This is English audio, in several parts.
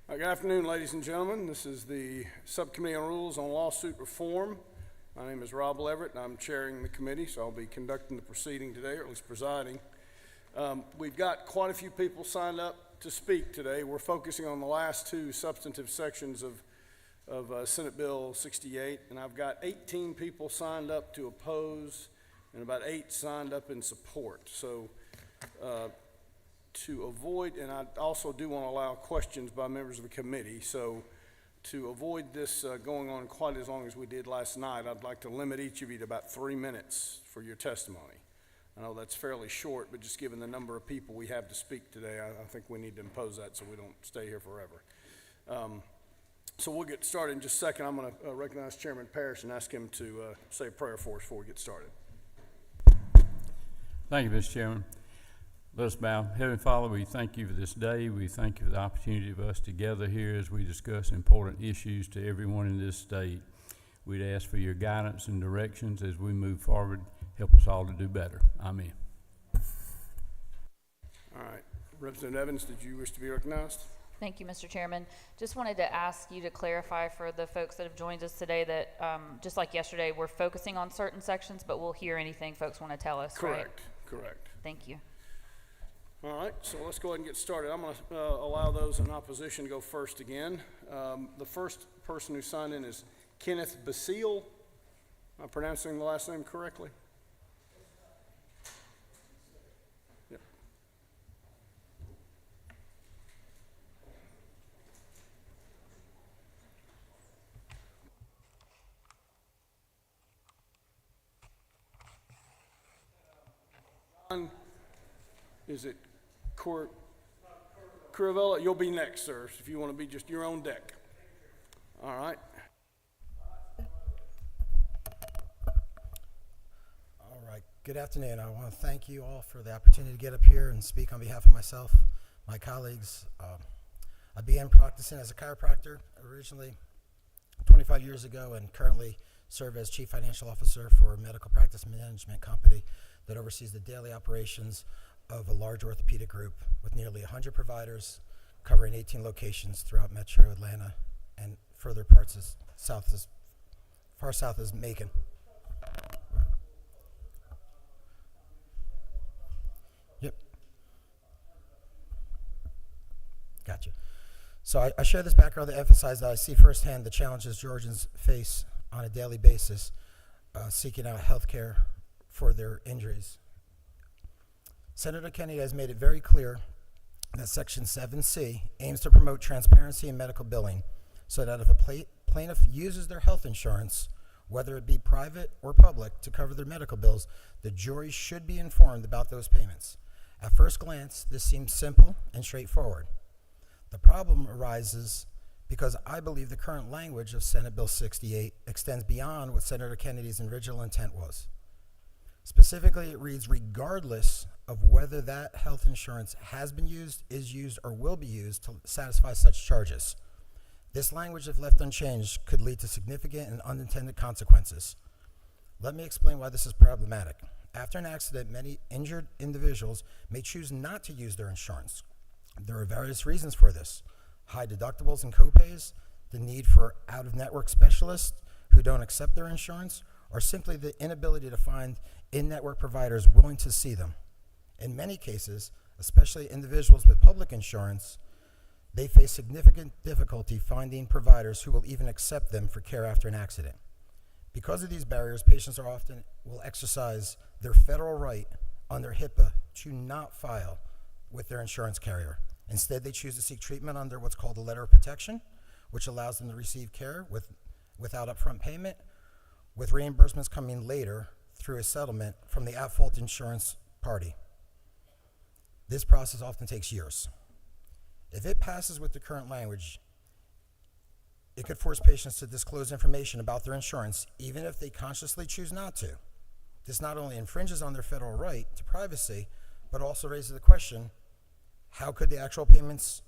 Good afternoon, ladies and gentlemen. This is the Subcommittee on Rules on Lawsuit Reform. My name is Rob Leverett, and I'm chairing the committee, so I'll be conducting the proceeding today, or at least presiding. We've got quite a few people signed up to speak today. We're focusing on the last two substantive sections of Senate Bill 68, and I've got 18 people signed up to oppose and about 8 signed up in support. So to avoid, and I also do want to allow questions by members of the committee, so to avoid this going on quite as long as we did last night, I'd like to limit each of you to about 3 minutes for your testimony. I know that's fairly short, but just given the number of people we have to speak today, I think we need to impose that so we don't stay here forever. So we'll get started in just a second. I'm going to recognize Chairman Parrish and ask him to say a prayer for us before we get started. Thank you, Mr. Chairman. Let us bow. Heavenly Father, we thank you for this day. We thank you for the opportunity of us together here as we discuss important issues to everyone in this state. We'd ask for your guidance and directions as we move forward. Help us all to do better. Amen. All right. Representative Evans, did you wish to be recognized? Thank you, Mr. Chairman. Just wanted to ask you to clarify for the folks that have joined us today that just like yesterday, we're focusing on certain sections, but we'll hear anything folks want to tell us, Correct. right? Correct. Thank you. All right, so let's go ahead and get started. I'm going to allow those in opposition to go first again. The first person who signed in is Kenneth Basile. Am I pronouncing the last name correctly? Yep. John, is it Curavella? You'll be next, sir, if you want to be just your own deck. All right. All right. Good afternoon. I want to thank you all for the opportunity to get up here and speak on behalf of myself, my colleagues. I began practicing as a chiropractor originally 25 years ago and currently serve as Chief Financial Officer for a medical practice management company that oversees the daily operations of a large orthopedic group with nearly 100 providers covering 18 locations throughout Metro Atlanta and further parts as far south as Macon. Yep. Gotcha. So I share this background to emphasize that I see firsthand the challenges Georgians face on a daily basis seeking out health care for their injuries. Senator Kennedy has made it very clear that Section 7C aims to promote transparency in medical billing so that if a plaintiff uses their health insurance, whether it be private or public, to cover their medical bills, the jury should be informed about those payments. At first glance, this seems simple and straightforward. The problem arises because I believe the current language of Senate Bill 68 extends beyond what Senator Kennedy's original intent was. Specifically, it reads, regardless of whether that health insurance has been used, is used, or will be used to satisfy such charges. This language, if left unchanged, could lead to significant and unintended consequences. Let me explain why this is problematic. After an accident, many injured individuals may choose not to use their insurance. There are various reasons for this: high deductibles and copays, the need for out-of-network specialists who don't accept their insurance, or simply the inability to find in-network providers willing to see them. In many cases, especially individuals with public insurance, they face significant difficulty finding providers who will even accept them for care after an accident. Because of these barriers, patients will exercise their federal right under HIPAA to not file with their insurance carrier. Instead, they choose to seek treatment under what's called a letter of protection, which allows them to receive care without upfront payment, with reimbursements coming later through a settlement from the at-fault insurance party. This process often takes years. If it passes with the current language, it could force patients to disclose information about their insurance, even if they consciously choose not to. This not only infringes on their federal right to privacy, but also raises the question, how could the actual payments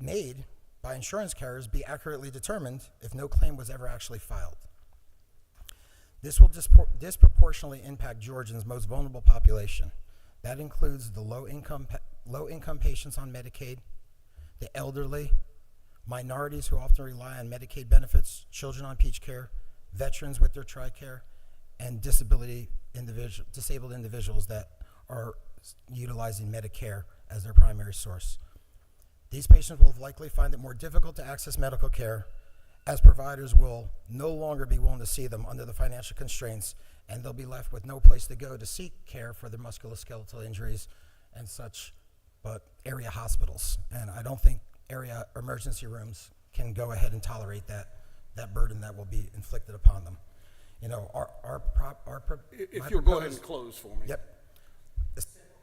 made by insurance carriers be accurately determined if no claim was ever actually filed? This will disproportionately impact Georgians' most vulnerable population. That includes the low-income patients on Medicaid, the elderly, minorities who often rely on Medicaid benefits, children on peach care, veterans with their TRICARE, and disabled individuals that are utilizing Medicare as their primary source. These patients will likely find it more difficult to access medical care, as providers will no longer be willing to see them under the financial constraints, and they'll be left with no place to go to seek care for their musculoskeletal injuries and such, but area hospitals. And I don't think area emergency rooms can go ahead and tolerate that burden that will be inflicted upon them. You know, If you'll go ahead and close for me. Yep.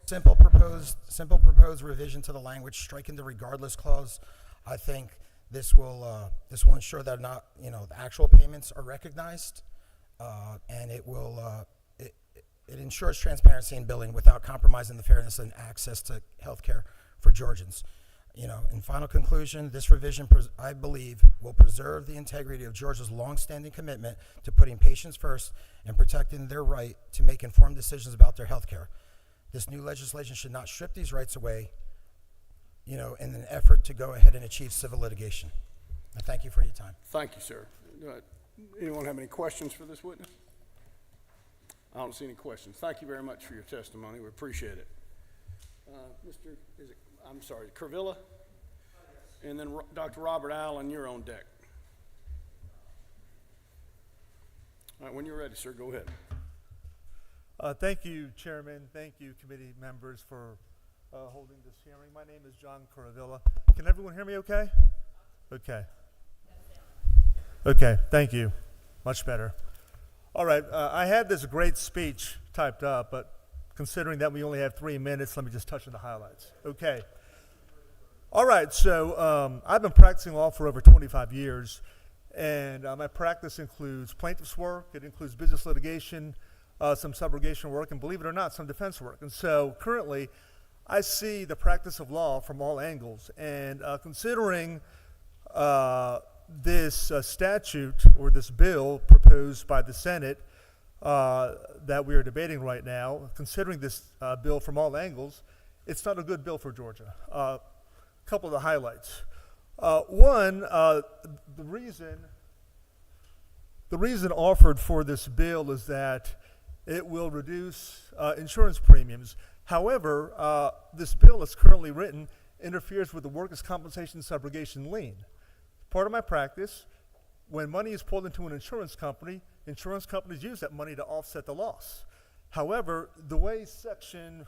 Simple proposed revision to the language, striking the regardless clause. I think this will ensure that the actual payments are recognized, and it ensures transparency in billing without compromising the fairness and access to health care for Georgians. You know, in final conclusion, this revision, I believe, will preserve the integrity of Georgia's longstanding commitment to putting patients first and protecting their right to make informed decisions about their health care. This new legislation should not strip these rights away, you know, in an effort to go ahead and achieve civil litigation. I thank you for your time. Thank you, sir. Anyone have any questions for this witness? I don't see any questions. Thank you very much for your testimony. We appreciate it. Curvilla? And then Dr. Robert Allen, you're on deck. All right, when you're ready, sir, go ahead. Thank you, Chairman. Thank you, committee members, for holding this hearing. My name is John Curvilla. Can everyone hear me okay? Okay. Okay, thank you. Much better. All right, I had this great speech typed up, but considering that we only have 3 minutes, let me just touch on the highlights. Okay. All right, so I've been practicing law for over 25 years, and my practice includes plaintiff's work, it includes business litigation, some subrogation work, and believe it or not, some defense work. And so currently, I see the practice of law from all angles, and considering this statute or this bill proposed by the Senate that we are debating right now, considering this bill from all angles, it's not a good bill for Georgia. A couple of the highlights. One, the reason offered for this bill is that it will reduce insurance premiums. However, this bill as currently written interferes with the workers' compensation subrogation lien. Part of my practice, when money is pulled into an insurance companies use that money to offset the loss. However, the way section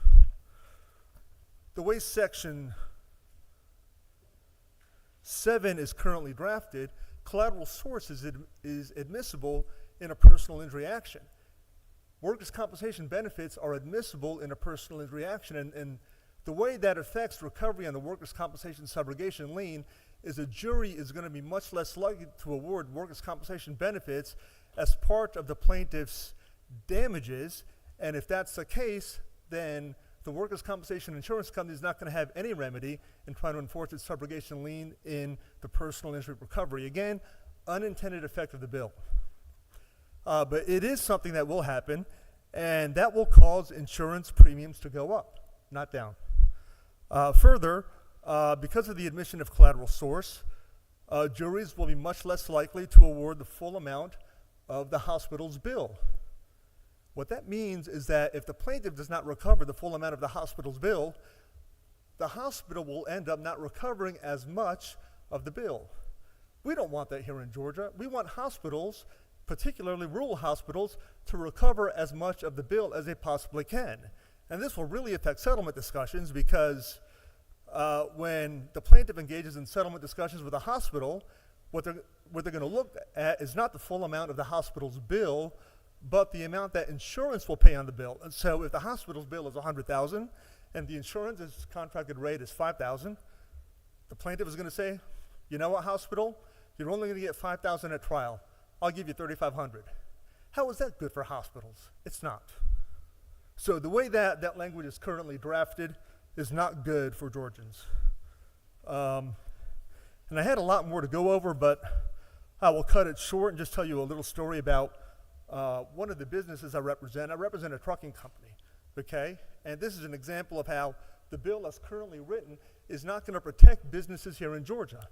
7 is currently drafted, collateral source is admissible in a personal injury action. Workers' compensation benefits are admissible in a personal injury action, and the way that affects recovery on the workers' compensation subrogation lien is a jury is going to be much less likely to award workers' compensation benefits as part of the plaintiff's damages, and if that's the case, then the workers' compensation insurance company is not going to have any remedy in trying to enforce its subrogation lien in the personal injury recovery. Again, unintended effect of the bill. But it is something that will happen, and that will cause insurance premiums to go up, not down. Further, because of the admission of collateral source, juries will be much less likely to award the full amount of the hospital's bill. What that means is that if the plaintiff does not recover the full amount of the hospital's bill, the hospital will end up not recovering as much of the bill. We don't want that here in Georgia. We want hospitals, particularly rural hospitals, to recover as much of the bill as they possibly can. And this will really affect settlement discussions because when the plaintiff engages in settlement discussions with a hospital, what they're going to look at is not the full amount of the hospital's bill, but the amount that insurance will pay on the bill. And so if the hospital's bill is $100,000 and the insurance's contracted rate is $5,000, the plaintiff is going to say, you know what, hospital, you're only going to get $5,000 at trial. I'll give you $3,500. How is that good for hospitals? It's not. So the way that language is currently drafted is not good for Georgians. And I had a lot more to go over, but I will cut it short and just tell you a little story about one of the businesses I represent. I represent a trucking company, okay? And this is an example of how the bill as currently written is not going to protect businesses here in Georgia.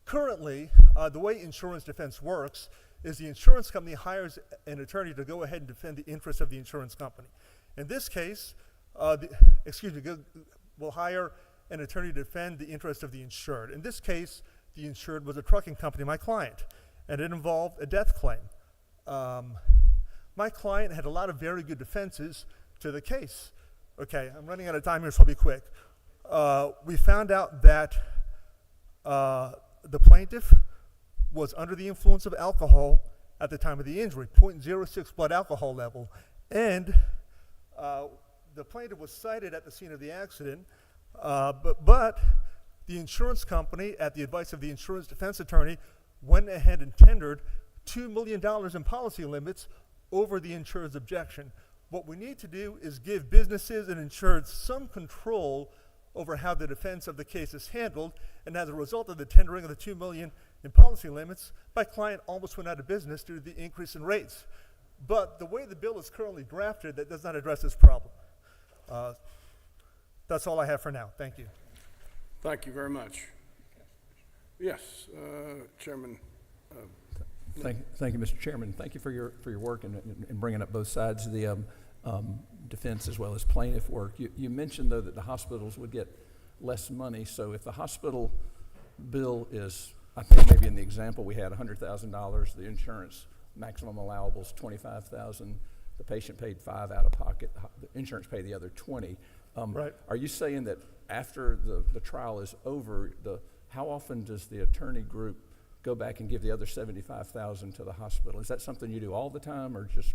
Currently, the way insurance defense works is the insurance company hires an attorney to go ahead and defend the interests of the insurance company. In this case, will hire an attorney to defend the interest of the insured. In this case, the insured was a trucking company, my client, and it involved a death claim. My client had a lot of very good defenses to the case. Okay, I'm running out of time here, so I'll be quick. We found out that the plaintiff was under the influence of alcohol at the time of the injury, 0.06 blood alcohol level, and the plaintiff was cited at the scene of the accident, but the insurance company, at the advice of the insurance defense attorney, went ahead and tendered $2 million in policy limits over the insured's objection. What we need to do is give businesses and insureds some control over how the defense of the case is handled, and as a result of the tendering of the $2 million in policy limits, my client almost went out of business due to the increase in rates. But the way the bill is currently drafted, that does not address this problem. That's all I have for now. Thank you. Thank you very much. Yes, Chairman. Thank you, Mr. Chairman. Thank you for your work in bringing up both sides of the defense as well as plaintiff work. You mentioned, though, that the hospitals would get less money. So if the hospital bill is, I think maybe in the example we had $100,000, the insurance maximum allowable is $25,000. The patient paid $5 out of pocket. The insurance paid the other $20. Right. Are you saying that after the trial is over, how often does the attorney group go back and give the other $75,000 to the hospital? Is that something you do all the time, or just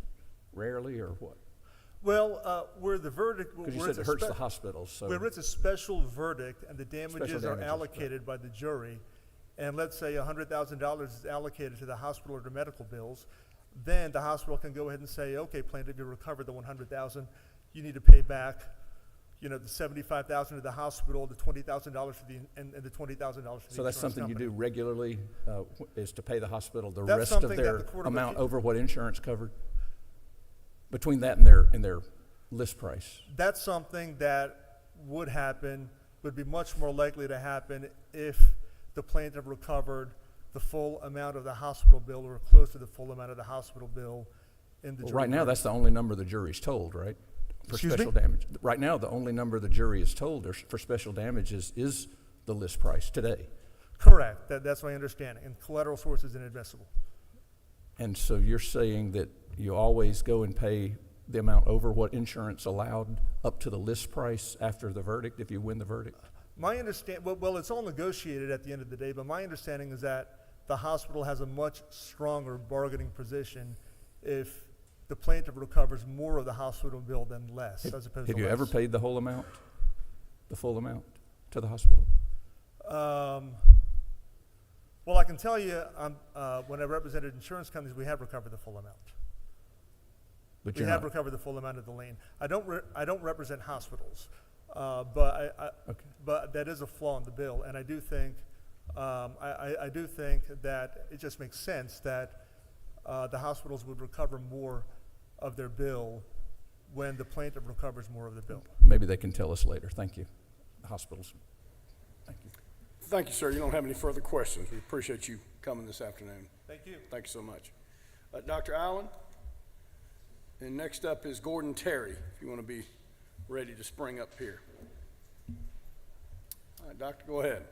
rarely, or what? Well, where the verdict, Because you said it hurts the hospitals. So where it's a special verdict and the damages are allocated by the jury, and let's say $100,000 is allocated to the hospital or to medical bills, then the hospital can go ahead and say, okay, plaintiff, you recovered the $100,000, you need to pay back, the $75,000 to the hospital, the $20,000 and the $20,000 for the So that's something company. you do regularly, is to pay the hospital the That's rest of something that their the Court of amount Appeal- over what insurance covered? Between that and their list price? That's something that would be much more likely to happen if the plaintiff recovered the full amount of the hospital bill or close to the full amount of the hospital bill in the Well, jury right now, verdict. that's the only number the jury's told, right? For Excuse special me? damage. Right now, the only number the jury is told for special damages is the list price today. Correct. That's my understanding. And collateral source is inadmissible. And so you're saying that you always go and pay the amount over what insurance allowed up to the list price after the verdict, if you win the verdict? My well, it's all negotiated at the end of the day, but my understanding is that the hospital has a much stronger bargaining position if the plaintiff recovers more of the hospital bill than less, as opposed to Have you less. ever paid the whole amount, the full amount to the hospital? Well, I can tell you, when I represented insurance companies, we have recovered the full amount. But We you're have not. recovered the full amount of the lien. I don't represent hospitals, but Okay. but that is a flaw in the bill, and I do think I do think that it just makes sense that the hospitals would recover more of their bill when the plaintiff recovers more of the bill. Maybe they can tell us later. Thank you. The hospitals. Thank you. Thank you, sir. You don't have any further questions. We appreciate you coming this afternoon. Thank you. Thank you so much. Dr. Allen? And next up is Gordon Terry, if you want to be ready to spring up here. All right, Doctor, go ahead.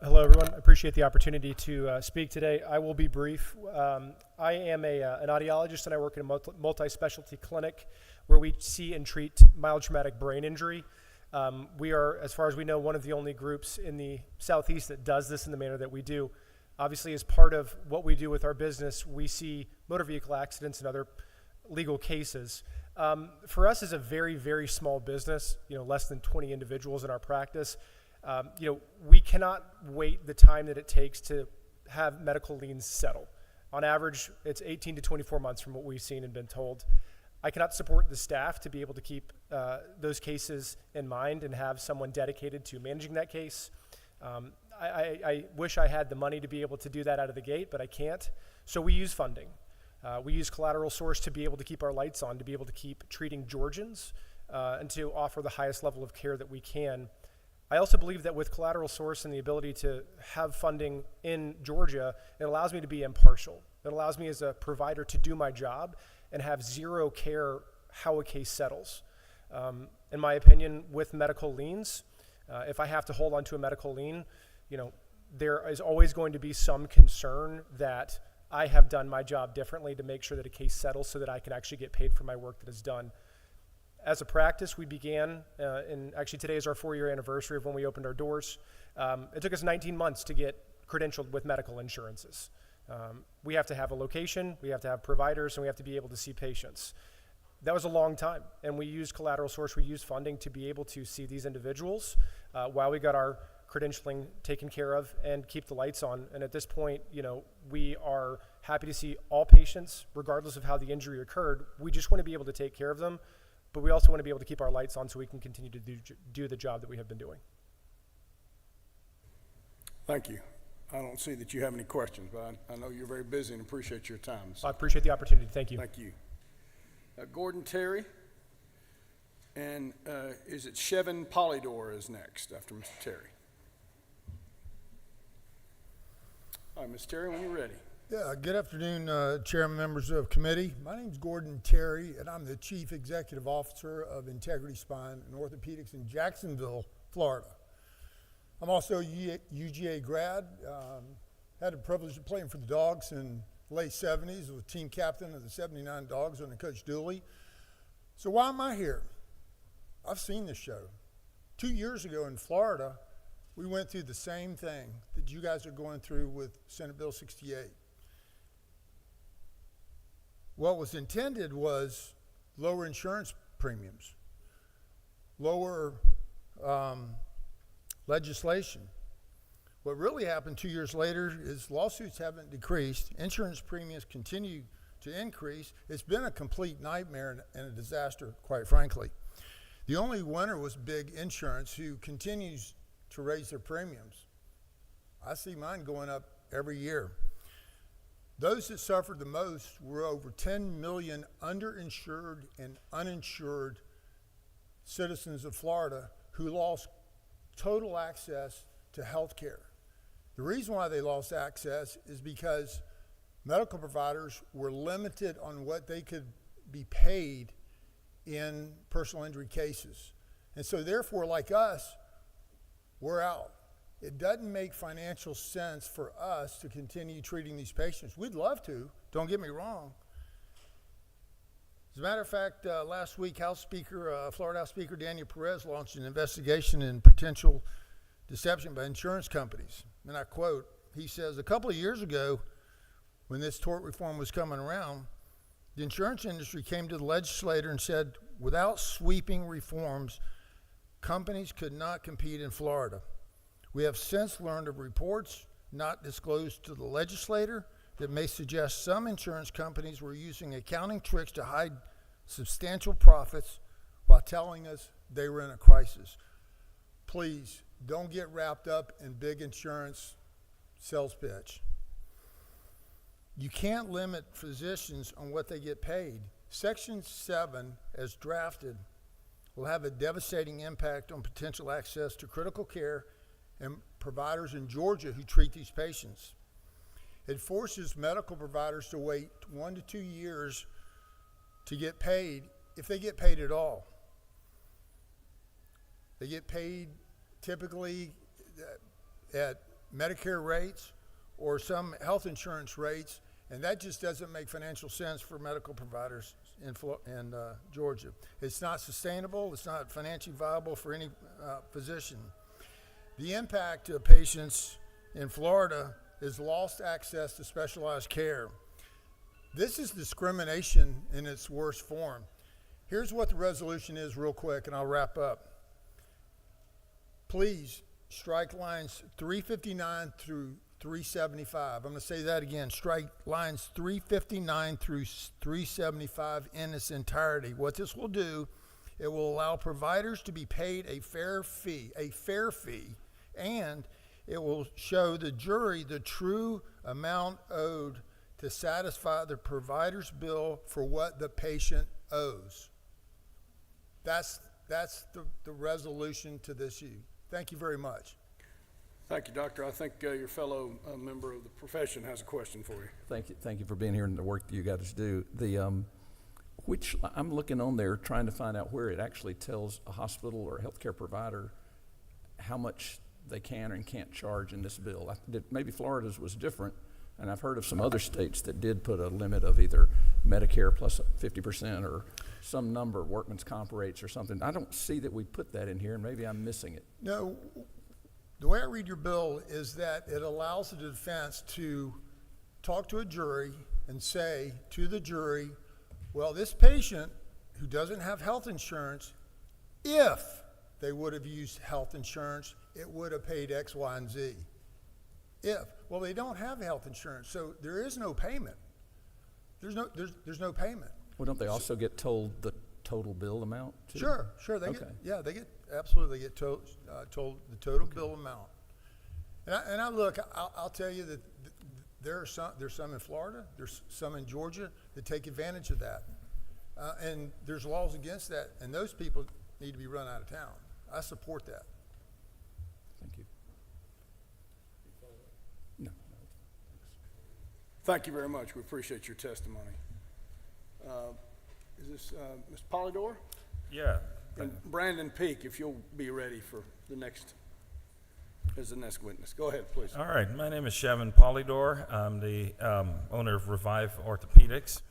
Hello, everyone. I appreciate the opportunity to speak today. I will be brief. I am an audiologist, and I work in a multi-specialty clinic where we see and treat mild traumatic brain injury. We are, as far as we know, one of the only groups in the Southeast that does this in the manner that we do. Obviously, as part of what we do with our business, we see motor vehicle accidents and other legal cases. For us as a very, very small business, less than 20 individuals in our practice, we cannot wait the time that it takes to have medical liens settle. On average, it's 18 to 24 months from what we've seen and been told. I cannot support the staff to be able to keep those cases in mind and have someone dedicated to managing that case. I wish I had the money to be able to do that out of the gate, but I can't. So we use funding. We use collateral source to be able to keep our lights on, to be able to keep treating Georgians, and to offer the highest level of care that we can. I also believe that with collateral source and the ability to have funding in Georgia, it allows me to be impartial. It allows me as a provider to do my job and have zero care how a case settles. In my opinion, with medical liens, if I have to hold on to a medical lien, there is always going to be some concern that I have done my job differently to make sure that a case settles so that I can actually get paid for my work that is done. As a practice, we began, and actually today is our 4-year anniversary of when we opened our doors. It took us 19 months to get credentialed with medical insurances. We have to have a location, we have to have providers, and we have to be able to see patients. That was a long time, and we used collateral source, we used funding to be able to see these individuals while we got our credentialing taken care of and keep the lights on. And at this point, we are happy to see all patients, regardless of how the injury occurred. We just want to be able to take care of them, but we also want to be able to keep our lights on so we can continue to do the job that we have been doing. Thank you. I don't see that you have any questions, but I know you're very busy and appreciate your time. I appreciate the opportunity. Thank you. Thank you. Gordon Terry, and is it Chevin Polydor is next after Mr. Terry? All right, Ms. Terry, when you're ready. Yeah, good afternoon, Chairman, members of committee. My name's Gordon Terry, and I'm the Chief Executive Officer of Integrity Spine and Orthopedics in Jacksonville, Florida. I'm also a UGA grad. Had the privilege of playing for the Dogs in the late 70s. Was team captain of the 79 Dogs under Coach Dooley. So why am I here? I've seen this show. 2 years ago in Florida, we went through the same thing that you guys are going through with Senate Bill 68. What was intended was lower insurance premiums, lower legislation. What really happened 2 years later is lawsuits haven't decreased, insurance premiums continue to increase. It's been a complete nightmare and a disaster, quite frankly. The only winner was big insurance, who continues to raise their premiums. I see mine going up every year. Those that suffered the most were over 10 million underinsured and uninsured citizens of Florida who lost total access to health care. The reason why they lost access is because medical providers were limited on what they could be paid in personal injury cases. And so therefore, like us, we're out. It doesn't make financial sense for us to continue treating these patients. We'd love to, don't get me wrong. As a matter of fact, last week, Florida House Speaker Daniel Perez launched an investigation in potential deception by insurance companies. And I quote, he says, a couple of years ago, when this tort reform was coming around, the insurance industry came to the legislator and said, without sweeping reforms, companies could not compete in Florida. We have since learned of reports not disclosed to the legislator that may suggest some insurance companies were using accounting tricks to hide substantial profits while telling us they were in a crisis. Please don't get wrapped up in big insurance sales pitch. You can't limit physicians on what they get paid. Section 7, as drafted, will have a devastating impact on potential access to critical care and providers in Georgia who treat these patients. It forces medical providers to wait 1 to 2 years to get paid, if they get paid at all. They get paid typically at Medicare rates or some health insurance rates, and that just doesn't make financial sense for medical providers in Georgia. It's not sustainable. It's not financially viable for any physician. The impact to patients in Florida is lost access to specialized care. This is discrimination in its worst form. Here's what the resolution is real quick, and I'll wrap up. Please strike lines 359 through 375. I'm going to say that again. Strike lines 359 through 375 in its entirety. What this will do, it will allow providers to be paid a fair fee, and it will show the jury the true amount owed to satisfy the provider's bill for what the patient owes. That's the resolution to this issue. Thank you very much. Thank you, Doctor. I think your fellow member of the profession has a question for you. Thank you for being here and the work that you guys do. Which I'm looking on there trying to find out where it actually tells a hospital or a healthcare provider how much they can and can't charge in this bill. Maybe Florida's was different, and I've heard of some other states that did put a limit of either Medicare plus 50% or some number, workman's comp rates or something. I don't see that we put that in here, and maybe I'm missing it. No, the way I read your bill is that it allows the defense to talk to a jury and say to the jury, well, this patient who doesn't have health insurance, if they would have used health insurance, it would have paid X, Y, and Z. If. Well, they don't have health insurance, so there is no payment. There's no payment. Well, don't they also get told the total bill amount too? Sure. They Okay. absolutely get told the total bill amount. And I'll tell you that there's some in Florida, there's some in Georgia that take advantage of that, and there's laws against that, and those people need to be run out of town. I support that. Thank you. No. Thank you very much. We appreciate your testimony. Is this Ms. Polydor? Yeah. And Brandon Peak, if you'll be ready for the next witness. Go ahead, please. All right. My name is Chevin Polydor. I'm the owner of Revive Orthopedics,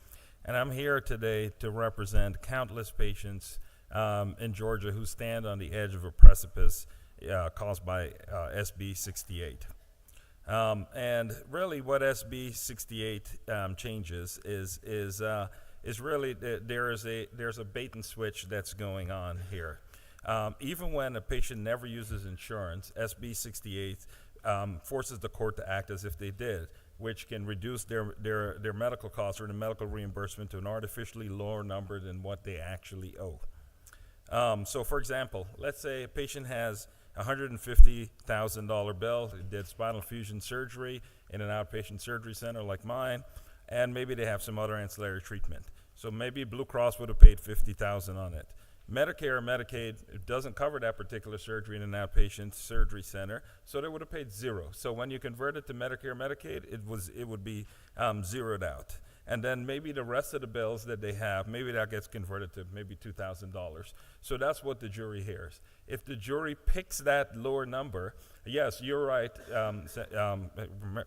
and I'm here today to represent countless patients in Georgia who stand on the edge of a precipice caused by SB 68. And really what SB 68 changes is really there's a bait and switch that's going on here. Even when a patient never uses insurance, SB 68 forces the court to act as if they did, which can reduce their medical costs or the medical reimbursement to an artificially lower number than what they actually owe. So for example, let's say a patient has a $150,000 bill, did spinal fusion surgery in an outpatient surgery center like mine, and maybe they have some other ancillary treatment. So maybe Blue Cross would have paid $50,000 on it. Medicare or Medicaid doesn't cover that particular surgery in an outpatient surgery center, so they would have paid zero. So when you convert it to Medicare or Medicaid, it would be zeroed out. And then maybe the rest of the bills that they have, maybe that gets converted to maybe $2,000. So that's what the jury hears. If the jury picks that lower number, yes, you're right,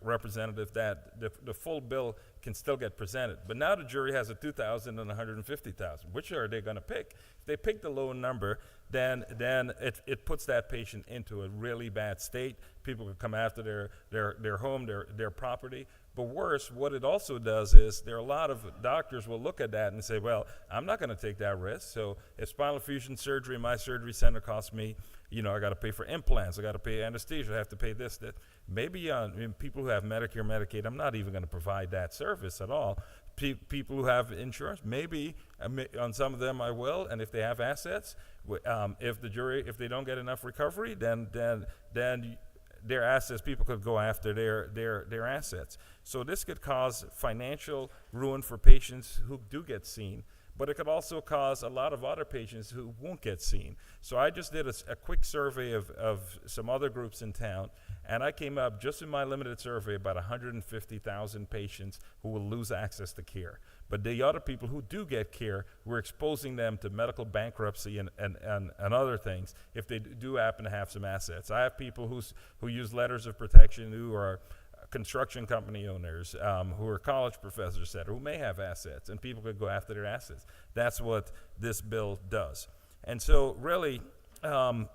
Representative, that the full bill can still get presented. But now the jury has a $2,000 and $150,000. Which are they going to pick? If they pick the lower number, then it puts that patient into a really bad state. People can come after their home, their property. But worse, what it also does is there are a lot of doctors will look at that and say, well, I'm not going to take that risk. So if spinal fusion surgery in my surgery center costs me, I got to pay for implants, I got to pay anesthesia, I have to pay this, that. Maybe people who have Medicare, Medicaid, I'm not even going to provide that service at all. People who have insurance, maybe on some of them I will, and if they have assets, if they don't get enough recovery, then their assets, people could go after their assets. So this could cause financial ruin for patients who do get seen, but it could also cause a lot of other patients who won't get seen. So I just did a quick survey of some other groups in town, and I came up, just in my limited survey, about 150,000 patients who will lose access to care. But the other people who do get care, we're exposing them to medical bankruptcy and other things if they do happen to have some assets. I have people who use letters of protection who are construction company owners, who are college professors, et cetera, who may have assets, and people could go after their assets. That's what this bill does. And so really, the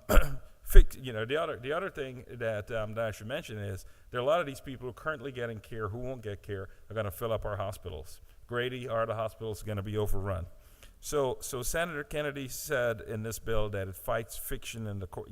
other thing that I should mention is there are a lot of these people who are currently getting care who won't get care are going to fill up our hospitals. Grady, Arda Hospital is going to be overrun. So Senator Kennedy said in this bill that it fights fiction in the court,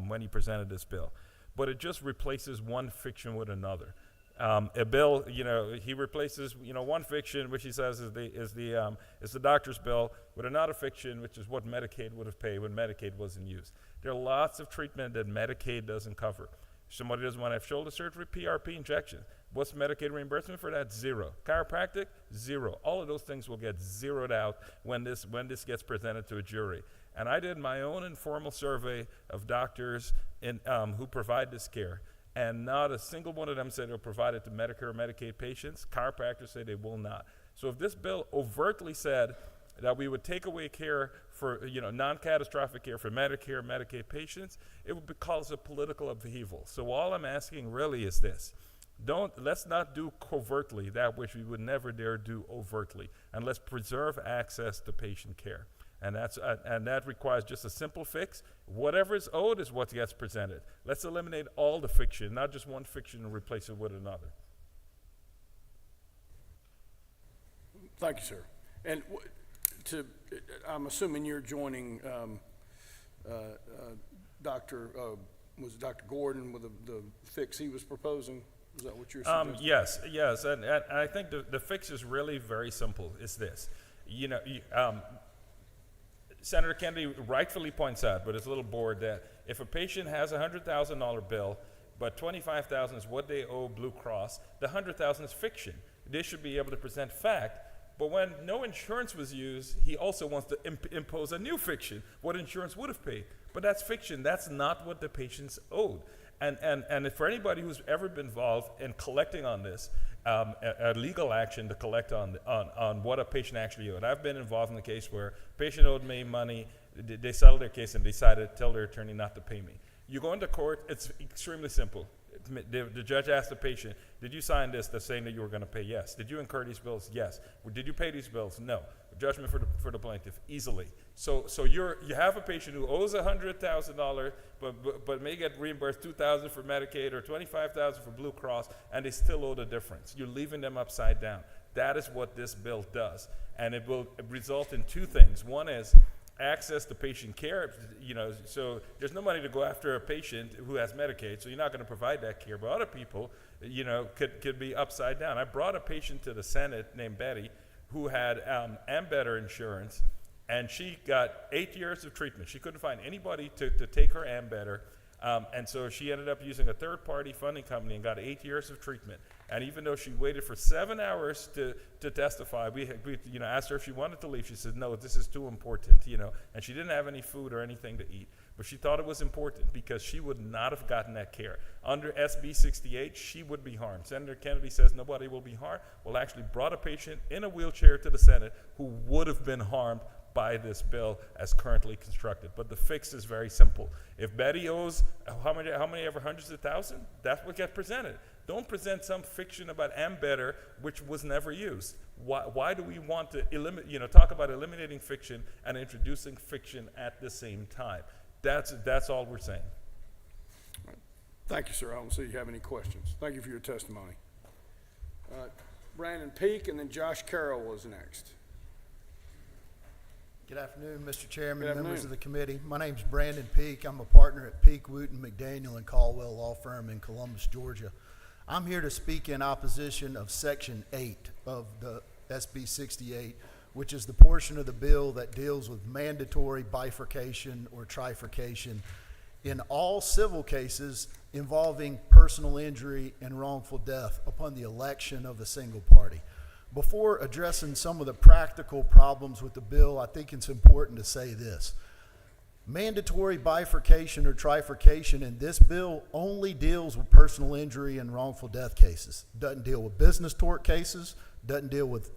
when he presented this bill, but it just replaces one fiction with another. A bill, he replaces, one fiction, which he says is the doctor's bill, with another fiction, which is what Medicaid would have paid when Medicaid wasn't used. There are lots of treatment that Medicaid doesn't cover. Somebody doesn't want to have shoulder surgery, PRP injection. What's Medicaid reimbursement for that? Zero. Chiropractic? Zero. All of those things will get zeroed out when this gets presented to a jury. And I did my own informal survey of doctors who provide this care, and not a single one of them said they'll provide it to Medicare or Medicaid patients. Chiropractors say they will not. So if this bill overtly said that we would take away care for, non-catastrophic care for Medicare, Medicaid patients, it would cause a political upheaval. So all I'm asking really is this. Let's not do covertly that which we would never dare do overtly, and let's preserve access to patient care. And that requires just a simple fix. Whatever is owed is what gets presented. Let's eliminate all the fiction, not just one fiction and replace it with another. Thank you, sir. And I'm assuming you're joining Dr. Gordon with the fix he was proposing? Is that what you're suggesting? Yes, and I think the fix is really very simple. It's this. Senator Kennedy rightfully points out, but it's a little bored, that if a patient has a $100,000 bill, but $25,000 is what they owe Blue Cross, the $100,000 is fiction. They should be able to present fact. But when no insurance was used, he also wants to impose a new fiction, what insurance would have paid. But that's fiction. That's not what the patients owed. And for anybody who's ever been involved in collecting on this, a legal action to collect on what a patient actually owed. I've been involved in the case where a patient owed me money, they settled their case and decided to tell their attorney not to pay me. You go into court, it's extremely simple. The judge asked the patient, did you sign this that's saying that you were going to pay? Yes. Did you incur these bills? Yes. Did you pay these bills? No. Judgment for the plaintiff, easily. So you have a patient who owes $100,000, but may get reimbursed $2,000 for Medicaid or $25,000 for Blue Cross, and they still owe the difference. You're leaving them upside down. That is what this bill does, and it will result in two things. One is access to patient care, so there's no money to go after a patient who has Medicaid, so you're not going to provide that care. But other people, could be upside down. I brought a patient to the Senate named Betty who had Ambetter insurance, and she got 8 years of treatment. She couldn't find anybody to take her Ambetter, and so she ended up using a third-party funding company and got 8 years of treatment. And even though she waited for 7 hours to testify, we asked her if she wanted to leave. She said, no, this is too important, and she didn't have any food or anything to eat. But she thought it was important because she would not have gotten that care. Under SB 68, she would be harmed. Senator Kennedy says nobody will be harmed. Well, actually brought a patient in a wheelchair to the Senate who would have been harmed by this bill as currently constructed. But the fix is very simple. If Betty owes how many ever hundreds of thousands, that's what gets presented. Don't present some fiction about Ambetter which was never used. Why do we want to talk about eliminating fiction and introducing fiction at the same time? That's all we're saying. Thank you, sir. I don't see you have any questions. Thank you for your testimony. Brandon Peak, and then Josh Carroll is next. Good afternoon, Mr. Chairman, Good members afternoon. of the committee. My name's Brandon Peak. I'm a partner at Peak, Wooten, McDaniel, and Caldwell Law Firm in Columbus, Georgia. I'm here to speak in opposition of Section 8 of the SB 68, which is the portion of the bill that deals with mandatory bifurcation or trifurcation in all civil cases involving personal injury and wrongful death upon the election of a single party. Before addressing some of the practical problems with the bill, I think it's important to say this. Mandatory bifurcation or trifurcation in this bill only deals with personal injury and wrongful death cases. Doesn't deal with business tort cases, doesn't deal with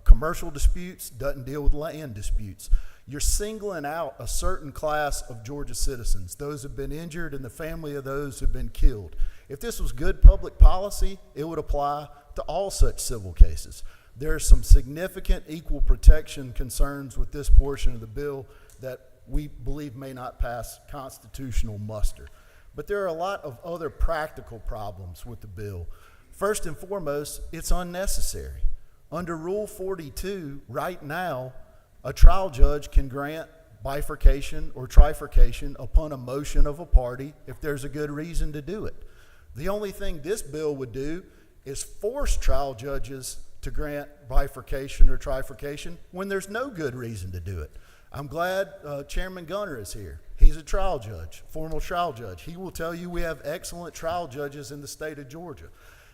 commercial disputes, doesn't deal with land disputes. You're singling out a certain class of Georgia citizens, those who have been injured and the family of those who have been killed. If this was good public policy, it would apply to all such civil cases. There are some significant equal protection concerns with this portion of the bill that we believe may not pass constitutional muster. But there are a lot of other practical problems with the bill. First and foremost, it's unnecessary. Under Rule 42, right now, a trial judge can grant bifurcation or trifurcation upon a motion of a party if there's a good reason to do it. The only thing this bill would do is force trial judges to grant bifurcation or trifurcation when there's no good reason to do it. I'm glad Chairman Gunner is here. He's a trial judge, formal trial judge. He will tell you we have excellent trial judges in the state of Georgia.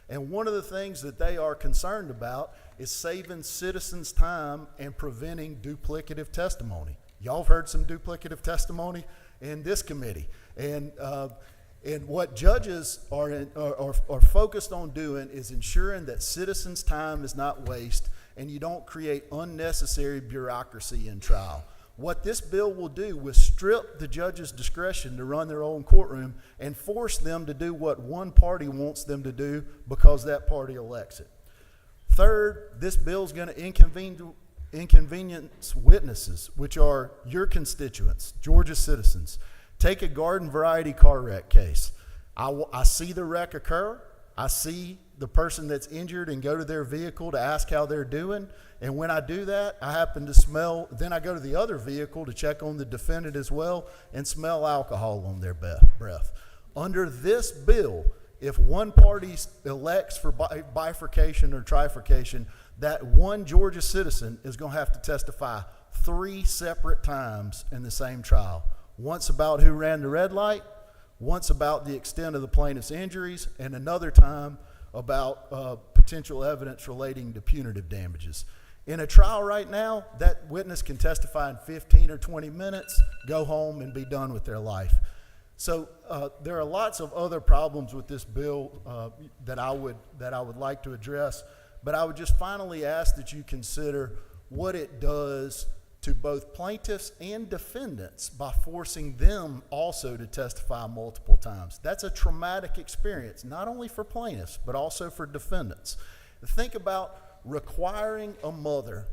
And one of the things that they are concerned about is saving citizens time and preventing duplicative testimony. Y'all have heard some duplicative testimony in this committee. And what judges are focused on doing is ensuring that citizens' time is not wasted and you don't create unnecessary bureaucracy in trial. What this bill will do will strip the judge's discretion to run their own courtroom and force them to do what one party wants them to do because that party elects it. Third, this bill is going to inconvenience witnesses, which are your constituents, Georgia citizens. Take a garden variety car wreck case. I see the wreck occur. I see the person that's injured and go to their vehicle to ask how they're doing. And when I do that, I happen to smell, then I go to the other vehicle to check on the defendant as well and smell alcohol on their breath. Under this bill, if one party elects for bifurcation or trifurcation, that one Georgia citizen is going to have to testify 3 separate times in the same trial. Once about who ran the red light, once about the extent of the plaintiff's injuries, and another time about potential evidence relating to punitive damages. In a trial right now, that witness can testify in 15 or 20 minutes, go home, and be done with their life. So there are lots of other problems with this bill that I would like to address, but I would just finally ask that you consider what it does to both plaintiffs and defendants by forcing them also to testify multiple times. That's a traumatic experience, not only for plaintiffs, but also for defendants. Think about requiring a mother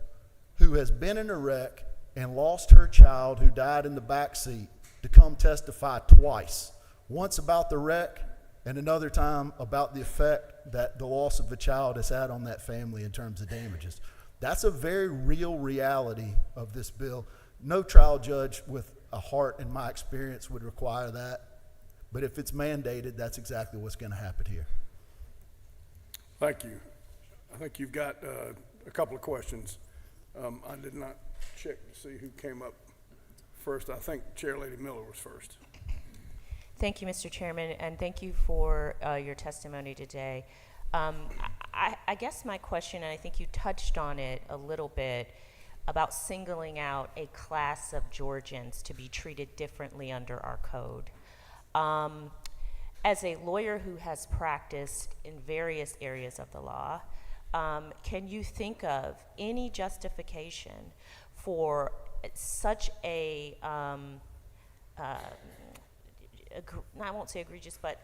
who has been in a wreck and lost her child who died in the back seat to come testify twice. Once about the wreck and another time about the effect that the loss of the child has had on that family in terms of damages. That's a very real reality of this bill. No trial judge with a heart, in my experience, would require that. But if it's mandated, that's exactly what's going to happen here. Thank you. I think you've got a couple of questions. I did not check to see who came up first. I think Chair Lady Miller was first. Thank you, Mr. Chairman, and thank you for your testimony today. I guess my question, and I think you touched on it a little bit, about singling out a class of Georgians to be treated differently under our code. As a lawyer who has practiced in various areas of the law, can you think of any justification for such a, I won't say egregious, but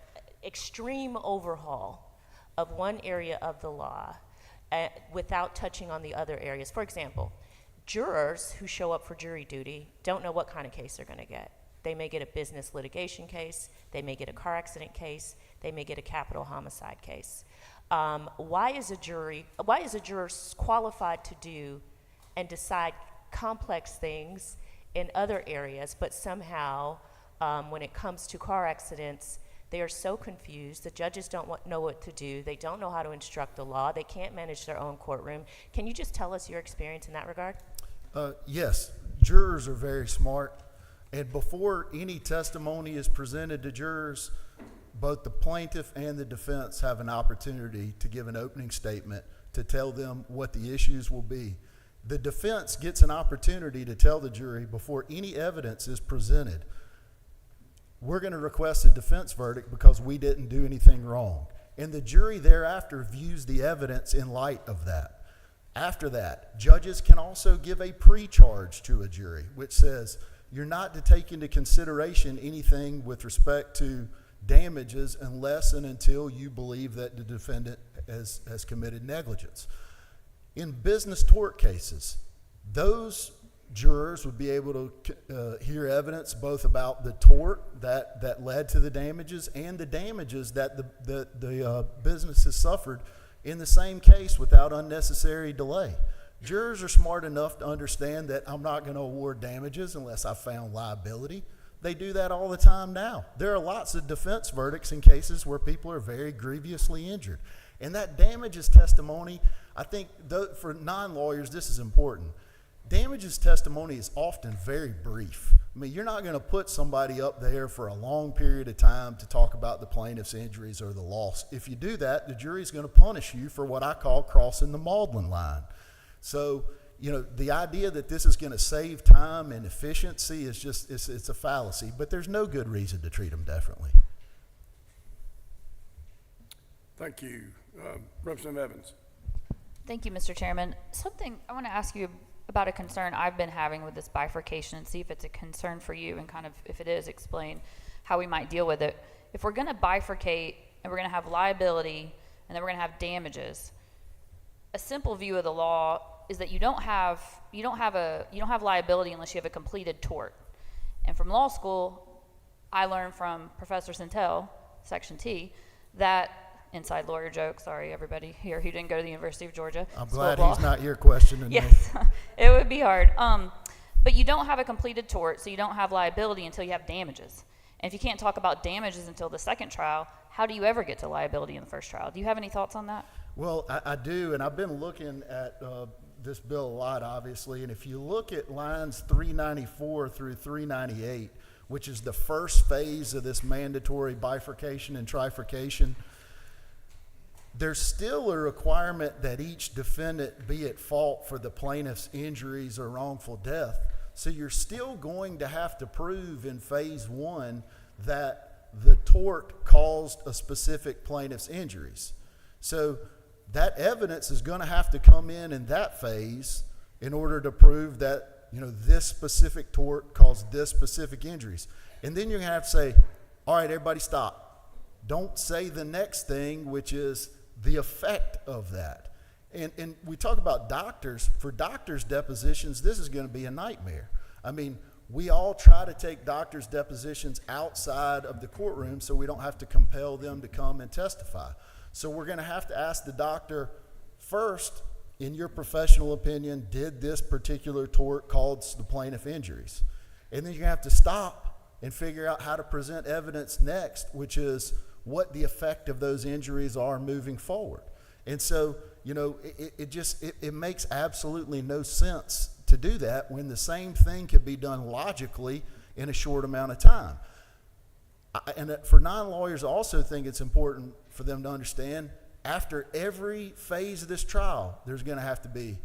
extreme overhaul of one area of the law without touching on the other areas? For example, jurors who show up for jury duty don't know what kind of case they're going to get. They may get a business litigation case, they may get a car accident case, they may get a capital homicide case. Why is a juror qualified to do and decide complex things in other areas, but somehow when it comes to car accidents, they are so confused, the judges don't know what to do, they don't know how to instruct the law, they can't manage their own courtroom. Can you just tell us your experience in that regard? Yes, jurors are very smart, and before any testimony is presented to jurors, both the plaintiff and the defense have an opportunity to give an opening statement to tell them what the issues will be. The defense gets an opportunity to tell the jury before any evidence is presented, we're going to request a defense verdict because we didn't do anything wrong. And the jury thereafter views the evidence in light of that. After that, judges can also give a pre-charge to a jury, which says you're not to take into consideration anything with respect to damages unless and until you believe that the defendant has committed negligence. In business tort cases, those jurors would be able to hear evidence both about the tort that led to the damages and the damages that the business has suffered in the same case without unnecessary delay. Jurors are smart enough to understand that I'm not going to award damages unless I found liability. They do that all the time now. There are lots of defense verdicts in cases where people are very grievously injured. And that damages testimony, I think for non-lawyers, this is important. damages testimony is often very brief. I mean, you're not going to put somebody up there for a long period of time to talk about the plaintiff's injuries or the loss. If you do that, the jury's going to punish you for what I call crossing the Maudlin line. So, you know, the idea that this is going to save time and efficiency is just, it's a fallacy, but there's no good reason to treat them differently. Thank you. Representative Evans. Thank you, Mr. Chairman. Something I want to ask you about a concern I've been having with this bifurcation and see if it's a concern for you, and kind of, if it is, explain how we might deal with it. If we're going to bifurcate and we're going to have liability and then we're going to have damages, a simple view of the law is that you don't have liability unless you have a completed tort. And from law school, I learned from Professor Centel, Section T, that inside lawyer joke, sorry everybody here who didn't go to the University of Georgia. I'm glad he's not your question. Yes, it would be hard. But you don't have a completed tort, so you don't have liability until you have damages. And if you can't talk about damages until the second trial, how do you ever get to liability in the first trial? Do you have any thoughts on that? Well, I do, and I've been looking at this bill a lot, obviously, and if you look at lines 394 through 398, which is the first phase of this mandatory bifurcation and trifurcation, there's still a requirement that each defendant be at fault for the plaintiff's injuries or wrongful death. So you're still going to have to prove in phase one that the tort caused a specific plaintiff's injuries. So that evidence is going to have to come in that phase in order to prove that, you know, this specific tort caused this specific injuries. And then you're going to have to say, all right, everybody stop. Don't say the next thing, which is the effect of that. And we talk about doctors. For doctors' depositions, this is going to be a nightmare. I mean, we all try to take doctors' depositions outside of the courtroom so we don't have to compel them to come and testify. So we're going to have to ask the doctor first, in your professional opinion, did this particular tort cause the plaintiff injuries? And then you're going to have to stop and figure out how to present evidence next, which is what the effect of those injuries are moving forward. And so, you know, it makes absolutely no sense to do that when the same thing could be done logically in a short amount of time. And for non-lawyers, I also think it's important for them to understand, after every phase of this trial, there's going to have to be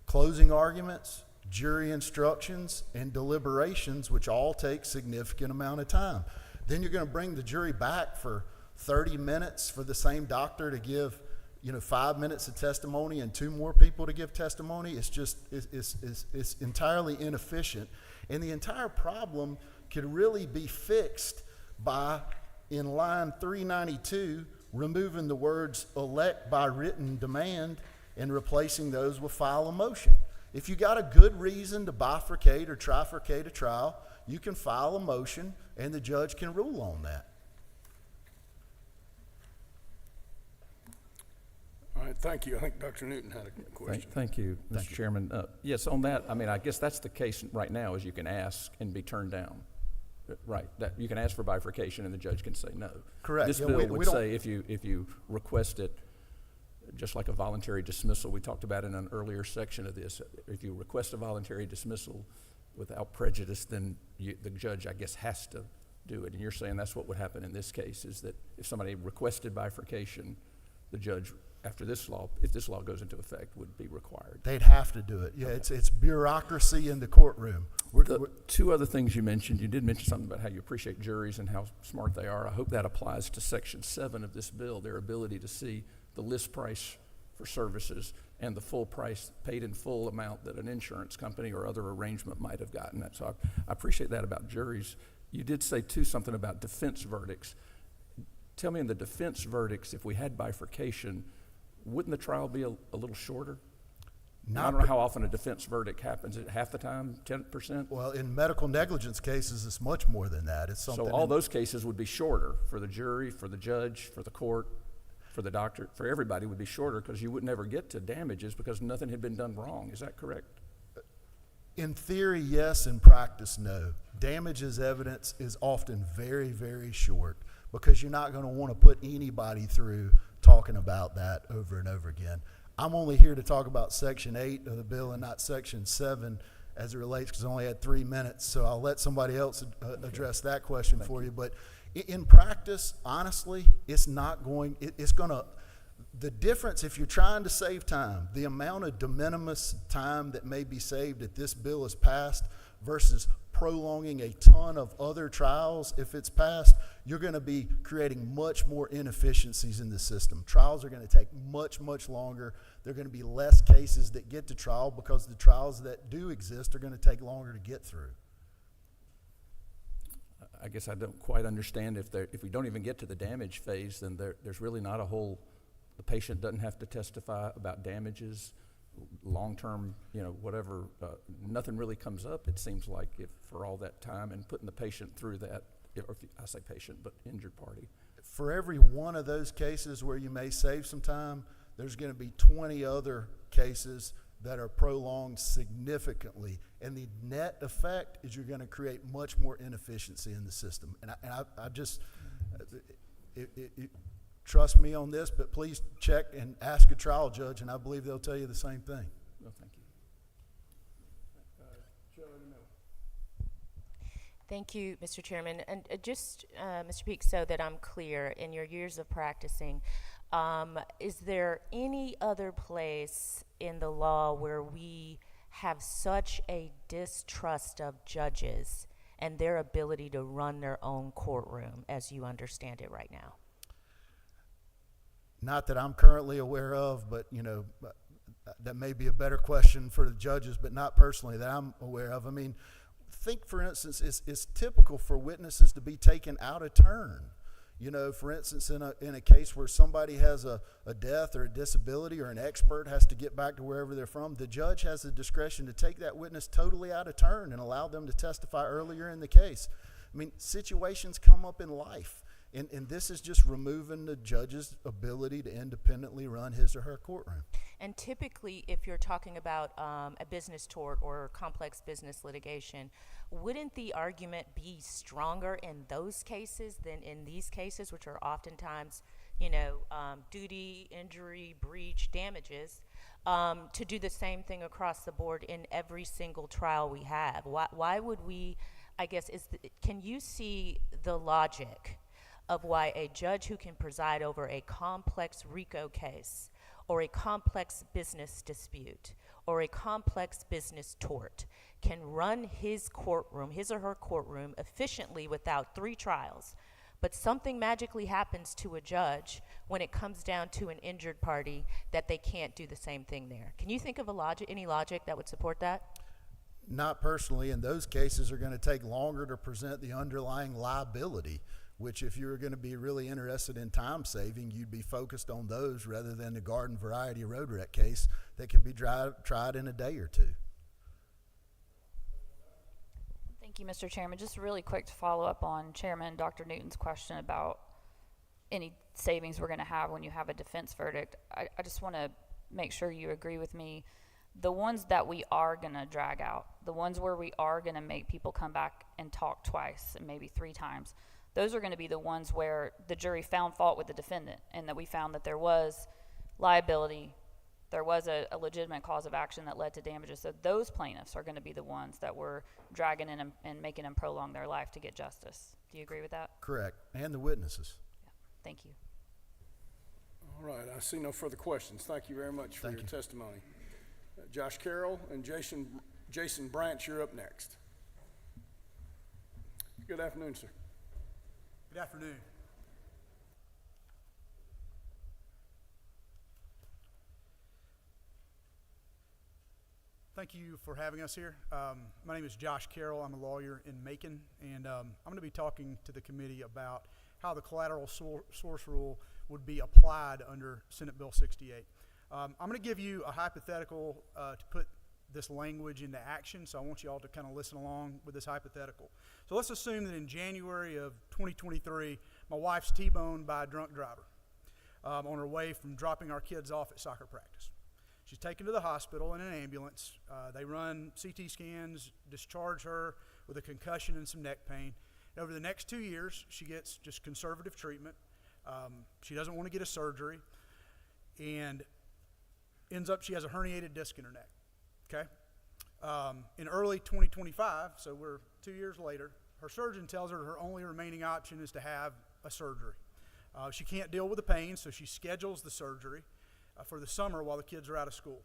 closing arguments, jury instructions, and deliberations, which all take significant amount of time. Then you're going to bring the jury back for 30 minutes for the same doctor to give, 5 minutes of testimony and 2 more people to give testimony. It's just, it's entirely inefficient. And the entire problem could really be fixed by, in line 392, removing the words elect by written demand and replacing those with file a motion. If you got a good reason to bifurcate or trifurcate a trial, you can file a motion and the judge can rule on that. All right, thank you. I think Dr. Newton had a question. Thank you, Mr. Chairman. Yes, on that, I mean, I guess that's the case right now, is you can ask and be turned down. Right, that you can ask for bifurcation and the judge can say no. Correct. This bill would say if you request it, just like a voluntary dismissal we talked about in an earlier section of this, if you request a voluntary dismissal without prejudice, then the judge, I guess, has to do it. And you're saying that's what would happen in this case, is that if somebody requested bifurcation, the judge, after this law, if this law goes into effect, would be required. They'd have to do it. Yeah, okay. It's bureaucracy in the courtroom. The 2 other things you mentioned, you did mention something about how you appreciate juries and how smart they are. I hope that applies to Section 7 of this bill, their ability to see the list price for services and the full price, paid in full amount that an insurance company or other arrangement might have gotten. That. So I appreciate that about juries. You did say, too, something about defense verdicts. Tell me, in the defense verdicts, if we had bifurcation, wouldn't the trial be a little shorter? I don't know how often a defense verdict happens. Is it half the time, 10%? Well, in medical negligence cases, it's much more than that. It's something. So all those cases would be shorter for the jury, for the judge, for the court, for the doctor, for everybody would be shorter, because you would never get to damages because nothing had been done wrong. Is that correct? In theory, yes. In practice, no. Damages evidence is often very, very short because you're not going to want to put anybody through talking about that over and over again. I'm only here to talk about Section 8 of the bill and not Section 7 as it relates, because I only had 3 minutes. So I'll let somebody else address that question for you. But in practice, honestly, it's not going, it's going to, the difference, if you're trying to save time, the amount of de minimis time that may be saved if this bill is passed versus prolonging a ton of other trials, if it's passed, you're going to be creating much more inefficiencies in the system. Trials are going to take much, much longer. There are going to be less cases that get to trial because the trials that do exist are going to take longer to get through. I guess I don't quite understand if we don't even get to the damage phase, then there's really not a whole, the patient doesn't have to testify about damages, long-term, whatever, nothing really comes up, it seems like, if for all that time and putting the patient through that, I say patient, but injured party. For every one of those cases where you may save some time, there's going to be 20 other cases that are prolonged significantly, and the net effect is you're going to create much more inefficiency in the system. And I just, trust me on this, but please check and ask a trial judge, and I believe they'll tell you the same thing. No, thank you. Thank you, Mr. Chairman. And just, Mr. Peak, so that I'm clear, in your years of practicing, is there any other place in the law where we have such a distrust of judges and their ability to run their own courtroom as you understand it right now? Not that I'm currently aware of, but that may be a better question for the judges, but not personally that I'm aware of. I mean, think, for instance, it's typical for witnesses to be taken out of turn. For instance, in a case where somebody has a death or a disability, or an expert has to get back to wherever they're from, the judge has the discretion to take that witness totally out of turn and allow them to testify earlier in the case. I mean, situations come up in life, and this is just removing the judge's ability to independently run his or her courtroom. And typically, if you're talking about a business tort or complex business litigation, wouldn't the argument be stronger in those cases than in these cases, which are oftentimes, duty, injury, breach, damages, to do the same thing across the board in every single trial we have? Why would we, I guess, can you see the logic of why a judge who can preside over a complex RICO case, or a complex business dispute, or a complex business tort, can run his courtroom, his or her courtroom, efficiently without 3 trials, but something magically happens to a judge when it comes down to an injured party that they can't do the same thing there? Can you think of any logic that would support that? Not personally, and those cases are going to take longer to present the underlying liability, which, if you were going to be really interested in time saving, you'd be focused on those rather than the garden variety road wreck case that can be tried in a day or two. Thank you, Mr. Chairman. Just really quick to follow up on Chairman Dr. Newton's question about any savings we're going to have when you have a defense verdict. I just want to make sure you agree with me. The ones that we are going to drag out, the ones where we are going to make people come back and talk twice and maybe 3 times, those are going to be the ones where the jury found fault with the defendant, and that we found that there was liability, there was a legitimate cause of action that led to damages. So those plaintiffs are going to be the ones that we're dragging in and making them prolong their life to get justice. Do you agree with that? Correct. And the witnesses. Yeah. Thank you. All right, I see no further questions. Thank you very much for your testimony. Josh Carroll and Jason Branch, you're up next. Good afternoon, sir. Good afternoon. Thank you for having us here. My name is Josh Carroll. I'm a lawyer in Macon, and I'm going to be talking to the committee about how the collateral source rule would be applied under Senate Bill 68. I'm going to give you a hypothetical to put this language into action, so I want you all to kind of listen along with this hypothetical. So let's assume that in January of 2023, my wife's T-boned by a drunk driver on her way from dropping our kids off at soccer practice. She's taken to the hospital in an ambulance. They run CT scans, discharge her with a concussion and some neck pain. And over the next 2 years, she gets just conservative treatment. She doesn't want to get a surgery. And ends up she has a herniated disc in her neck, okay? In early 2025, so we're 2 years later, her surgeon tells her her only remaining option is to have a surgery. She can't deal with the pain, so she schedules the surgery for the summer while the kids are out of school.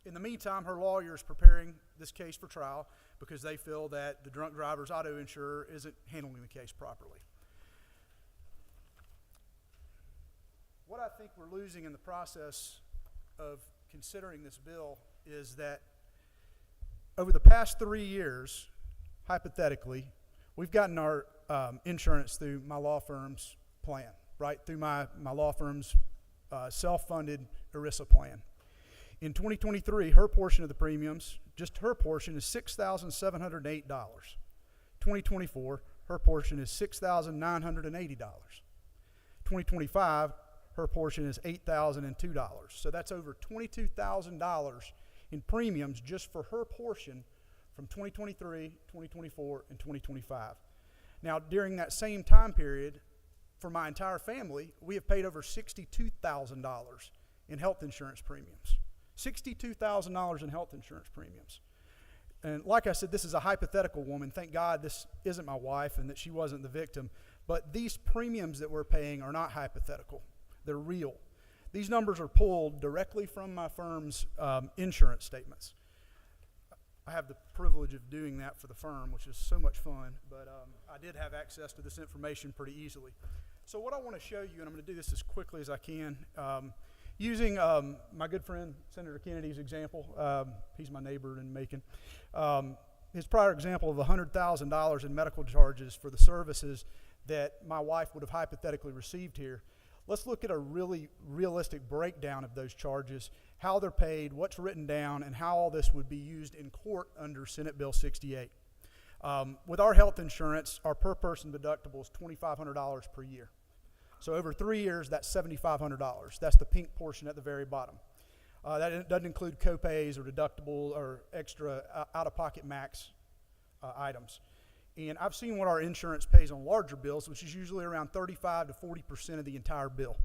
In the meantime, her lawyer is preparing this case for trial because they feel that the drunk driver's auto insurer isn't handling the case properly. What I think we're losing in the process of considering this bill is that over the past 3 years, hypothetically, we've gotten our insurance through my law firm's plan, right? Through my law firm's self-funded ERISA plan. In 2023, her portion of the premiums, just her portion, is $6,708. 2024, her portion is $6,980. 2025, her portion is $8,002. So that's over $22,000 in premiums just for her portion from 2023, 2024, and 2025. Now, during that same time period, for my entire family, we have paid over $62,000 in health insurance premiums. $62,000 in health insurance premiums. And like I said, this is a hypothetical woman. Thank God this isn't my wife and that she wasn't the victim. But these premiums that we're paying are not hypothetical. They're real. These numbers are pulled directly from my firm's insurance statements. I have the privilege of doing that for the firm, which is so much fun, but I did have access to this information pretty easily. So what I want to show you, and I'm going to do this as quickly as I can, using my good friend Senator Kennedy's example. He's my neighbor in Macon. His prior example of $100,000 in medical charges for the services that my wife would have hypothetically received here. Let's look at a really realistic breakdown of those charges, how they're paid, what's written down, and how all this would be used in court under Senate Bill 68. With our health insurance, our per-person deductible is $2,500 per year. So over 3 years, that's $7,500. That's the pink portion at the very bottom. That doesn't include copays or deductible or extra out-of-pocket max items. And I've seen what our insurance pays on larger bills, which is usually around 35 to 40% of the entire bill.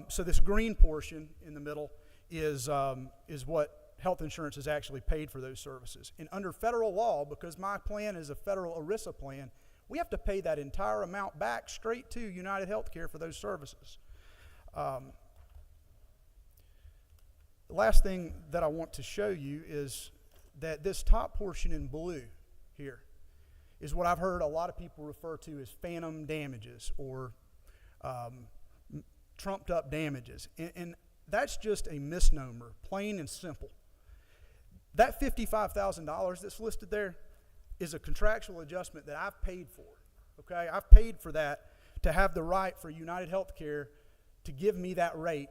So this green portion in the middle is what health insurance is actually paid for those services. And under federal law, because my plan is a federal ERISA plan, we have to pay that entire amount back straight to United Healthcare for those services. The last thing that I want to show you is that this top portion in blue here is what I've heard a lot of people refer to as phantom damages or trumped up damages. And that's just a misnomer, plain and simple. That $55,000 that's listed there is a contractual adjustment that I've paid for, okay? I've paid for that to have the right for United Healthcare to give me that rate,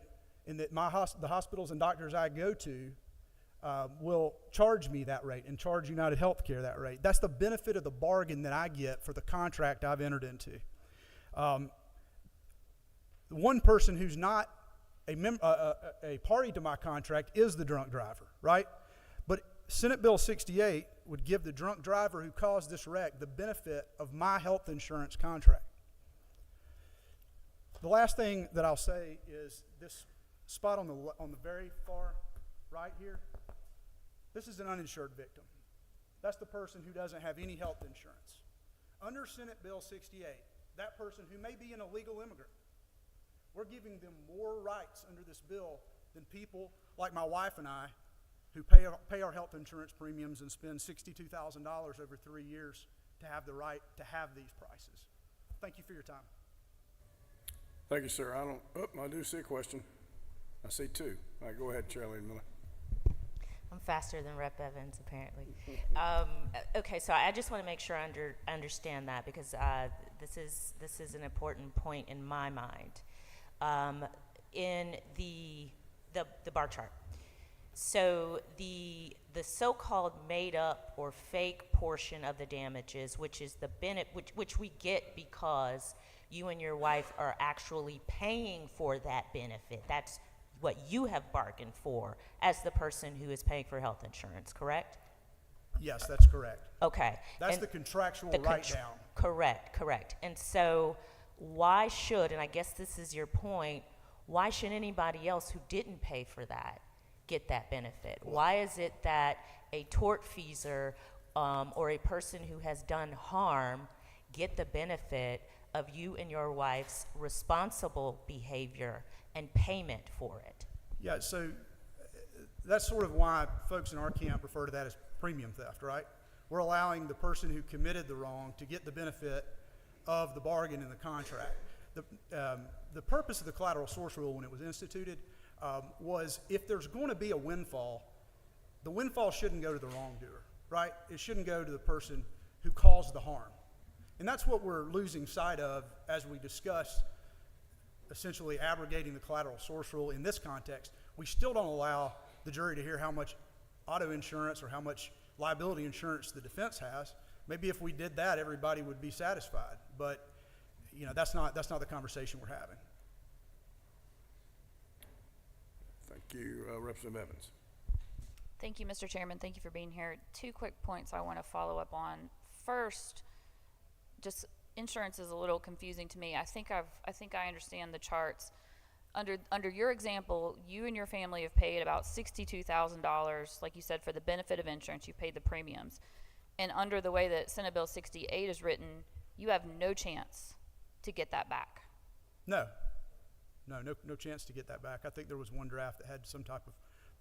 and that the hospitals and doctors I go to will charge me that rate and charge United Healthcare that rate. That's the benefit of the bargain that I get for the contract I've entered into. One person who's not a party to my contract is the drunk driver, right? But Senate Bill 68 would give the drunk driver who caused this wreck the benefit of my health insurance contract. The last thing that I'll say is this spot on the very far right here. This is an uninsured victim. That's the person who doesn't have any health insurance. Under Senate Bill 68, that person who may be an illegal immigrant, we're giving them more rights under this bill than people like my wife and I who pay our health insurance premiums and spend $62,000 over 3 years to have the right to have these prices. Thank you for your time. Thank you, sir. I do see a question. I see two. All right, go ahead, Chairlady Miller. I'm faster than Rep. Evans, apparently. Okay, so I just want to make sure I understand that because this is an important point in my mind. In the bar chart, so the so-called made-up or fake portion of the damages, which is the which we get because you and your wife are actually paying for that benefit. That's what you have bargained for as the person who is paying for health insurance, correct? Yes, that's correct. Okay. That's the contractual write-down. Correct. And so why should, and I guess this is your point, why should anybody else who didn't pay for that get that benefit? Why is it that a tortfeasor or a person who has done harm get the benefit of you and your wife's responsible behavior and payment for it? Yeah, so that's sort of why folks in our camp refer to that as premium theft, right? We're allowing the person who committed the wrong to get the benefit of the bargain in the contract. The purpose of the collateral source rule when it was instituted was if there's going to be a windfall, the windfall shouldn't go to the wrongdoer, right? It shouldn't go to the person who caused the harm. And that's what we're losing sight of as we discuss essentially abrogating the collateral source rule in this context. We still don't allow the jury to hear how much auto insurance or how much liability insurance the defense has. Maybe if we did that, everybody would be satisfied. But you know, that's not the conversation we're having. Thank you, Representative Evans. Thank you, Mr. Chairman. Thank you for being here. 2 quick points I want to follow up on. First, just insurance is a little confusing to me. I think I understand the charts. Under your example, you and your family have paid about $62,000, like you said, for the benefit of insurance. You paid the premiums. And under the way that Senate Bill 68 is written, you have no chance to get that back. No chance to get that back. I think there was one draft that had some type of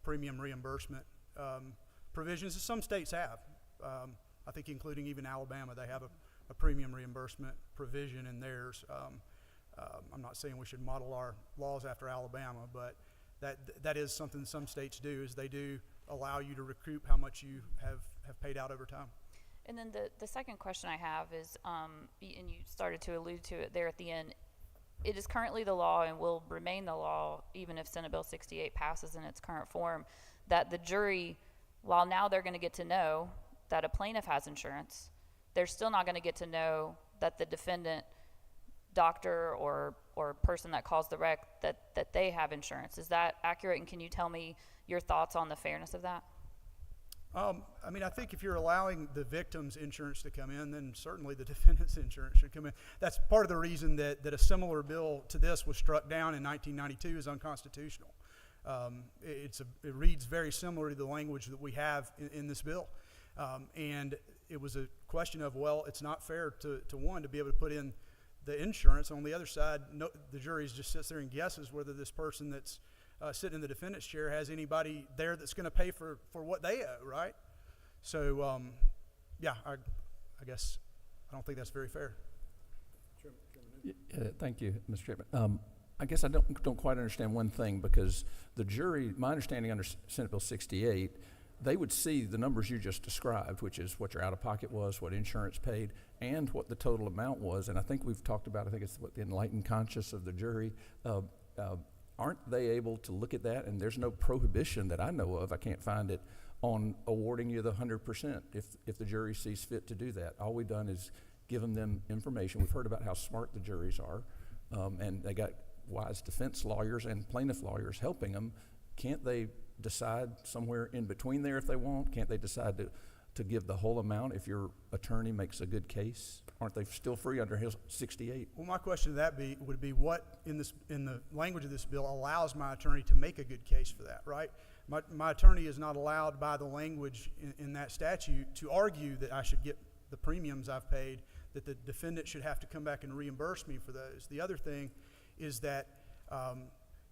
premium reimbursement provisions that some states have. I think including even Alabama, they have a premium reimbursement provision in theirs. I'm not saying we should model our laws after Alabama, but that is something some states do, is they do allow you to recoup how much you have paid out over time. And then the second question I have is, and you started to allude to it there at the end, it is currently the law and will remain the law, even if Senate Bill 68 passes in its current form, that the jury, while now they're going to get to know that a plaintiff has insurance, they're still not going to get to know that the defendant, doctor or person that caused the wreck, that they have insurance. Is that accurate? And can you tell me your thoughts on the fairness of that? I mean, I think if you're allowing the victim's insurance to come in, then certainly the defendant's insurance should come in. That's part of the reason that a similar bill to this was struck down in 1992 as unconstitutional. It reads very similar to the language that we have in this bill. And it was a question of, well, it's not fair to one to be able to put in the insurance. On the other side, the jury just sits there and guesses whether this person that's sitting in the defendant's chair has anybody there that's going to pay for what they owe, right? So, yeah, I guess I don't think that's very fair. Thank you, Mr. Chairman. I guess I don't quite understand one thing, because the jury, my understanding under Senate Bill 68, they would see the numbers you just described, which is what your out-of-pocket was, what insurance paid, and what the total amount was. And I think we've talked about, I think it's what the enlightened conscience of the jury. Aren't they able to look at that? And there's no prohibition that I know of, I can't find it, on awarding you the 100% if the jury sees fit to do that. All we've done is given them information. We've heard about how smart the juries are, and they got wise defense lawyers and plaintiff lawyers helping them. Can't they decide somewhere in between there if they want? Can't they decide to give the whole amount if your attorney makes a good case? Aren't they still free under Bill 68? Well, my question to that would be what in the language of this bill allows my attorney to make a good case for that, right? My attorney is not allowed by the language in that statute to argue that I should get the premiums I've paid, that the defendant should have to come back and reimburse me for those. The other thing is that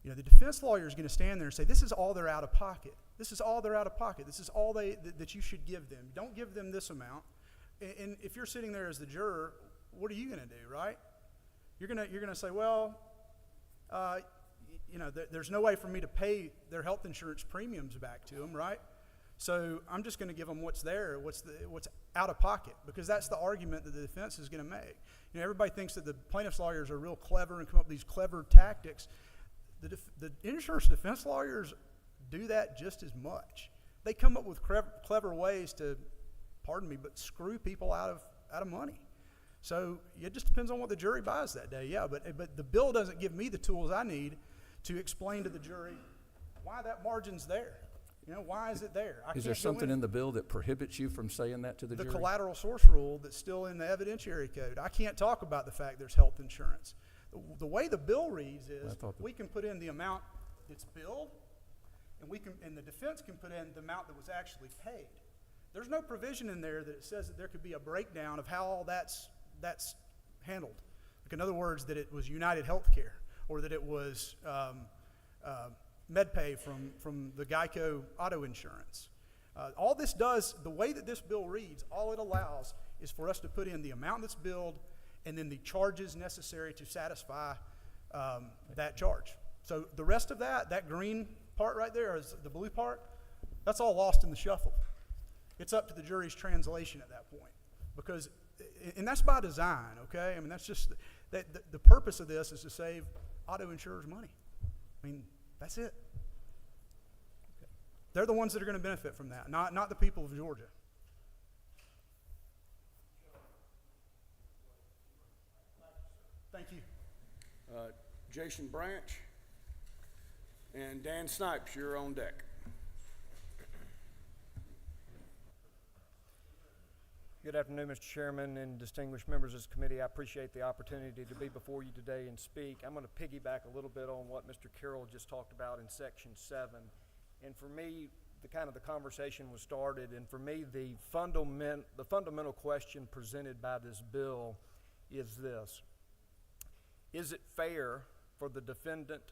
the defense lawyer is going to stand there and say, this is all they're out of pocket. This is all they're out of pocket. This is all that you should give them. Don't give them this amount. And if you're sitting there as the juror, what are you going to do, right? You're going to say, well, there's no way for me to pay their health insurance premiums back to them, right? So I'm just going to give them what's there, what's out of pocket, because that's the argument that the defense is going to make. Everybody thinks that the plaintiff's lawyers are real clever and come up with these clever tactics. The insurance defense lawyers do that just as much. They come up with clever ways to, pardon me, but screw people out of money. So it just depends on what the jury buys that day. Yeah, but the bill doesn't give me the tools I need to explain to the jury why that margin's there. Why is it there? Is there something in the bill that prohibits you from saying that to the jury? The collateral source rule that's still in the evidentiary code. I can't talk about the fact there's health insurance. The way the bill reads is we can put in the amount that's billed, and the defense can put in the amount that was actually paid. There's no provision in there that it says that there could be a breakdown of how all that's handled. Like, in other words, that it was United Healthcare, or that it was MedPay from the Geico auto insurance. All this does, the way that this bill reads, all it allows is for us to put in the amount that's billed and then the charges necessary to satisfy that charge. So the rest of that green part right there, is the blue part, that's all lost in the shuffle. It's up to the jury's translation at that point, because, and that's by design, okay? I mean, that's just, the purpose of this is to save auto insurers money. I mean, that's it. They're the ones that are going to benefit from that, not the people of Georgia. Thank you. Jason Branch and Dan Snipes, you're on deck. Good afternoon, Mr. Chairman and distinguished members of this committee. I appreciate the opportunity to be before you today and speak. I'm going to piggyback a little bit on what Mr. Carroll just talked about in Section 7. And for me, the conversation was started, and for me, the fundamental question presented by this bill is this: is it fair for the defendant,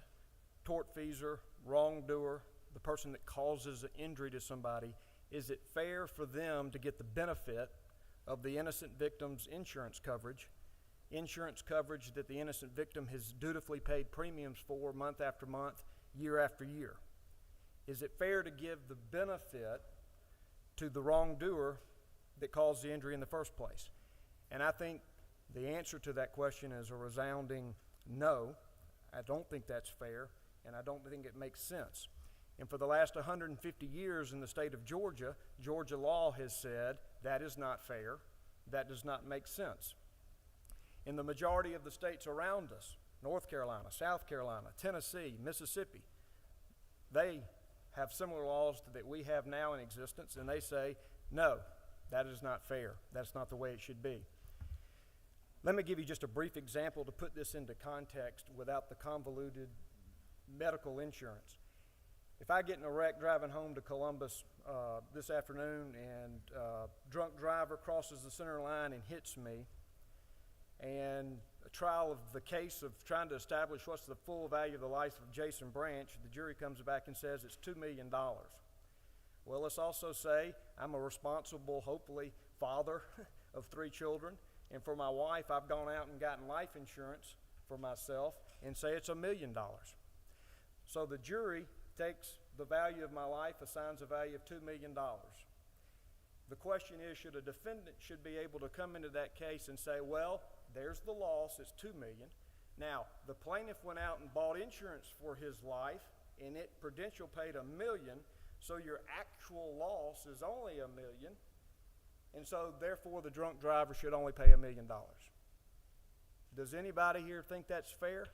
tortfeasor, wrongdoer, the person that causes an injury to somebody, is it fair for them to get the benefit of the innocent victim's insurance coverage that the innocent victim has dutifully paid premiums for month after month, year after year? Is it fair to give the benefit to the wrongdoer that caused the injury in the first place? And I think the answer to that question is a resounding no. I don't think that's fair, and I don't think it makes sense. And for the last 150 years in the state of Georgia, Georgia law has said that is not fair, that does not make sense. In the majority of the states around us, North Carolina, South Carolina, Tennessee, Mississippi, they have similar laws that we have now in existence, and they say, no, that is not fair. That's not the way it should be. Let me give you just a brief example to put this into context without the convoluted medical insurance. If I get in a wreck driving home to Columbus this afternoon, and a drunk driver crosses the center line and hits me, and a trial of the case of trying to establish what's the full value of the life of Jason Branch, the jury comes back and says it's $2 million. Well, let's also say I'm a responsible, hopefully, father of 3 children, and for my wife, I've gone out and gotten life insurance for myself, and say it's $1 million. So the jury takes the value of my life, assigns a value of $2 million. The question is, should a defendant be able to come into that case and say, well, there's the loss, it's $2 million. Now, the plaintiff went out and bought insurance for his life, and Prudential paid $1 million, so your actual loss is only $1 million, and so therefore the drunk driver should only pay $1 million. Does anybody here think that's fair?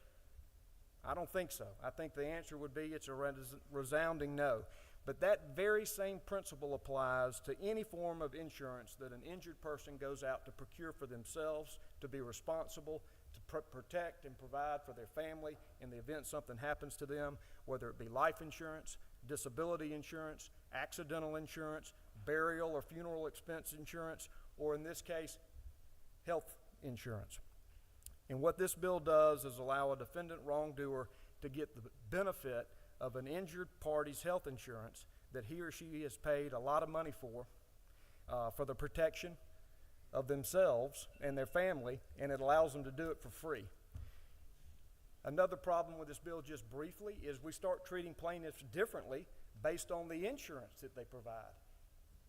I don't think so. I think the answer would be it's a resounding no. But that very same principle applies to any form of insurance that an injured person goes out to procure for themselves, to be responsible, to protect and provide for their family in the event something happens to them, whether it be life insurance, disability insurance, accidental insurance, burial or funeral expense insurance, or in this case, health insurance. And what this bill does is allow a defendant wrongdoer to get the benefit of an injured party's health insurance that he or she has paid a lot of money for the protection of themselves and their family, and it allows them to do it for free. Another problem with this bill, just briefly, is we start treating plaintiffs differently based on the insurance that they provide.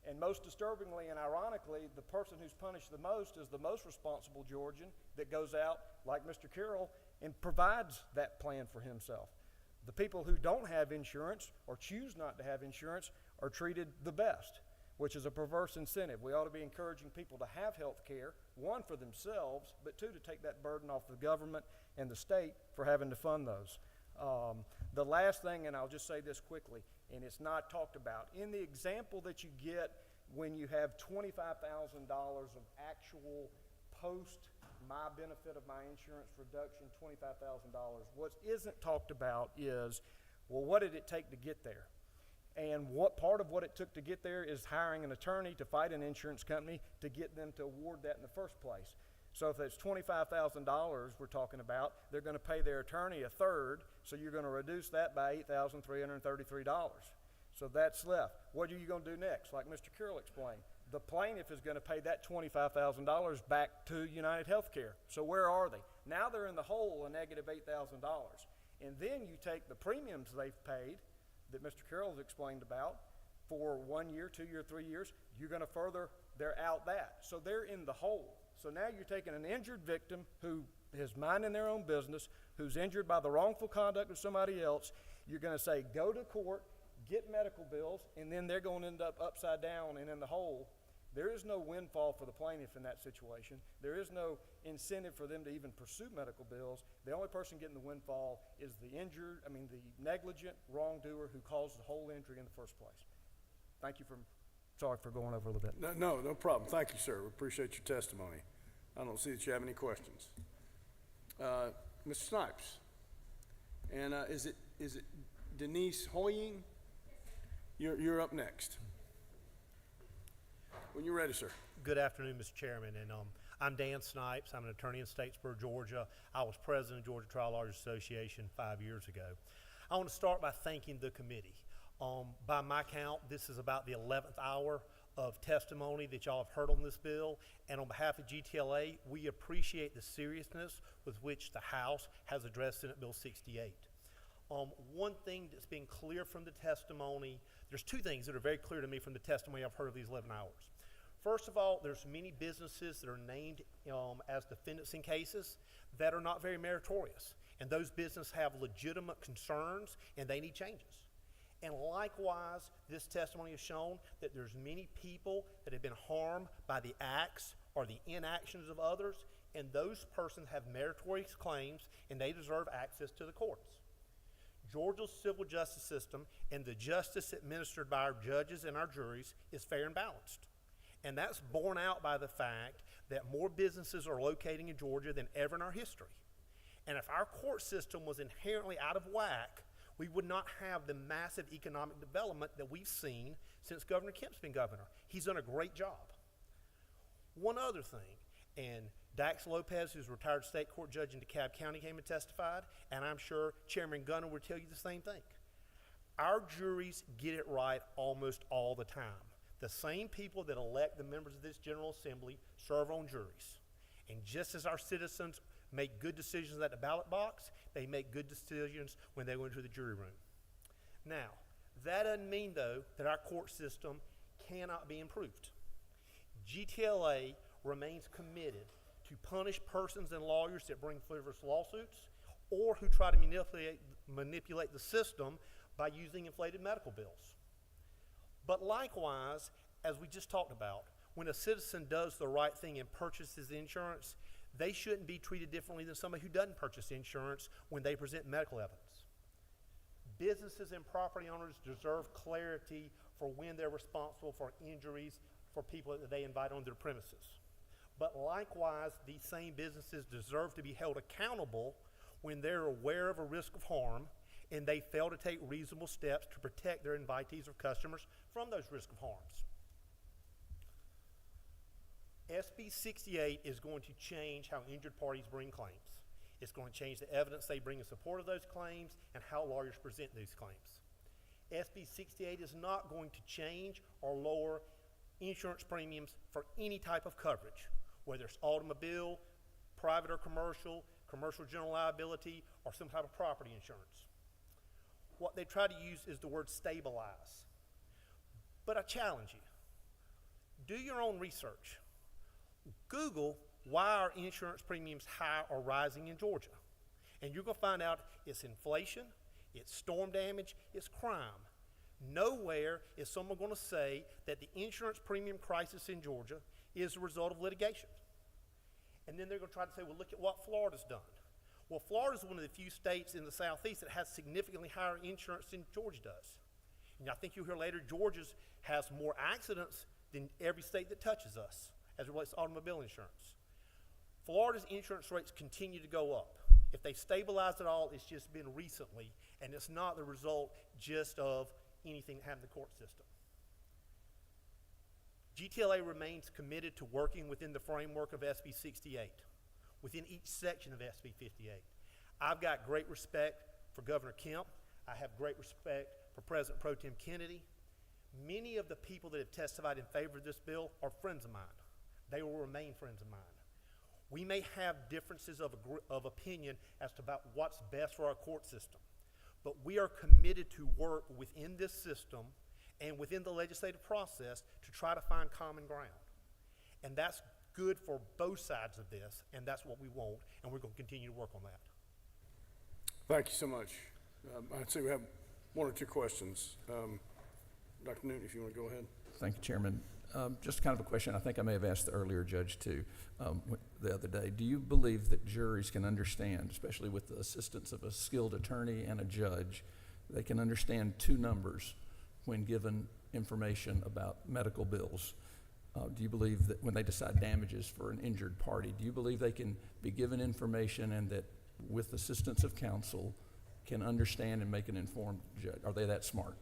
And most disturbingly and ironically, the person who's punished the most is the most responsible Georgian that goes out, like Mr. Carroll, and provides that plan for himself. The people who don't have insurance or choose not to have insurance are treated the best, which is a perverse incentive. We ought to be encouraging people to have health care, one, for themselves, but two, to take that burden off the government and the state for having to fund those. The last thing, and I'll just say this quickly, and it's not talked about, in the example that you get when you have $25,000 of actual post my benefit of my insurance reduction, $25,000, what isn't talked about is, well, what did it take to get there? And what part of what it took to get there is hiring an attorney to fight an insurance company to get them to award that in the first place. So if it's $25,000 we're talking about, they're going to pay their attorney a third, so you're going to reduce that by $8,333. So that's left. What are you going to do next? Like Mr. Carroll explained, the plaintiff is going to pay that $25,000 back to United Healthcare. So where are they? Now they're in the hole, a negative $8,000. And then you take the premiums they've paid that Mr. Carroll's explained about for 1 year, 2 year, 3 years, you're going to further, they're out that. So they're in the hole. So now you're taking an injured victim who is minding their own business, who's injured by the wrongful conduct of somebody else. You're going to say, go to court, get medical bills, and then they're going to end up upside down and in the hole. There is no windfall for the plaintiff in that situation. There is no incentive for them to even pursue medical bills. The only person getting the windfall is the negligent wrongdoer who caused the whole injury in the first place. Thank you sorry for going over a little bit. No problem. Thank you, sir. We appreciate your testimony. I don't see that you have any questions. Mr. Snipes, and is it Denise Hoying? You're up next. When you're ready, sir. Good afternoon, Mr. Chairman, and I'm Dan Snipes. I'm an attorney in Statesboro, Georgia. I was president of Georgia Trial Lawyers Association 5 years ago. I want to start by thanking the committee. By my count, this is about the 11th hour of testimony that y'all have heard on this bill, and on behalf of GTLA, we appreciate the seriousness with which the House has addressed Senate Bill 68. One thing that's been clear from the testimony, there's two things that are very clear to me from the testimony I've heard of these 11 hours. First of all, there's many businesses that are named as defendants in cases that are not very meritorious, and those businesses have legitimate concerns and they need changes. And likewise, this testimony has shown that there's many people that have been harmed by the acts or the inactions of others, and those persons have meritorious claims and they deserve access to the courts. Georgia's civil justice system and the justice administered by our judges and our juries is fair and balanced. And that's borne out by the fact that more businesses are locating in Georgia than ever in our history. And if our court system was inherently out of whack, we would not have the massive economic development that we've seen since Governor Kemp's been governor. He's done a great job. One other thing, and Dax Lopez, who's a retired state court judge in DeKalb County, came and testified, and I'm sure Chairman Gunner would tell you the same thing. Our juries get it right almost all the time. The same people that elect the members of this General Assembly serve on juries. And just as our citizens make good decisions at the ballot box, they make good decisions when they go into the jury room. Now, that doesn't mean, though, that our court system cannot be improved. GTLA remains committed to punish persons and lawyers that bring frivolous lawsuits or who try to manipulate the system by using inflated medical bills. But likewise, as we just talked about, when a citizen does the right thing and purchases insurance, they shouldn't be treated differently than somebody who doesn't purchase insurance when they present medical evidence. Businesses and property owners deserve clarity for when they're responsible for injuries for people that they invite on their premises. But likewise, these same businesses deserve to be held accountable when they're aware of a risk of harm and they fail to take reasonable steps to protect their invitees or customers from those risks of harms. SB 68 is going to change how injured parties bring claims. It's going to change the evidence they bring in support of those claims and how lawyers present these claims. SB 68 is not going to change or lower insurance premiums for any type of coverage, whether it's automobile, private or commercial, commercial general liability, or some type of property insurance. What they try to use is the word stabilize. But I challenge you, do your own research. Google why are insurance premiums high or rising in Georgia? And you're going to find out it's inflation, it's storm damage, it's crime. Nowhere is someone going to say that the insurance premium crisis in Georgia is a result of litigation. And then they're going to try to say, well, look at what Florida's done. Well, Florida's one of the few states in the southeast that has significantly higher insurance than Georgia does. And I think you'll hear later, Georgia has more accidents than every state that touches us as it relates to automobile insurance. Florida's insurance rates continue to go up. If they stabilize at all, it's just been recently, and it's not the result just of anything that happened in the court system. GTLA remains committed to working within the framework of SB 68, within each section of SB 58. I've got great respect for Governor Kemp. I have great respect for President Pro Tem Kennedy. Many of the people that have testified in favor of this bill are friends of mine. They will remain friends of mine. We may have differences of opinion as to about what's best for our court system, but we are committed to work within this system and within the legislative process to try to find common ground. And that's good for both sides of this, and that's what we want, and we're going to continue to work on that. Thank you so much. I'd say we have one or two questions. Dr. Newton, if you want to go ahead. Thank you, Chairman. Just kind of a question I think I may have asked the earlier judge too the other day. Do you believe that juries can understand, especially with the assistance of a skilled attorney and a judge, they can understand two numbers when given information about medical bills? Do you believe that when they decide damages for an injured party, do you believe they can be given information and that with assistance of counsel can understand and make an informed judge? Are they that smart?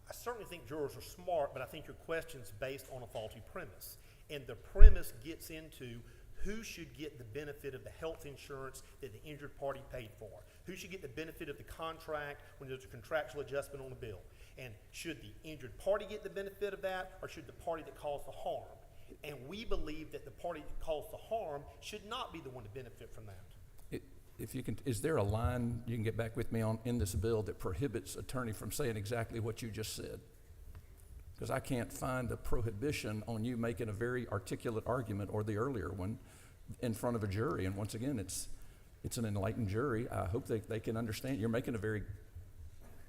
I certainly think jurors are smart, but I think your question's based on a faulty premise. And the premise gets into who should get the benefit of the health insurance that the injured party paid for? Who should get the benefit of the contract when there's a contractual adjustment on the bill? And should the injured party get the benefit of that, or should the party that caused the harm? And we believe that the party that caused the harm should not be the one to benefit from that. If you can, is there a line you can get back with me on in this bill that prohibits attorney from saying exactly what you just said? Because I can't find a prohibition on you making a very articulate argument or the earlier one in front of a jury. And once again, it's an enlightened jury. I hope they can understand. You're making a very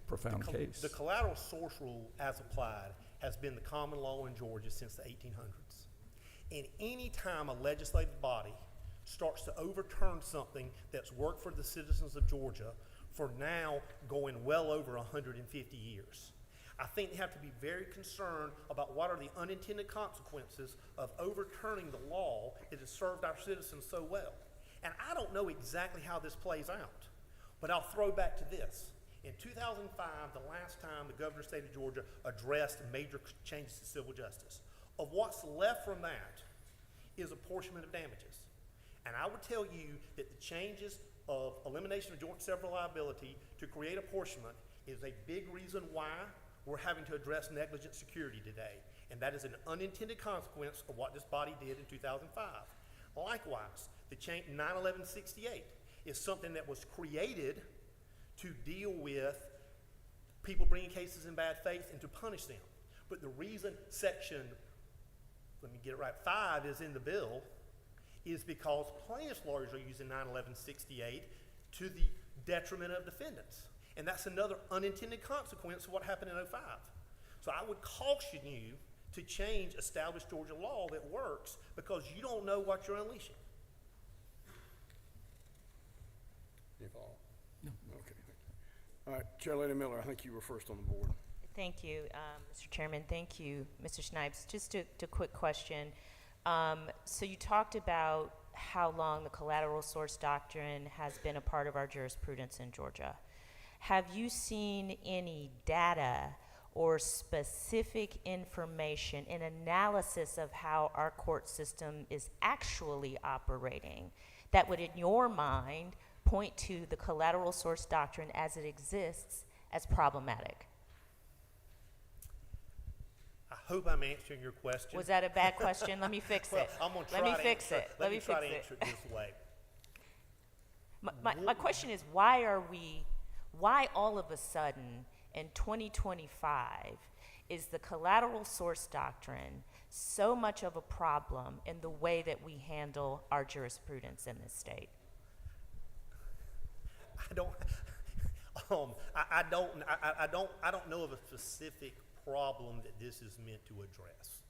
profound case. The collateral source rule, as applied, has been the common law in Georgia since the 1800s. And any time a legislative body starts to overturn something that's worked for the citizens of Georgia for now going well over 150 years, I think they have to be very concerned about what are the unintended consequences of overturning the law that has served our citizens so well. And I don't know exactly how this plays out, but I'll throw back to this. In 2005, the last time the governor of the state of Georgia addressed major changes to civil justice, of what's left from that is apportionment of damages. And I would tell you that the changes of elimination of joint and several liability to create apportionment is a big reason why we're having to address negligent security today. And that is an unintended consequence of what this body did in 2005. Likewise, the change 9/11/68 is something that was created to deal with people bringing cases in bad faith and to punish them. But the reason section, let me get it right, 5 is in the bill is because plaintiffs' lawyers are using 9/11/68 to the detriment of defendants. And that's another unintended consequence of what happened in 2005. So I would caution you to change established Georgia law that works because you don't know what you're unleashing. Any follow-up? No. Okay. All right, Chair Lady Miller, I think you were first on the board. Thank you, Mr. Chairman. Thank you, Mr. Snipes. Just a quick question. So you talked about how long the collateral source doctrine has been a part of our jurisprudence in Georgia. Have you seen any data or specific information in analysis of how our court system is actually operating that would, in your mind, point to the collateral source doctrine as it exists as problematic? I hope I'm answering your question. Was that a bad question? Let me fix it. I'm gonna Let me fix it. Let me try to answer it this way. My question is, why all of a sudden in 2025 is the collateral source doctrine so much of a problem in the way that we handle our jurisprudence in this state? I don't know of a specific problem that this is meant to address.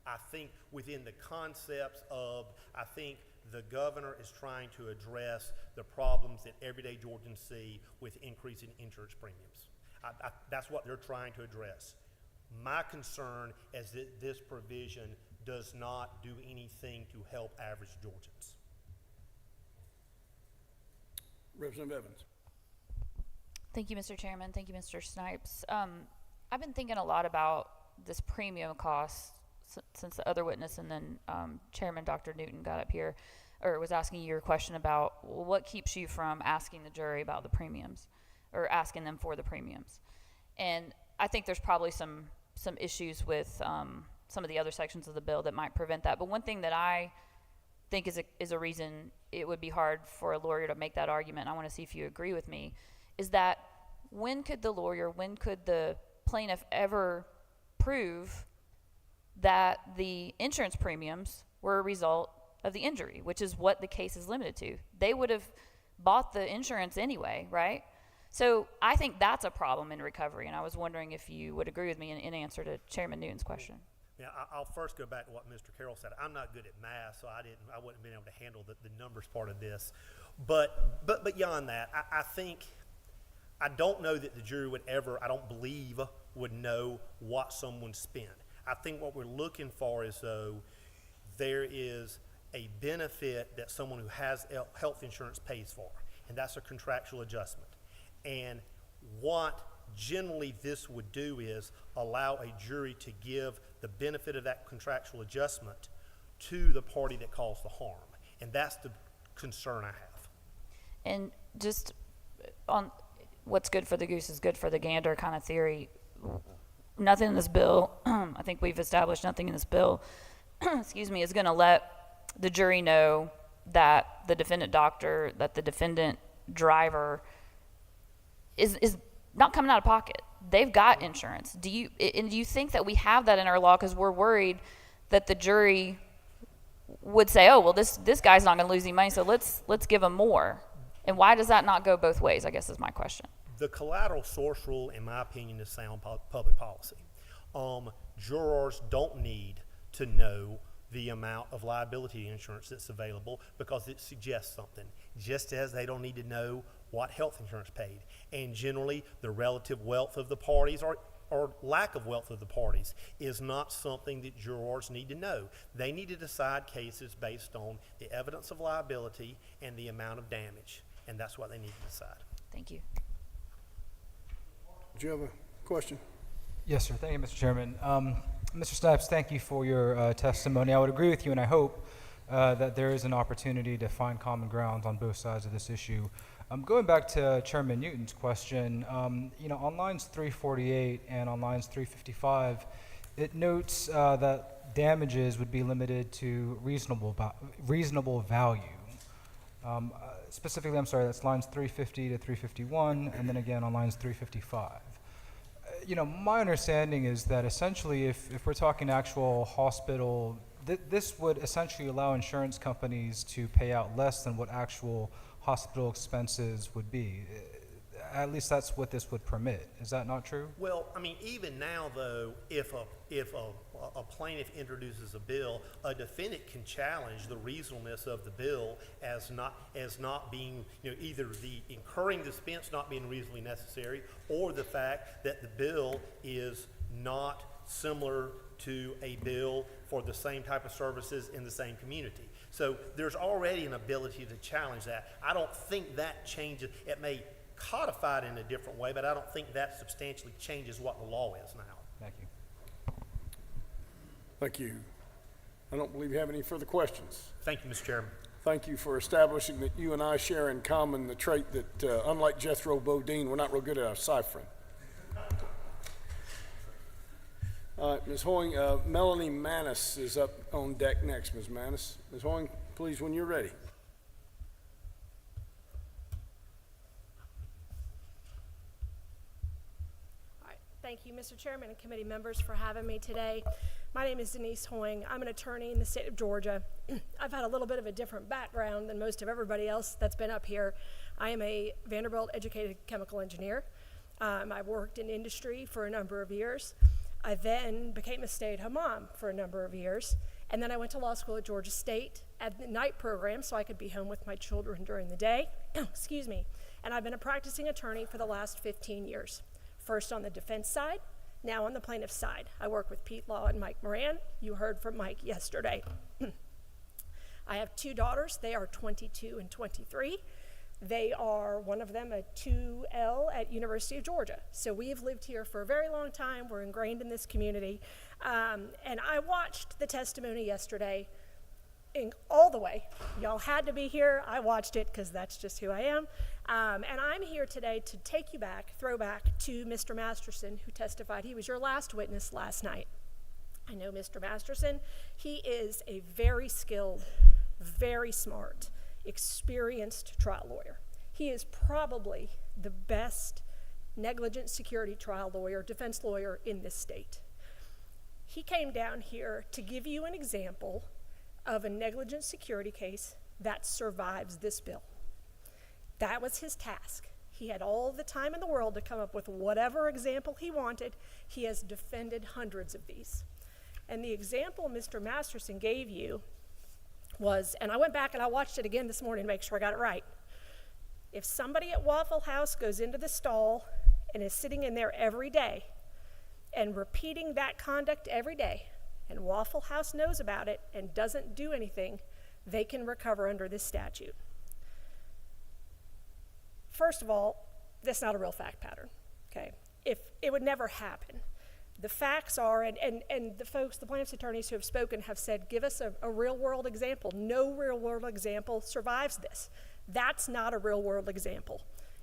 I think within the concepts of, I think the governor is trying to address the problems that everyday Georgians see with increasing insurance premiums. That's what they're trying to address. My concern is that this provision does not do anything to help average Georgians. Representative Evans. Thank you, Mr. Chairman. Thank you, Mr. Snipes. I've been thinking a lot about this premium cost since the other witness and then Chairman Dr. Newton got up here, or was asking you your question about, well, what keeps you from asking the jury about the premiums or asking them for the premiums. And I think there's probably some issues with some of the other sections of the bill that might prevent that. But one thing that I think is a reason it would be hard for a lawyer to make that argument, and I want to see if you agree with me, is that when could the plaintiff ever prove that the insurance premiums were a result of the injury, which is what the case is limited to? They would have bought the insurance anyway, right? So I think that's a problem in recovery, and I was wondering if you would agree with me in answer to Chairman Newton's question. Yeah, I'll first go back to what Mr. Carroll said. I'm not good at math, so I wouldn't have been able to handle the numbers part of this. But beyond that, I don't know that the jury I don't believe would know what someone spent. I think what we're looking for is, though, there is a benefit that someone who has health insurance pays for, and that's a contractual adjustment. And what generally this would do is allow a jury to give the benefit of that contractual adjustment to the party that caused the harm. And that's the concern I have. And just on what's good for the goose is good for the gander kind of theory, nothing in this bill, I think we've established nothing in this bill, excuse me, is going to let the jury know that the defendant doctor, that the defendant driver is not coming out of pocket. They've got insurance. Do you think that we have that in our law because we're worried that the jury would say, oh, well, this guy's not going to lose any money, so let's give him more? And why does that not go both ways, I guess is my question. The collateral source rule, in my opinion, is sound public policy. Jurors don't need to know the amount of liability insurance that's available because it suggests something, just as they don't need to know what health insurance paid. And generally, the relative wealth of the parties or lack of wealth of the parties is not something that jurors need to know. They need to decide cases based on the evidence of liability and the amount of damage, and that's what they need to decide. Thank you. Do you have a question? Yes, sir. Thank you, Mr. Chairman. Mr. Snipes, thank you for your testimony. I would agree with you, and I hope that there is an opportunity to find common ground on both sides of this issue. Going back to Chairman Newton's question, on lines 348 and on lines 355, it notes that damages would be limited to reasonable value. Specifically, I'm sorry, that's lines 350 to 351, and then again on lines 355. My understanding is that essentially if we're talking actual hospital, this would essentially allow insurance companies to pay out less than what actual hospital expenses would be. At least that's what this would permit. Is that not true? Well, I mean, even now, though, if a plaintiff introduces a bill, a defendant can challenge the reasonableness of the bill as not being, either the incurring the expense not being reasonably necessary, or the fact that the bill is not similar to a bill for the same type of services in the same community. So there's already an ability to challenge that. I don't think that changes. It may codify it in a different way, but I don't think that substantially changes what the law is now. Thank you. Thank you. I don't believe you have any further questions. Thank you, Mr. Chairman. Thank you for establishing that you and I share in common the trait that, unlike Jethro Bodine, we're not real good at ciphering. All right, Ms. Hoying, Melanie Manis is up on deck next. Ms. Manis. Ms. Hoying, please, when you're ready. Thank you, Mr. Chairman and committee members, for having me today. My name is Denise Hoying. I'm an attorney in the state of Georgia. I've had a little bit of a different background than most of everybody else that's been up here. I am a Vanderbilt educated chemical engineer. I worked in industry for a number of years. I then became a stay-at-home mom for a number of years. And then I went to law school at Georgia State at the night program so I could be home with my children during the day. Excuse me. And I've been a practicing attorney for the last 15 years. First on the defense side, now on the plaintiff's side. I work with Pete Law and Mike Moran. You heard from Mike yesterday. I have two daughters. They are 22 and 23. They are, one of them, a 2L at University of Georgia. So we have lived here for a very long time. We're ingrained in this community. And I watched the testimony yesterday all the way. Y'all had to be here. I watched it because that's just who I am. And I'm here today to take you back, throw back to Mr. Masterson, who testified. He was your last witness last night. I know Mr. Masterson. He is a very skilled, very smart, experienced trial lawyer. He is probably the best negligent security trial lawyer, defense lawyer in this state. He came down here to give you an example of a negligent security case that survives this bill. That was his task. He had all the time in the world to come up with whatever example he wanted. He has defended hundreds of these. And the example Mr. Masterson gave you was, and I went back and I watched it again this morning to make sure I got it right. If somebody at Waffle House goes into the stall and is sitting in there every day and repeating that conduct every day, and Waffle House knows about it and doesn't do anything, they can recover under this statute. First of all, that's not a real fact pattern, okay? If it would never happen. The facts are, and the folks, the plaintiff's attorneys who have spoken have said, give us a real world example. No real world example survives this. That's not a real world example.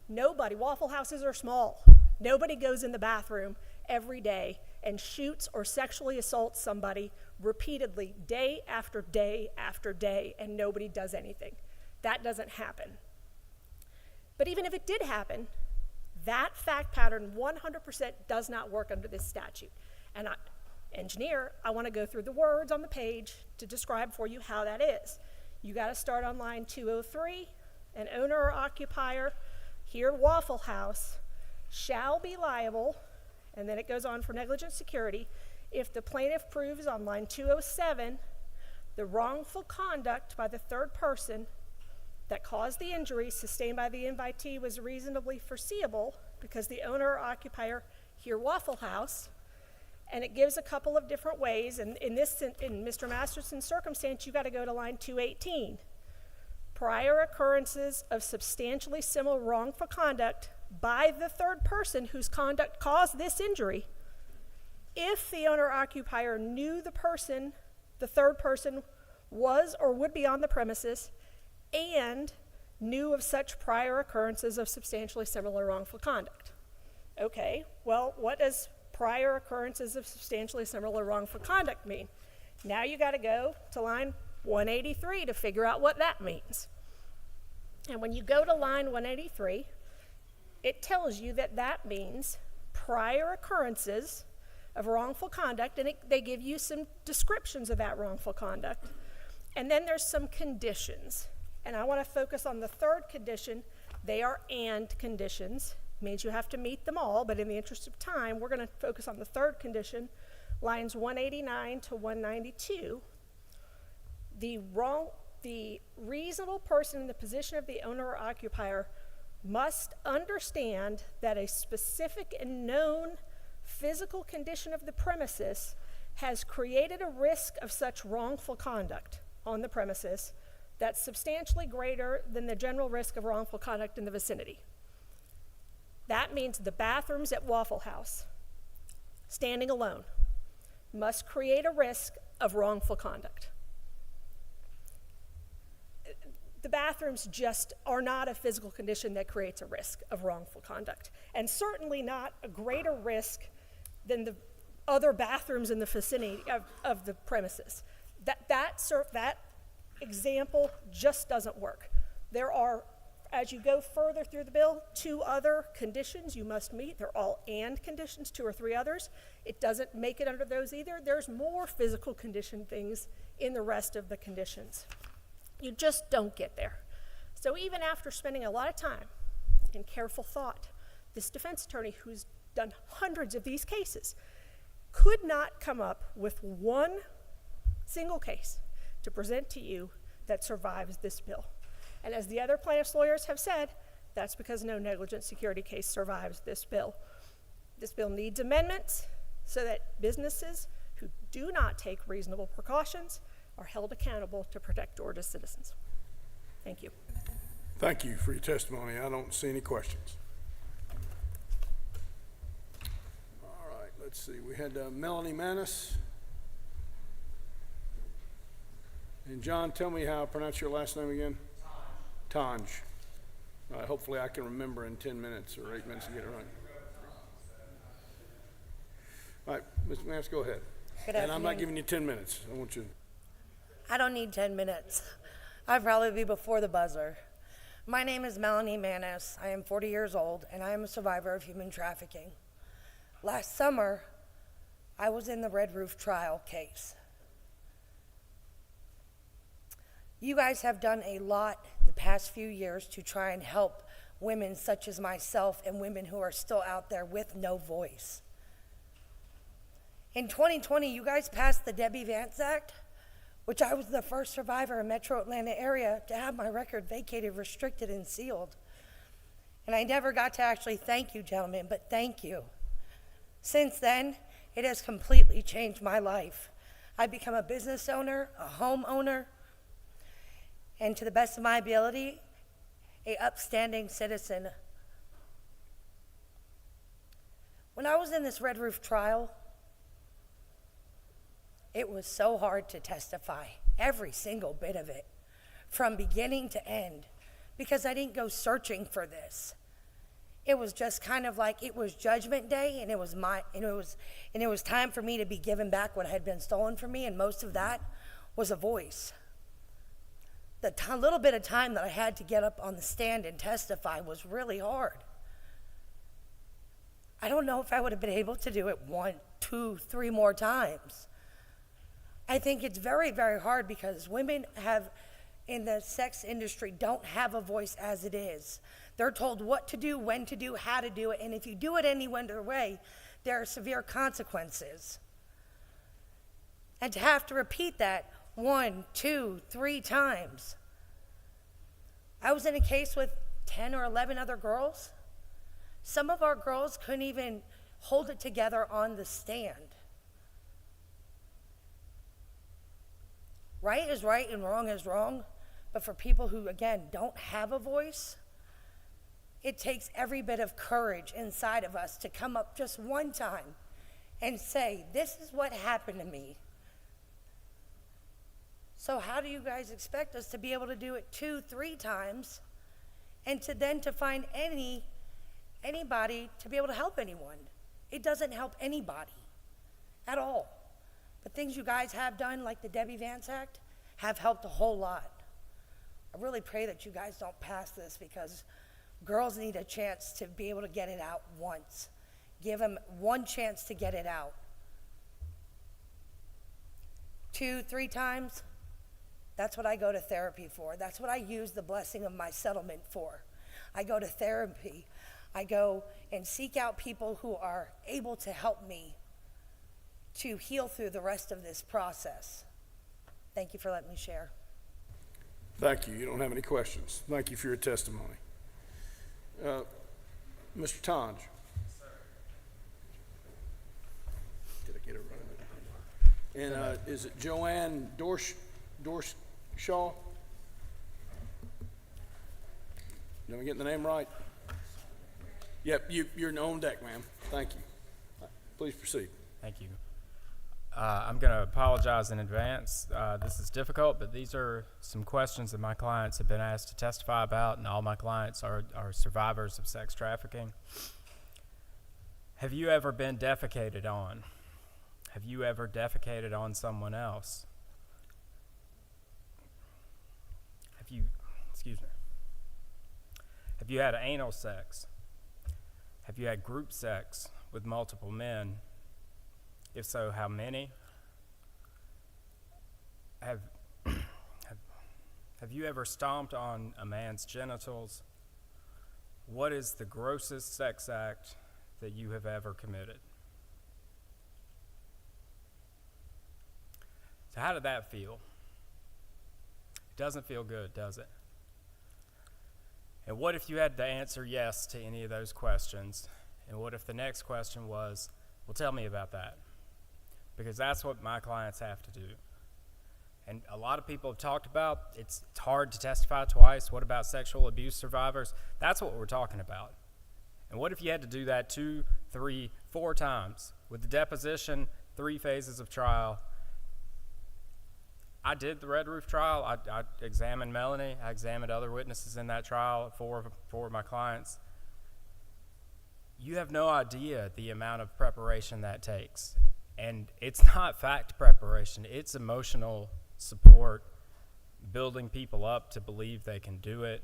Nobody, Waffle Houses are small. Nobody goes in the bathroom every day and shoots or sexually assaults somebody repeatedly, day after day after day, and nobody does anything. That doesn't happen. But even if it did happen, that fact pattern 100% does not work under this statute. And I want to go through the words on the page to describe for you how that is. You got to start on line 203. An owner or occupier, here Waffle House, shall be liable, and then it goes on for negligent security, if the plaintiff proves on line 207 the wrongful conduct by the third person that caused the injury sustained by the invitee was reasonably foreseeable because the owner or occupier, here Waffle House, and it gives a couple of different ways, and in Mr. Masterson's circumstance, you got to go to line 218. Prior occurrences of substantially similar wrongful conduct by the third person whose conduct caused this injury, if the owner or occupier knew the third person was or would be on the premises, and knew of such prior occurrences of substantially similar wrongful conduct. Okay, well, what does prior occurrences of substantially similar wrongful conduct mean? Now you got to go to line 183 to figure out what that means. And when you go to line 183, it tells you that that means prior occurrences of wrongful conduct, and they give you some descriptions of that wrongful conduct. And then there's some conditions. And I want to focus on the third condition. They are and conditions. It means you have to meet them all, but in the interest of time, we're going to focus on the third condition, lines 189 to 192. The reasonable person in the position of the owner or occupier must understand that a specific and known physical condition of the premises has created a risk of such wrongful conduct on the premises that's substantially greater than the general risk of wrongful conduct in the vicinity. That means the bathrooms at Waffle House, standing alone, must create a risk of wrongful conduct. The bathrooms just are not a physical condition that creates a risk of wrongful conduct, and certainly not a greater risk than the other bathrooms in the vicinity of the premises. That example just doesn't work. There are, as you go further through the bill, 2 other conditions you must meet. They're all and conditions, 2 or 3 others. It doesn't make it under those either. There's more physical condition things in the rest of the conditions. You just don't get there. So even after spending a lot of time and careful thought, this defense attorney who's done hundreds of these cases could not come up with one single case to present to you that survives this bill. And as the other plaintiffs' lawyers have said, that's because no negligent security case survives this bill. This bill needs amendments so that businesses who do not take reasonable precautions are held accountable to protect Georgia's citizens. Thank you. Thank you for your testimony. I don't see any questions. All right, let's see. We had Melanie Manis. And John, tell me how I pronounce your last name again. Tanj. All right, hopefully I can remember in 10 minutes or 8 minutes to get it right. All right, Mr. Manis, go ahead. Good And I'm not afternoon. giving you 10 minutes. I want you. I don't need 10 minutes. I'd probably be before the buzzer. My name is Melanie Manis. I am 40 years old, and I am a survivor of human trafficking. Last summer, I was in the Red Roof trial case. You guys have done a lot the past few years to try and help women such as myself and women who are still out there with no voice. In 2020, you guys passed the Debbie Vance Act, which I was the first survivor in Metro Atlanta area to have my record vacated, restricted, and sealed. And I never got to actually thank you, gentlemen, but thank you. Since then, it has completely changed my life. I've become a business owner, a homeowner, and to the best of my ability, a upstanding citizen. When I was in this Red Roof trial, it was so hard to testify, every single bit of it, from beginning to end, because I didn't go searching for this. It was just kind of like it was Judgment Day, and it was time for me to be given back what had been stolen from me, and most of that was a voice. The little bit of time that I had to get up on the stand and testify was really hard. I don't know if I would have been able to do it 1, 2, 3 more times. I think it's very, very hard because women in the sex industry don't have a voice as it is. They're told what to do, when to do, how to do it, and if you do it any other way, there are severe consequences. And to have to repeat that 1, 2, 3 times. I was in a case with 10 or 11 other girls. Some of our girls couldn't even hold it together on the stand. Right is right and wrong is wrong, but for people who, again, don't have a voice, it takes every bit of courage inside of us to come up just one time and say, this is what happened to me. So how do you guys expect us to be able to do it 2, 3 times and to find anybody to be able to help anyone? It doesn't help anybody at all. But things you guys have done, like the Debbie Vance Act, have helped a whole lot. I really pray that you guys don't pass this because girls need a chance to be able to get it out once. Give them one chance to get it out. 2, 3 times, that's what I go to therapy for. That's what I use the blessing of my settlement for. I go to therapy. I go and seek out people who are able to help me to heal through the rest of this process. Thank you for letting me share. Thank you. You don't have any questions. Thank you for your testimony. Mr. Tanj. Did I get it right? And is it Joanne Dorshaw? Did I get the name right? Yep, you're on deck, ma'am. Thank you. Please proceed. Thank you. I'm going to apologize in advance. This is difficult, but these are some questions that my clients have been asked to testify about, and all my clients are survivors of sex trafficking. Have you ever been defecated on? Have you ever defecated on someone else? Have you had anal sex? Have you had group sex with multiple men? If so, how many? Have you ever stomped on a man's genitals? What is the grossest sex act that you have ever committed? So how did that feel? It doesn't feel good, does it? And what if you had to answer yes to any of those questions? And what if the next question was, well, tell me about that? Because that's what my clients have to do. And a lot of people have talked about it's hard to testify twice. What about sexual abuse survivors? That's what we're talking about. And what if you had to do that 2, 3, 4 times with the deposition, 3 phases of trial? I did the Red Roof trial. I examined Melanie. I examined other witnesses in that trial, four of my clients. You have no idea the amount of preparation that takes. And it's not fact preparation. It's emotional support, building people up to believe they can do it,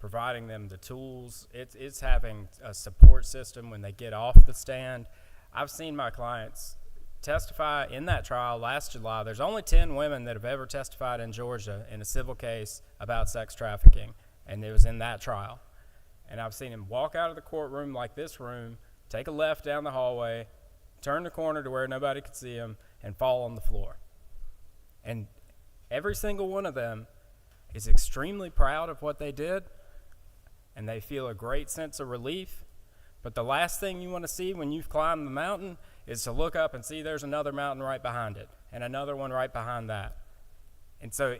providing them the tools. It's having a support system when they get off the stand. I've seen my clients testify in that trial last July. There's only 10 women that have ever testified in Georgia in a civil case about sex trafficking, and it was in that trial. And I've seen them walk out of the courtroom like this room, take a left down the hallway, turn the corner to where nobody could see them, and fall on the floor. And every single one of them is extremely proud of what they did, and they feel a great sense of relief. But the last thing you want to see when you've climbed the mountain is to look up and see there's another mountain right behind it, and another one right behind that. And so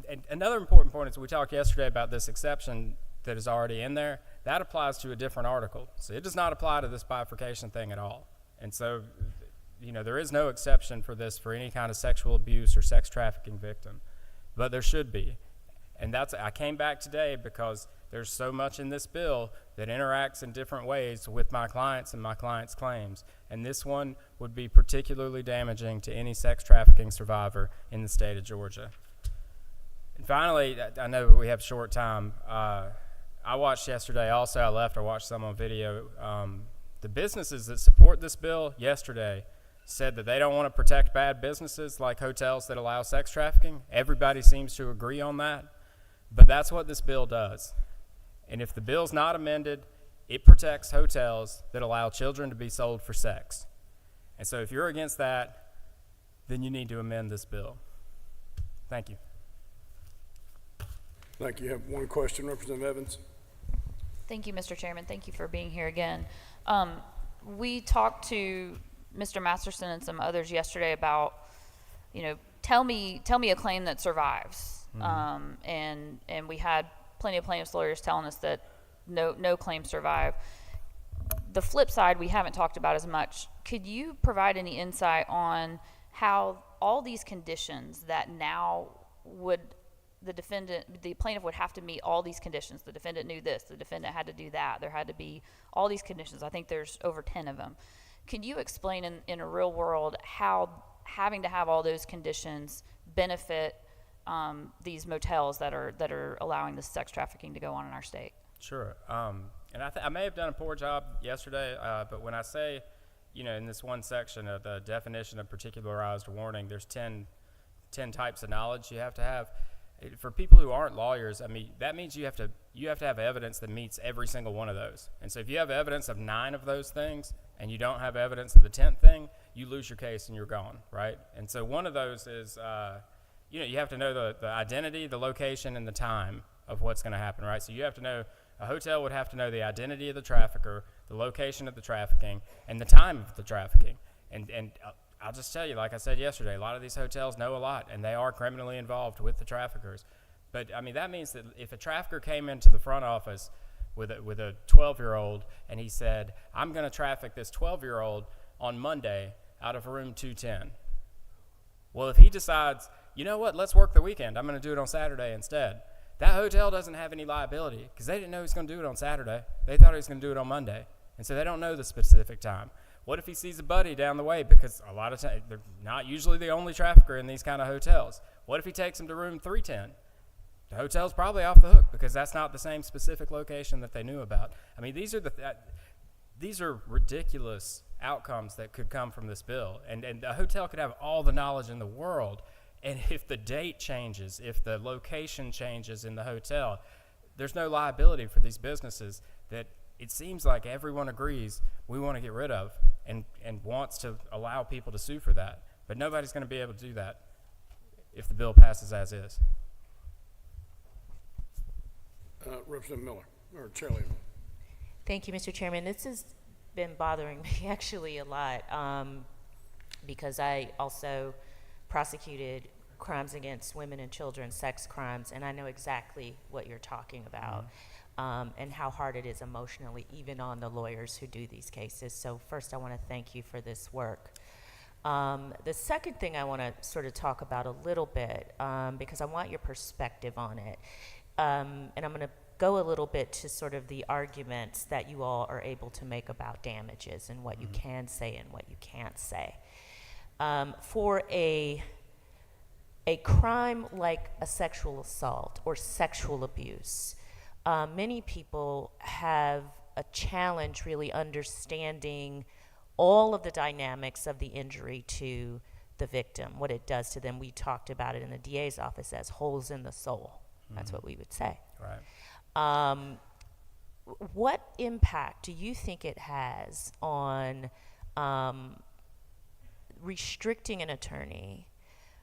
and another important point is we talked yesterday about this exception that is already in there. That applies to a different article. So it does not apply to this bifurcation thing at all. And so, there is no exception for this for any kind of sexual abuse or sex trafficking victim. But there should be. And I came back today because there's so much in this bill that interacts in different ways with my clients and my clients' claims. And this one would be particularly damaging to any sex trafficking survivor in the state of Georgia. And finally, I know we have short time. I watched yesterday also, I watched some on video. The businesses that support this bill yesterday said that they don't want to protect bad businesses like hotels that allow sex trafficking. Everybody seems to agree on that. But that's what this bill does. And if the bill's not amended, it protects hotels that allow children to be sold for sex. And so if you're against that, then you need to amend this bill. Thank you. Thank you. You have one question, Representative Evans. Thank you, Mr. Chairman. Thank you for being here again. We talked to Mr. Masterson and some others yesterday about, tell me a claim that survives. And we had plenty of plaintiffs' lawyers telling us that no claims survive. The flip side we haven't talked about as much. Could you provide any insight on how all these conditions that now the plaintiff would have to meet all these conditions? The defendant knew this, the defendant had to do that, there had to be all these conditions. I think there's over 10 of them. Can you explain in a real world how having to have all those conditions benefit these motels that are allowing this sex trafficking to go on in our state? Sure. And I may have done a poor job yesterday, but when I say, in this one section of the definition of particularized warning, there's 10 types of knowledge you have to have. For people who aren't lawyers, that means you have to have evidence that meets every single one of those. And so if you have evidence of 9 of those things and you don't have evidence of the 10th thing, you lose your case and you're gone, right? And so one of those is, you have to know the identity, the location, and the time of what's going to happen, right? So you have to know, a hotel would have to know the identity of the trafficker, the location of the trafficking, and the time of the trafficking. And I'll just tell you, like I said yesterday, a lot of these hotels know a lot, and they are criminally involved with the traffickers. But, that means that if a trafficker came into the front office with a 12-year-old and he said, I'm going to traffic this 12-year-old on Monday out of room 210. Well, if he decides, you know what, let's work the weekend, I'm going to do it on Saturday instead, that hotel doesn't have any liability because they didn't know he was going to do it on Saturday. They thought he was going to do it on Monday. And so they don't know the specific time. What if he sees a buddy down the way? Because a lot of times, they're not usually the only trafficker in these kind of hotels. What if he takes him to room 310? The hotel's probably off the hook because that's not the same specific location that they knew about. These are ridiculous outcomes that could come from this bill. And a hotel could have all the knowledge in the world, and if the date changes, if the location changes in the hotel, there's no liability for these businesses that it seems like everyone agrees we want to get rid of and wants to allow people to sue for that. But nobody's going to be able to do that if the bill passes as is. Representative Miller, or Chair Levy. Thank you, Mr. Chairman. This has been bothering me actually a lot because I also prosecuted crimes against women and children, sex crimes, and I know exactly what you're talking about. And how hard it is emotionally, even on the lawyers who do these cases. So first, I want to thank you for this work. The second thing I want to sort of talk about a little bit, because I want your perspective on it, and I'm going to go a little bit to sort of the arguments that you all are able to make about damages and what you can say and what you can't say. For a crime like a sexual assault or sexual abuse, many people have a challenge really understanding all of the dynamics of the injury to the victim, what it does to them. We talked about it in the DA's office as holes in the soul. That's what we would say. Right. What impact do you think it has on restricting an attorney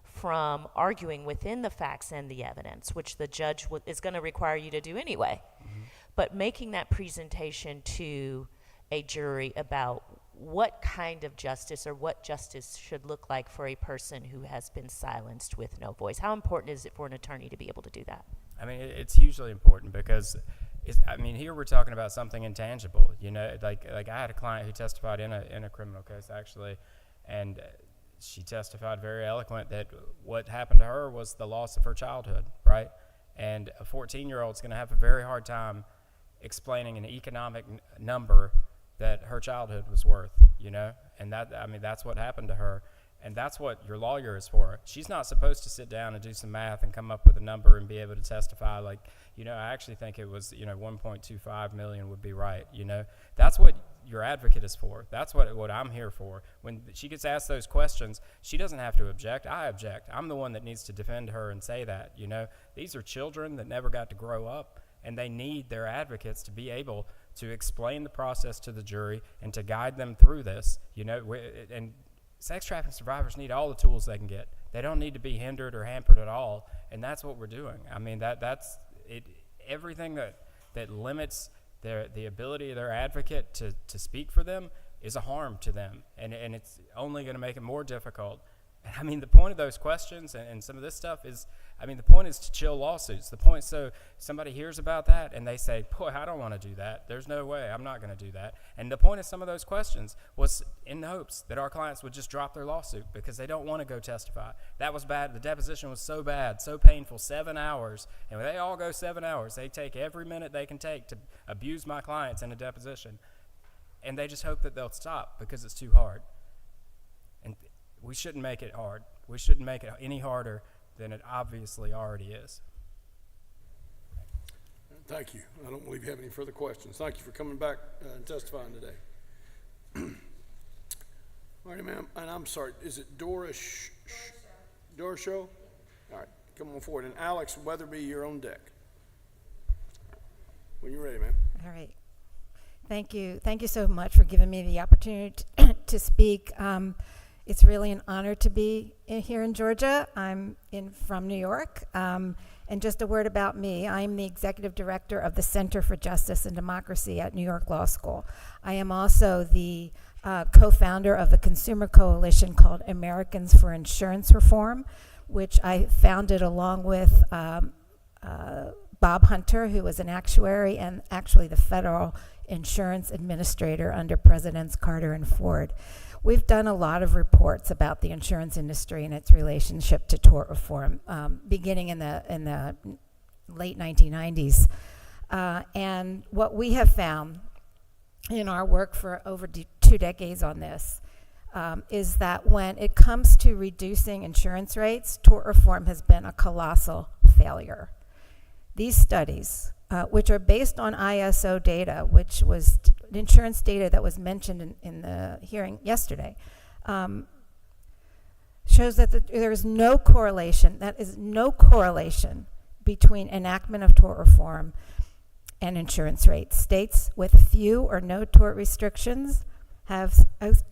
from arguing within the facts and the evidence, which the judge is going to require you to do anyway, but making that presentation to a jury about what kind of justice or what justice should look like for a person who has been silenced with no voice? How important is it for an attorney to be able to do that? I mean, it's hugely important because, here we're talking about something intangible. You know, like I had a client who testified in a criminal case actually, and she testified very eloquent that what happened to her was the loss of her childhood, right? And a 14-year-old's going to have a very hard time explaining an economic number that her childhood was worth, you know? And that's what happened to her. And that's what your lawyer is for. She's not supposed to sit down and do some math and come up with a number and be able to testify like, I actually think it was, 1.25 million would be right, That's what your advocate is for. That's what I'm here for. When she gets asked those questions, she doesn't have to object. I object. I'm the one that needs to defend her and say that, These are children that never got to grow up, and they need their advocates to be able to explain the process to the jury and to guide them through this, and sex trafficking survivors need all the tools they can get. They don't need to be hindered or hampered at all, and that's what we're doing. I mean, that's it. Everything that limits the ability of their advocate to speak for them is a harm to them, and it's only going to make it more difficult. I mean, the point of those questions and some of this stuff is, the point is to chill lawsuits. The point, so somebody hears about that and they say, boy, I don't want to do that. There's no way. I'm not going to do that. And the point of some of those questions was in the hopes that our clients would just drop their lawsuit because they don't want to go testify. That was bad. The deposition was so bad, so painful, 7 hours. And when they all go 7 hours, they take every minute they can take to abuse my clients in a deposition. And they just hope that they'll stop because it's too hard. And we shouldn't make it hard. We shouldn't make it any harder than it obviously already is. Thank you. I don't believe you have any further questions. Thank you for coming back and testifying today. All right, ma'am. And I'm sorry, is it Dora Show? All right, come on forward. And Alex Weatherby, you're on deck. When you're ready, ma'am. All right. Thank you. Thank you so much for giving me the opportunity to speak. It's really an honor to be here in Georgia. I'm from New York. And just a word about me. I'm the executive director of the Center for Justice and Democracy at New York Law School. I am also the co-founder of the consumer coalition called Americans for Insurance Reform, which I founded along with Bob Hunter, who was an actuary and actually the federal insurance administrator under Presidents Carter and Ford. We've done a lot of reports about the insurance industry and its relationship to tort reform, beginning in the late 1990s. And what we have found in our work for over 2 decades on this is that when it comes to reducing insurance rates, tort reform has been a colossal failure. These studies, which are based on ISO data, which was insurance data that was mentioned in the hearing yesterday, shows that there is no correlation, between enactment of tort reform and insurance rates. States with few or no tort restrictions have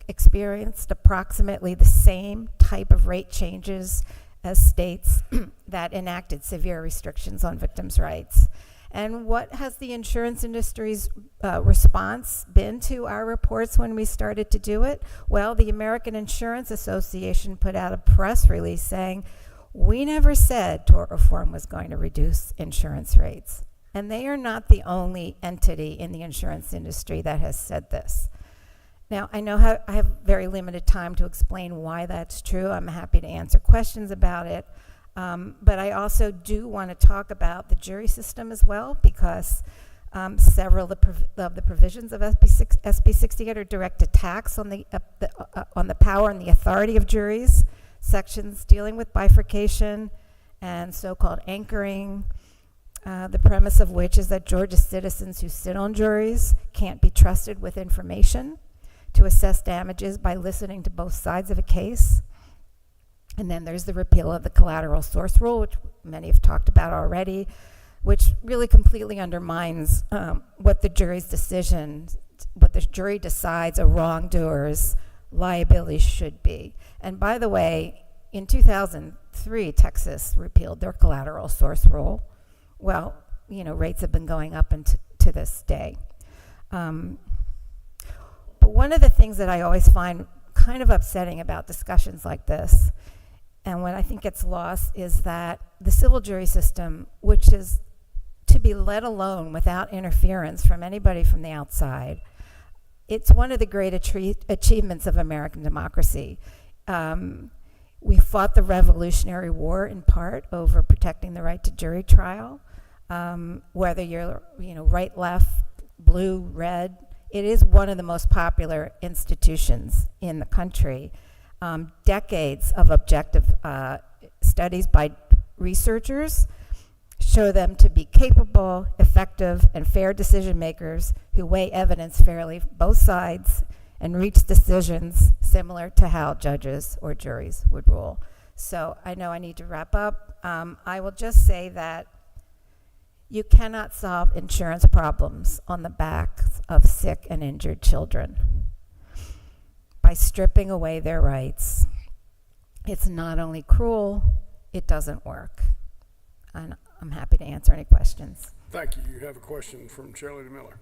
experienced approximately the same type of rate changes as states that enacted severe restrictions on victims' rights. And what has the insurance industry's response been to our reports when we started to do it? Well, the American Insurance Association put out a press release saying, We never said tort reform was going to reduce insurance rates. And they are not the only entity in the insurance industry that has said this. Now, I know I have very limited time to explain why that's true. I'm happy to answer questions about it. But I also do want to talk about the jury system as well, because several of the provisions of SB 68 are direct attacks on the power and the authority of juries, sections dealing with bifurcation and so-called anchoring, the premise of which is that Georgia citizens who sit on juries can't be trusted with information to assess damages by listening to both sides of a case. And then there's the repeal of the collateral source rule, which many have talked about already, which really completely undermines what the jury decides a wrongdoer's liability should be. And by the way, in 2003, Texas repealed their collateral source rule. Well, rates have been going up to this day. But one of the things that I always find kind of upsetting about discussions like this, and what I think gets lost, is that the civil jury system, which is to be let alone without interference from anybody from the outside, it's one of the great achievements of American democracy. We fought the Revolutionary War in part over protecting the right to jury trial. Whether you're, right, left, blue, red, it is one of the most popular institutions in the country. Decades of objective studies by researchers show them to be capable, effective, and fair decision makers who weigh evidence fairly, both sides, and reach decisions similar to how judges or juries would rule. So I know I need to wrap up. I will just say that you cannot solve insurance problems on the backs of sick and injured children by stripping away their rights. It's not only cruel, it doesn't work. And I'm happy to answer any questions. Thank you. You have a question from Chair Lady Miller.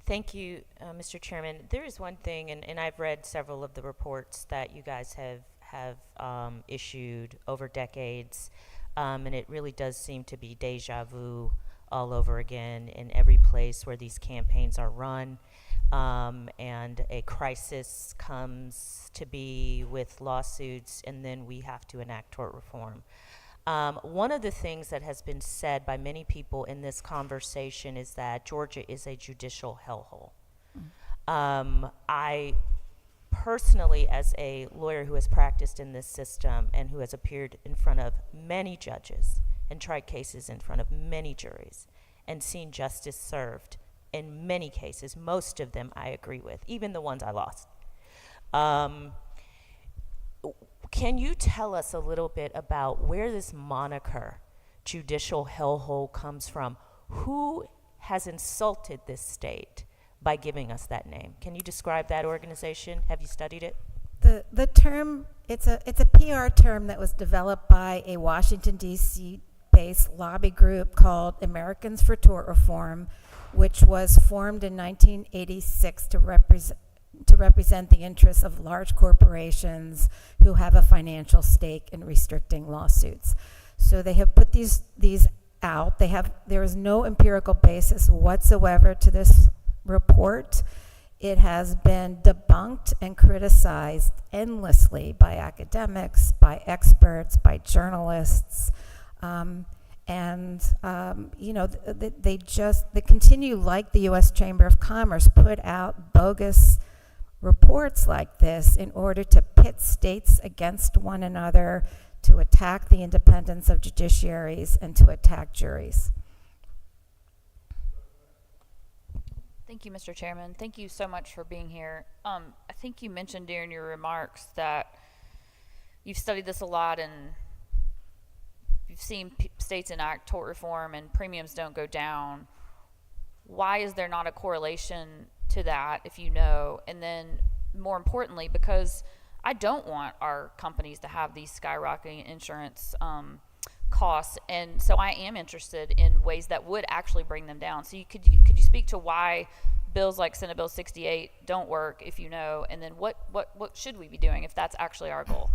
Thank you, Mr. Chairman. There is one thing, and I've read several of the reports that you guys have issued over decades, and it really does seem to be deja vu all over again in every place where these campaigns are run, and a crisis comes to be with lawsuits, and then we have to enact tort reform. One of the things that has been said by many people in this conversation is that Georgia is a judicial hellhole. I personally, as a lawyer who has practiced in this system and who has appeared in front of many judges and tried cases in front of many juries and seen justice served in many cases, most of them I agree with, even the ones I lost. Can you tell us a little bit about where this moniker, judicial hellhole, comes from? Who has insulted this state by giving us that name? Can you describe that organization? Have you studied it? The term, it's a PR term that was developed by a Washington, D.C. based lobby group called Americans for Tort Reform, which was formed in 1986 to represent the interests of large corporations who have a financial stake in restricting lawsuits. So they have put these out. There is no empirical basis whatsoever to this report. It has been debunked and criticized endlessly by academics, by experts, by journalists, they continue, like the U.S. Chamber of Commerce, put out bogus reports like this in order to pit states against one another, to attack the independence of judiciaries, and to attack juries. Thank you, Mr. Chairman. Thank you so much for being here. I think you mentioned during your remarks that you've studied this a lot and you've seen states enact tort reform and premiums don't go down. Why is there not a correlation to that, if you know? And then more importantly, because I don't want our companies to have these skyrocketing insurance costs, and so I am interested in ways that would actually bring them down. So could you speak to why bills like Senate Bill 68 don't work, if you know, and then what should we be doing if that's actually our goal?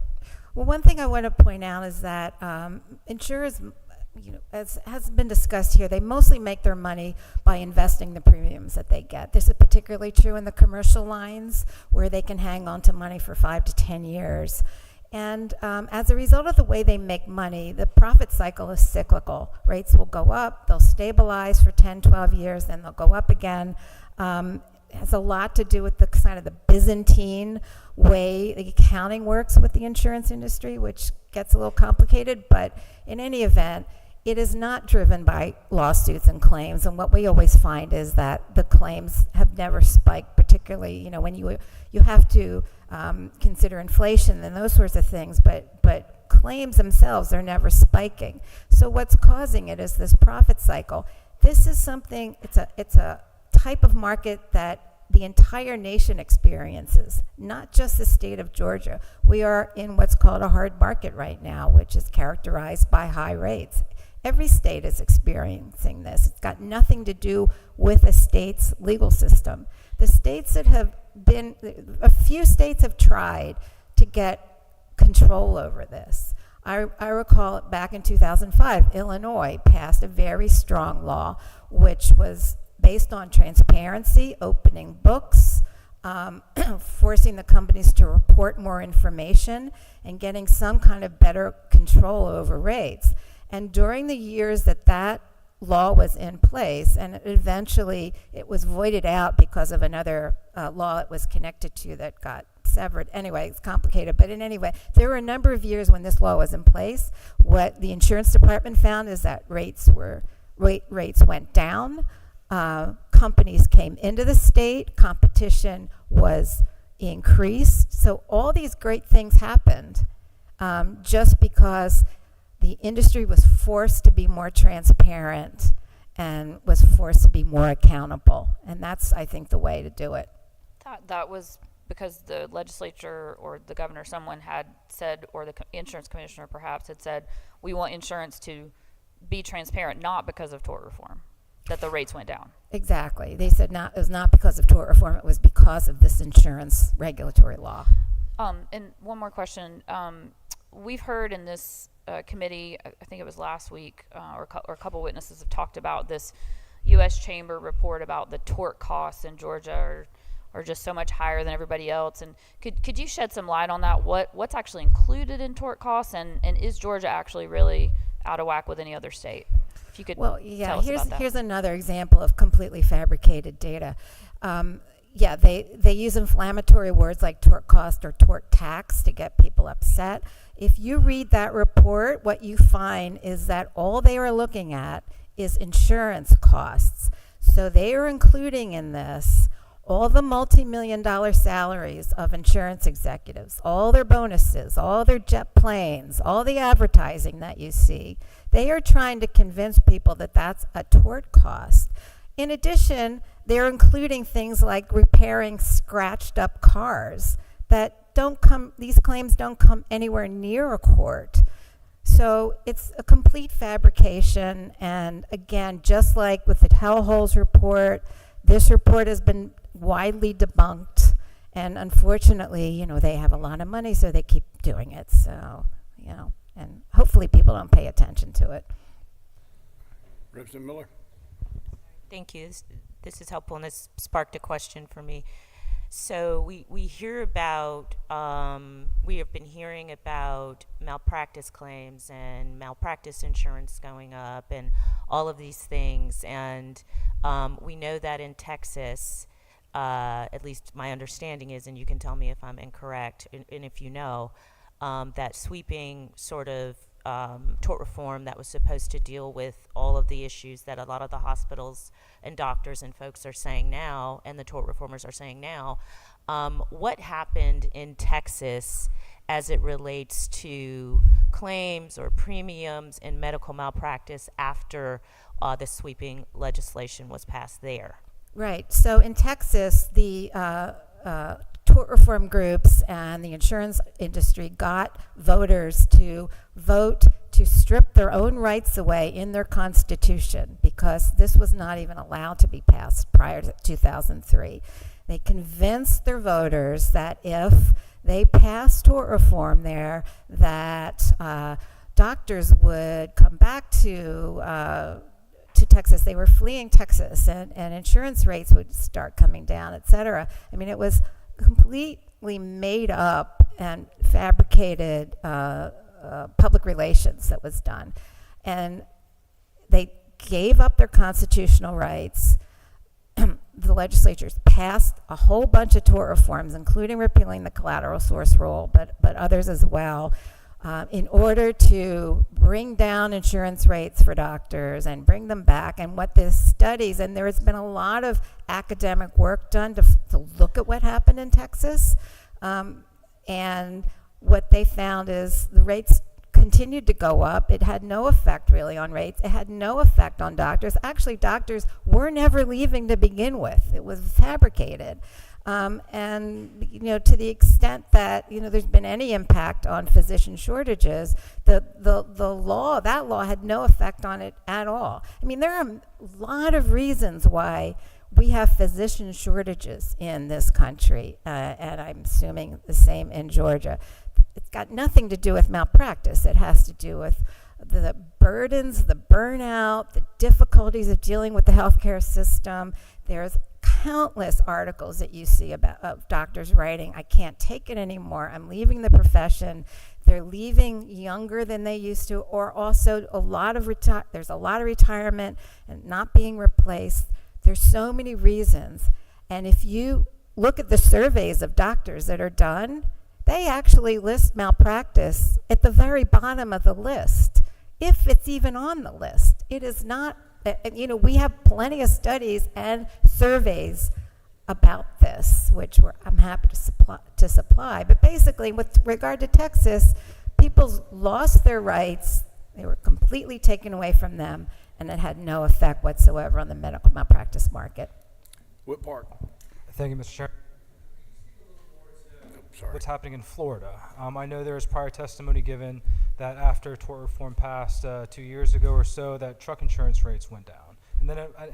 Well, one thing I want to point out is that insurers, as has been discussed here, they mostly make their money by investing the premiums that they get. This is particularly true in the commercial lines, where they can hang on to money for 5 to 10 years. And as a result of the way they make money, the profit cycle is cyclical. Rates will go up, they'll stabilize for 10, 12 years, then they'll go up again. It has a lot to do with the kind of the Byzantine way the accounting works with the insurance industry, which gets a little complicated, but in any event, it is not driven by lawsuits and claims, and what we always find is that the claims have never spiked, particularly, when you have to consider inflation and those sorts of things, but claims themselves are never spiking. So what's causing it is this profit cycle. This is something, it's a type of market that the entire nation experiences, not just the state of Georgia. We are in what's called a hard market right now, which is characterized by high rates. Every state is experiencing this. It's got nothing to do with a state's legal system. The states that have been, a few states have tried to get control over this. I recall back in 2005, Illinois passed a very strong law, which was based on transparency, opening books, forcing the companies to report more information, and getting some kind of better control over rates. And during the years that law was in place, and eventually it was voided out because of another law it was connected to that got severed. Anyway, it's complicated, but in any way, there were a number of years when this law was in place. What the insurance department found is that rates went down. Companies came into the state, competition was increased. So all these great things happened just because the industry was forced to be more transparent and was forced to be more accountable. And that's, I think, the way to do it. That was because the legislature or the governor, someone had said, or the insurance commissioner perhaps had said, we want insurance to be transparent, not because of tort reform, that the rates went down. Exactly. They said it was not because of tort reform, it was because of this insurance regulatory law. And one more question. We've heard in this committee, I think it was last week, or a couple witnesses have talked about this U.S. Chamber report about the tort costs in Georgia are just so much higher than everybody else. And could you shed some light on that? What's actually included in tort costs, and is Georgia actually really out of whack with any other state? If you could tell us about that. Here's another example of completely fabricated data. They use inflammatory words like tort cost or tort tax to get people upset. If you read that report, what you find is that all they are looking at is insurance costs. So they are including in this all the multi-million-dollar salaries of insurance executives, all their bonuses, all their jet planes, all the advertising that you see. They are trying to convince people that that's a tort cost. In addition, they're including things like repairing scratched up cars that these claims don't come anywhere near a court. So it's a complete fabrication, and again, just like with the Hellholes report, this report has been widely debunked, and unfortunately, they have a lot of money, so they keep doing it. So, and hopefully people don't pay attention to it. Representative Miller. Thank you. This is helpful, and this sparked a question for me. So we hear about, we have been hearing about malpractice claims and malpractice insurance going up and all of these things. And we know that in Texas, at least my understanding is, and you can tell me if I'm incorrect, and if you know, that sweeping sort of tort reform that was supposed to deal with all of the issues that a lot of the hospitals and doctors and folks are saying now, and the tort reformers are saying now. What happened in Texas as it relates to claims or premiums in medical malpractice after the sweeping legislation was passed there? Right. So in Texas, the tort reform groups and the insurance industry got voters to vote to strip their own rights away in their constitution, because this was not even allowed to be passed prior to 2003. They convinced their voters that if they passed tort reform there, that doctors would come back to Texas. They were fleeing Texas, and insurance rates would start coming down, et cetera. I mean, it was completely made up and fabricated public relations that was done. And they gave up their constitutional rights. The legislatures passed a whole bunch of tort reforms, including repealing the collateral source rule, but others as well, in order to bring down insurance rates for doctors and bring them back. And what this studies, and there has been a lot of academic work done to look at what happened in Texas, and what they found is the rates continued to go up. It had no effect really on rates. It had no effect on doctors. Actually, doctors were never leaving to begin with. It was fabricated. And to the extent that there's been any impact on physician shortages, the law, that law had no effect on it at all. I mean, there are a lot of reasons why we have physician shortages in this country, and I'm assuming the same in Georgia. It's got nothing to do with malpractice. It has to do with the burdens, the burnout, the difficulties of dealing with the healthcare system. There's countless articles that you see of doctors writing, I can't take it anymore, I'm leaving the profession. They're leaving younger than they used to, or also there's a lot of retirement and not being replaced. There's so many reasons. And if you look at the surveys of doctors that are done, they actually list malpractice at the very bottom of the list, if it's even on the list. It is not, we have plenty of studies and surveys about this, which I'm happy to supply. But basically, with regard to Texas, people lost their rights. They were completely taken away from them, and it had no effect whatsoever on the medical malpractice market. Whit Park. Thank you, Mr. Chairman. Sorry. What's happening in Florida? I know there was prior testimony given that after tort reform passed 2 years ago or so, that truck insurance rates went down.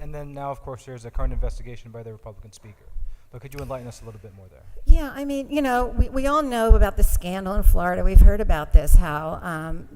And then now, of course, there's a current investigation by the Republican speaker. But could you enlighten us a little bit more there? Yeah, I mean, we all know about the scandal in Florida. We've heard about this, how,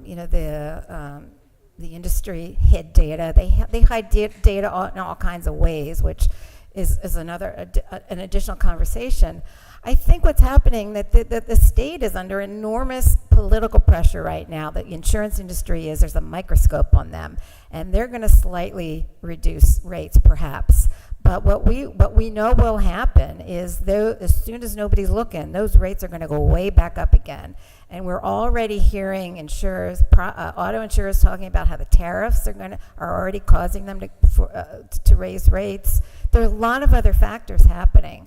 the industry hid data. They hide data in all kinds of ways, which is another, an additional conversation. I think what's happening, that the state is under enormous political pressure right now. The insurance industry is, there's a microscope on them, and they're going to slightly reduce rates perhaps. But what we know will happen is, as soon as nobody's looking, those rates are going to go way back up again. And we're already hearing insurers, auto insurers, talking about how the tariffs are already causing them to raise rates. There are a lot of other factors happening.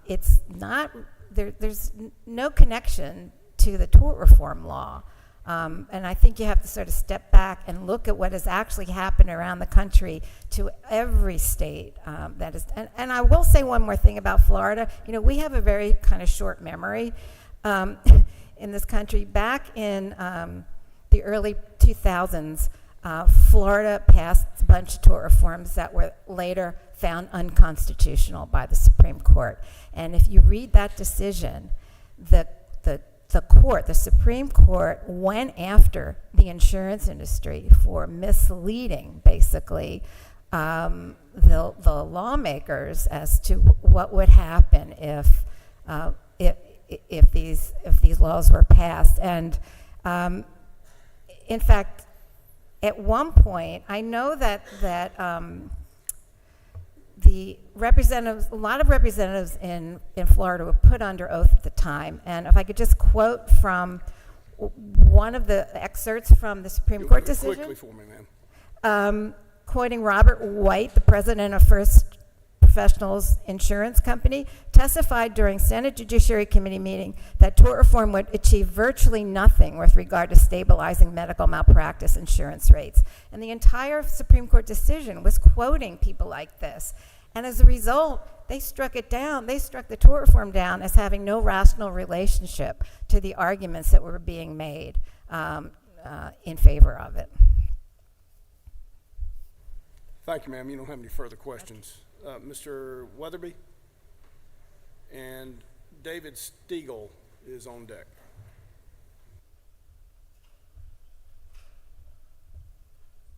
It's not there's no connection to the tort reform law. And I think you have to sort of step back and look at what has actually happened around the country to every state that is. And I will say one more thing about Florida. We have a very kind of short memory in this country. Back in the early 2000s, Florida passed a bunch of tort reforms that were later found unconstitutional by the Supreme Court. And if you read that decision, the Supreme Court went after the insurance industry for misleading, basically, the lawmakers as to what would happen if these laws were passed. And in fact, at one point, I know that the representatives, a lot of representatives in Florida were put under oath at the time. And if I could just quote from one of the excerpts from the Supreme Court decision. Quickly for me, ma'am. Quoting Robert White, the president of First Professionals Insurance Company, testified during Senate Judiciary Committee meeting that tort reform would achieve virtually nothing with regard to stabilizing medical malpractice insurance rates. And the entire Supreme Court decision was quoting people like this. And as a result, they struck it down. They struck the tort reform down as having no rational relationship to the arguments that were being made in favor of it. Thank you, ma'am. You don't have any further questions. Mr. Weatherby? And David Stiegel is on deck.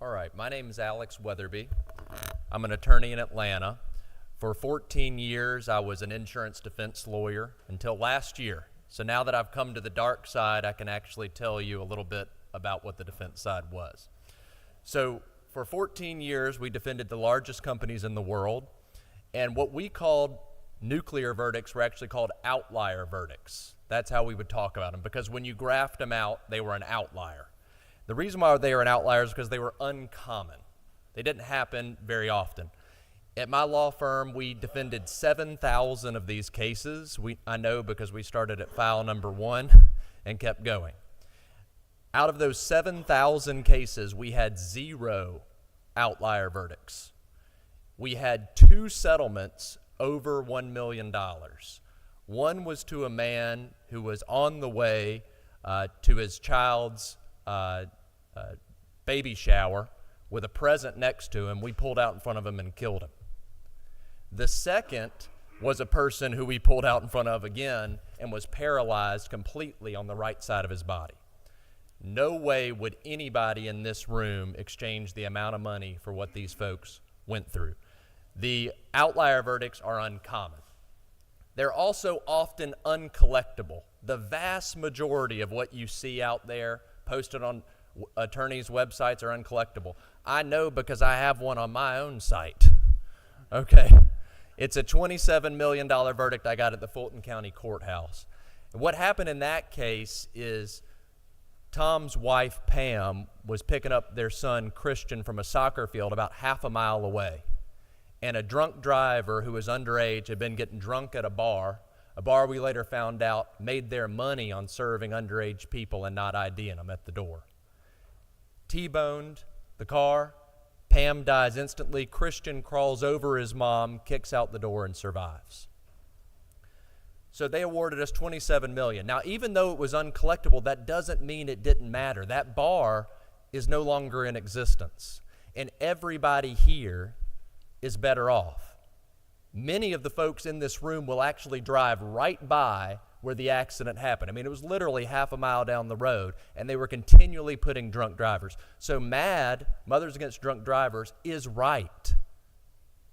All right, my name is Alex Weatherby. I'm an attorney in Atlanta. For 14 years, I was an insurance defense lawyer until last year. So now that I've come to the dark side, I can actually tell you a little bit about what the defense side was. So for 14 years, we defended the largest companies in the world, and what we called nuclear verdicts were actually called outlier verdicts. That's how we would talk about them, because when you graphed them out, they were an outlier. The reason why they were an outlier is because they were uncommon. They didn't happen very often. At my law firm, we defended 7,000 of these cases. I know because we started at file number 1 and kept going. Out of those 7,000 cases, we had 0 outlier verdicts. We had 2 settlements over $1 million. One was to a man who was on the way to his child's baby shower with a present next to him. We pulled out in front of him and killed him. The second was a person who we pulled out in front of again and was paralyzed completely on the right side of his body. No way would anybody in this room exchange the amount of money for what these folks went through. The outlier verdicts are uncommon. They're also often uncollectible. The vast majority of what you see out there posted on attorneys' websites are uncollectible. I know because I have one on my own site. Okay. It's a $27 million verdict I got at the Fulton County Courthouse. And what happened in that case is Tom's wife, Pam, was picking up their son, Christian, from a soccer field about half a mile away. And a drunk driver who was underage had been getting drunk at a bar we later found out made their money on serving underage people and not IDing them at the door. T-boned the car. Pam dies instantly. Christian crawls over his mom, kicks out the door, and survives. So they awarded us $27 million. Now, even though it was uncollectible, that doesn't mean it didn't matter. That bar is no longer in existence, and everybody here is better off. Many of the folks in this room will actually drive right by where the accident happened. I mean, it was literally half a mile down the road, and they were continually putting drunk drivers. So MAD, Mothers Against Drunk Drivers, is right.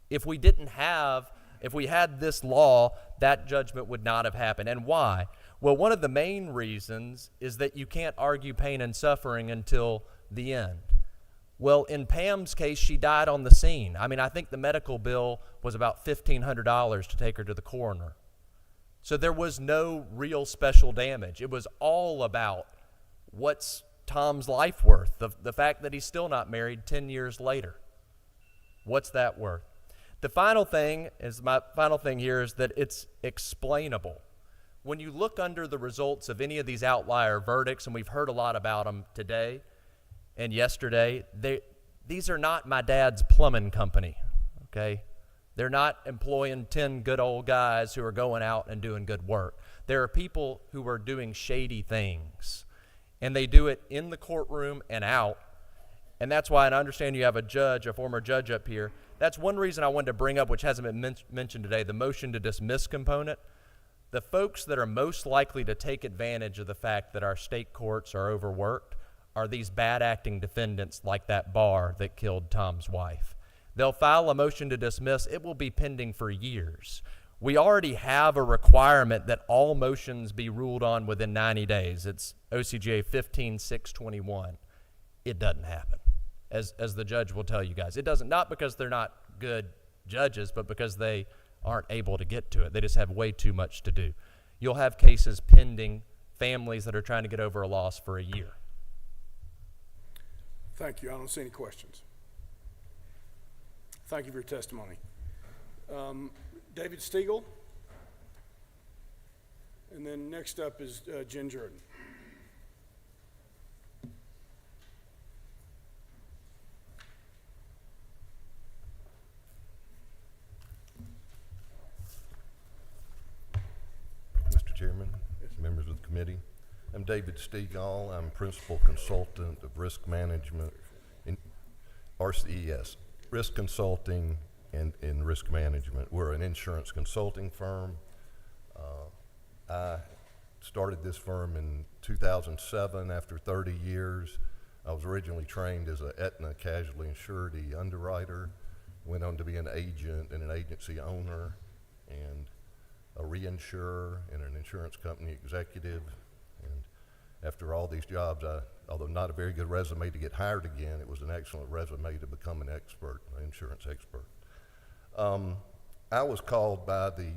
If we had this law, that judgment would not have happened. And why? Well, one of the main reasons is that you can't argue pain and suffering until the end. Well, in Pam's case, she died on the scene. I mean, I think the medical bill was about $1,500 to take her to the coroner. So there was no real special damage. It was all about what's Tom's life worth, the fact that he's still not married 10 years later. What's that worth? My final thing here is that it's explainable. When you look under the results of any of these outlier verdicts, and we've heard a lot about them today and yesterday, these are not my dad's plumbing company, okay? They're not employing 10 good old guys who are going out and doing good work. There are people who are doing shady things, and they do it in the courtroom and out, and that's why I understand you have a former judge up here. That's one reason I wanted to bring up, which hasn't been mentioned today, the motion to dismiss component. The folks that are most likely to take advantage of the fact that our state courts are overworked are these bad acting defendants like that bar that killed Tom's wife. They'll file a motion to dismiss. It will be pending for years. We already have a requirement that all motions be ruled on within 90 days. It's OCGA 15621. It doesn't happen, as the judge will tell you guys. It doesn't, not because they're not good judges, but because they aren't able to get to it. They just have way too much to do. You'll have cases pending, families that are trying to get over a loss for a year. Thank you. I don't see any questions. Thank you for your testimony. David Stiegel. And then next up is Jen Jordan. Mr. Chairman, members of the committee, I'm David Stiegel. I'm Principal Consultant of Risk Management in RCES. Risk Consulting and Risk Management. We're an insurance consulting firm. I started this firm in 2007 after 30 years. I was originally trained as an Aetna casualty and surety underwriter, went on to be an agent and an agency owner and a reinsurer and an insurance company executive. And after all these jobs, although not a very good resume to get hired again, it was an excellent resume to become an expert, an insurance expert. I was called by the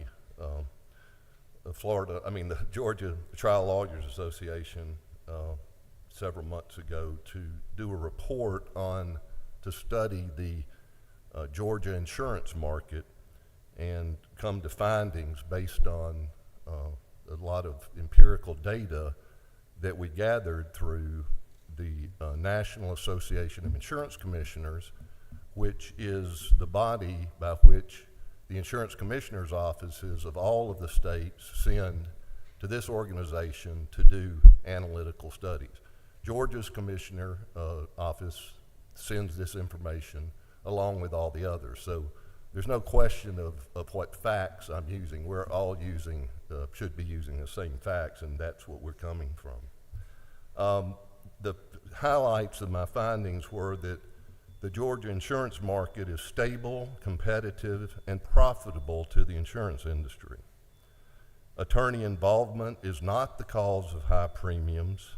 Georgia Trial Lawyers Association several months ago to do a report to study the Georgia insurance market and come to findings based on a lot of empirical data that we gathered through the National Association of Insurance Commissioners, which is the body by which the insurance commissioners' offices of all of the states send to this organization to do analytical studies. Georgia's commissioner office sends this information along with all the others. So there's no question of what facts I'm using. We're all should be using the same facts, and that's what we're coming from. The highlights of my findings were that the Georgia insurance market is stable, competitive, and profitable to the insurance industry. Attorney involvement is not the cause of high premiums.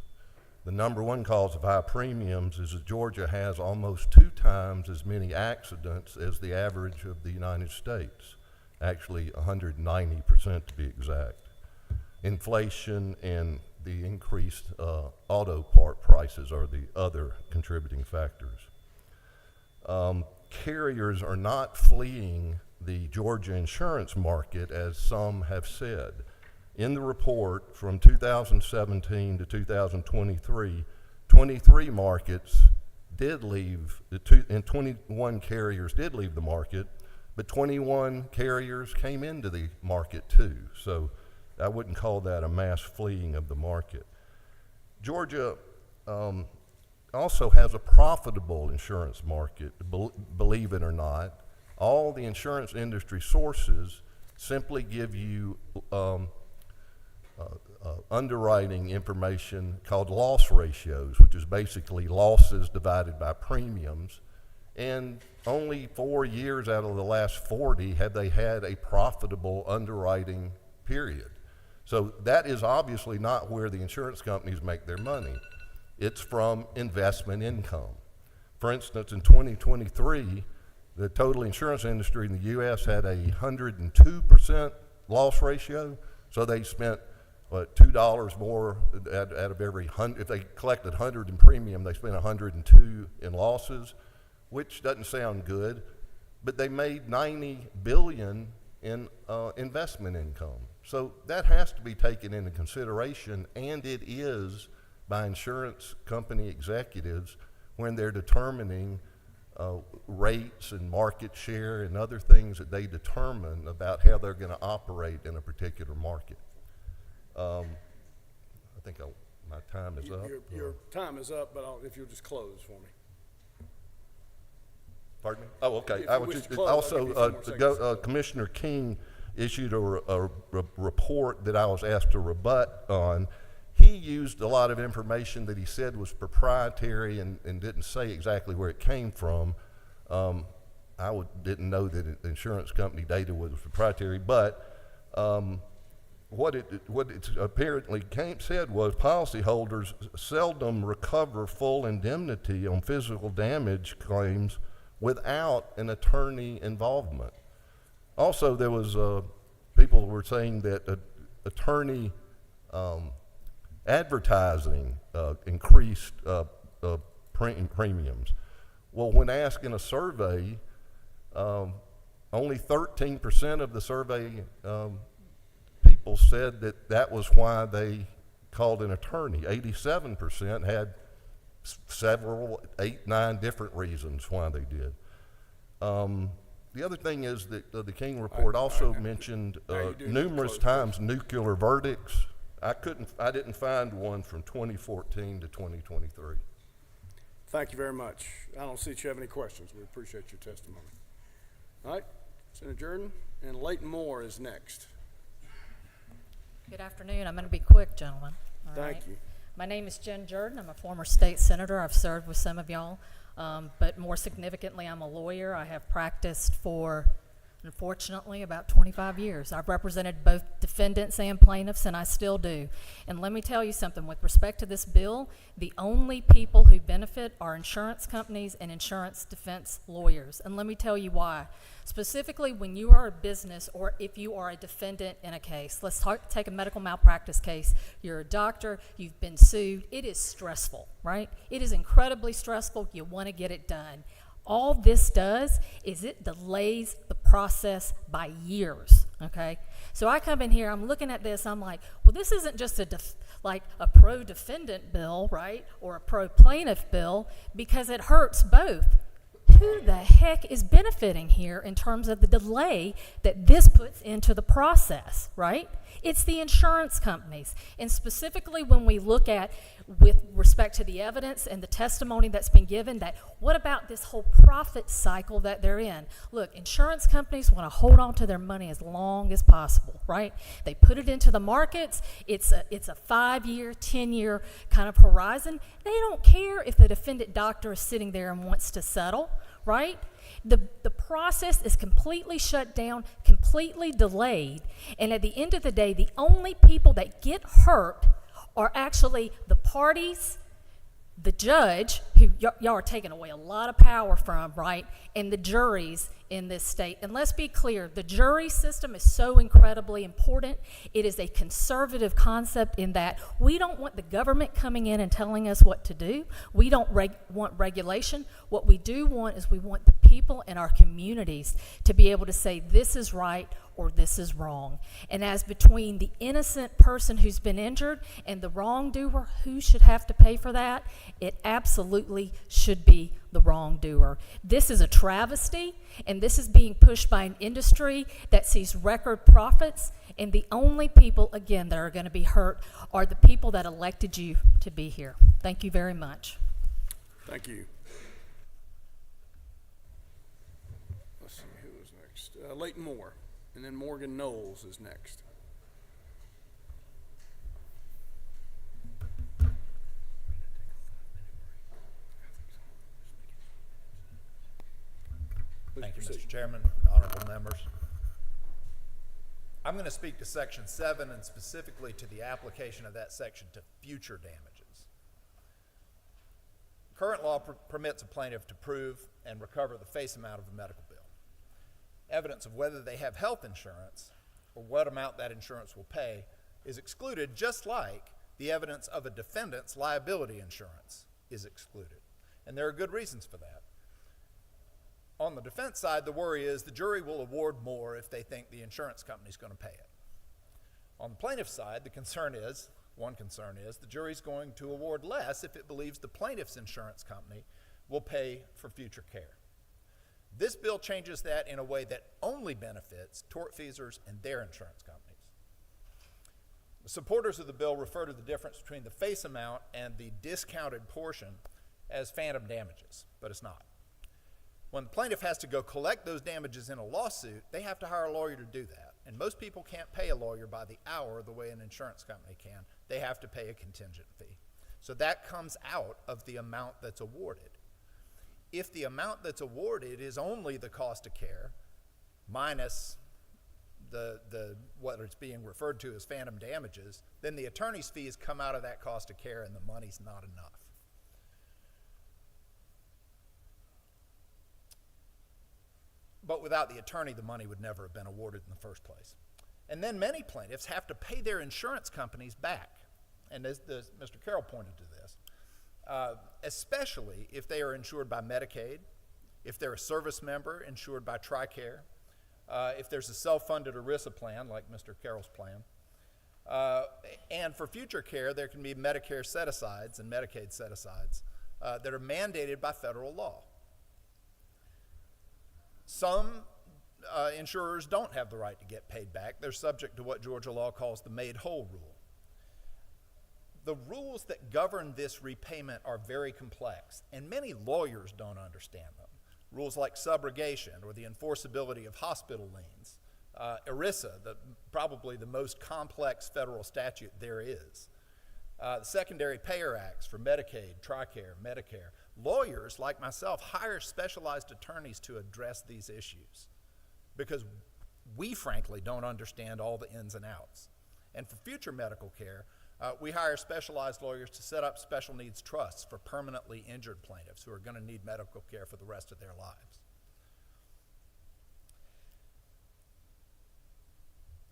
The number one cause of high premiums is that Georgia has almost 2 times as many accidents as the average of the United States, actually 190% to be exact. Inflation and the increased auto part prices are the other contributing factors. Carriers are not fleeing the Georgia insurance market as some have said. In the report from 2017 to 2023, 23 markets did leave, and 21 carriers did leave the market, but 21 carriers came into the market too. So I wouldn't call that a mass fleeing of the market. Georgia also has a profitable insurance market, believe it or not. All the insurance industry sources simply give you underwriting information called loss ratios, which is basically losses divided by premiums. And only 4 years out of the last 40 have they had a profitable underwriting period. So that is obviously not where the insurance companies make their money. It's from investment income. For instance, in 2023, the total insurance industry in the U.S. had a 102% loss ratio, so they spent $2 more out of every 100. If they collected 100 in premium, they spent 102 in losses, which doesn't sound good, but they made $90 billion in investment income. So that has to be taken into consideration, and it is by insurance company executives when they're determining rates and market share and other things that they determine about how they're going to operate in a particular market. I think my time is up. Your time is up, but if you'll just close for me. Pardon me? Oh, okay. If I you was wish just to close, I'll give you a few more seconds. Commissioner King issued a report that I was asked to rebut on. He used a lot of information that he said was proprietary and didn't say exactly where it came from. Didn't know that insurance company data was proprietary, but what it apparently said was policyholders seldom recover full indemnity on physical damage claims without an attorney involvement. Also, there was people were saying that attorney advertising increased premiums. Well, when asked in a survey, only 13% of the survey people said that was why they called an attorney. 87% had several, 8, 9 different reasons why they did. The other thing is that the King report also mentioned numerous times nuclear verdicts. I didn't find one from 2014 to 2023. Thank you very much. I don't see that you have any questions. We appreciate your testimony. All right, Senator Jordan, and Leighton Moore is next. Good afternoon. I'm going to be quick, gentlemen. All Thank right. you. My name is Jen Jordan. I'm a former state senator. I've served with some of y'all. But more significantly, I'm a lawyer. I have practiced for, unfortunately, about 25 years. I've represented both defendants and plaintiffs, and I still do. And let me tell you something. With respect to this bill, the only people who benefit are insurance companies and insurance defense lawyers. And let me tell you why. Specifically, when you are a business or if you are a defendant in a case, let's take a medical malpractice case. You're a doctor, you've been sued. It is stressful, right? It is incredibly stressful. You want to get it done. All this does is it delays the process by years, okay? So I come in here, I'm looking at this, I'm like, well, this isn't just like a pro-defendant bill, right, or a pro-plaintiff bill, because it hurts both. Who the heck is benefiting here in terms of the delay that this puts into the process, right? It's the insurance companies. And specifically when we look at, with respect to the evidence and the testimony that's been given, that what about this whole profit cycle that they're in? Look, insurance companies want to hold on to their money as long as possible, right? They put it into the markets. It's a 5-year, 10-year kind of horizon. They don't care if the defendant doctor is sitting there and wants to settle, right? The process is completely shut down, completely delayed, and at the end of the day, the only people that get hurt are actually the parties, the judge, who y'all are taking away a lot of power from, right, and the juries in this state. And let's be clear, the jury system is so incredibly important. It is a conservative concept in that we don't want the government coming in and telling us what to do. We don't want regulation. What we do want is we want the people in our communities to be able to say this is right or this is wrong. And as between the innocent person who's been injured and the wrongdoer, who should have to pay for that? It absolutely should be the wrongdoer. This is a travesty, and this is being pushed by an industry that sees record profits, and the only people, again, that are going to be hurt are the people that elected you to be here. Thank you very much. Thank you. Let's see, who is next? Leighton Moore, and then Morgan Knowles is next. Thank you, Mr. Chairman, honorable members. I'm going to speak to Section 7 and specifically to the application of that section to future damages. Current law permits a plaintiff to prove and recover the face amount of a medical bill. Evidence of whether they have health insurance or what amount that insurance will pay is excluded, just like the evidence of a defendant's liability insurance is excluded. And there are good reasons for that. On the defense side, the worry is the jury will award more if they think the insurance company is going to pay it. On the plaintiff's side, one concern is the jury's going to award less if it believes the plaintiff's insurance company will pay for future care. This bill changes that in a way that only benefits tortfeasors and their insurance companies. The supporters of the bill refer to the difference between the face amount and the discounted portion as phantom damages, but it's not. When the plaintiff has to go collect those damages in a lawsuit, they have to hire a lawyer to do that. And most people can't pay a lawyer by the hour the way an insurance company can. They have to pay a contingent fee. So that comes out of the amount that's awarded. If the amount that's awarded is only the cost of care minus what it's being referred to as phantom damages, then the attorney's fees come out of that cost of care and the money's not enough. But without the attorney, the money would never have been awarded in the first place. And then many plaintiffs have to pay their insurance companies back. And as Mr. Carroll pointed to this, especially if they are insured by Medicaid, if they're a service member insured by TRICARE, if there's a self-funded ERISA plan like Mr. Carroll's plan, and for future care, there can be Medicare set-asides and Medicaid set-asides that are mandated by federal law. Some insurers don't have the right to get paid back. They're subject to what Georgia law calls the made whole rule. The rules that govern this repayment are very complex, and many lawyers don't understand them. Rules like subrogation or the enforceability of hospital liens, ERISA, probably the most complex federal statute there is. The Secondary Payer Acts for Medicaid, TRICARE, Medicare. Lawyers like myself hire specialized attorneys to address these issues because we frankly don't understand all the ins and outs. And for future medical care, we hire specialized lawyers to set up special needs trusts for permanently injured plaintiffs who are going to need medical care for the rest of their lives.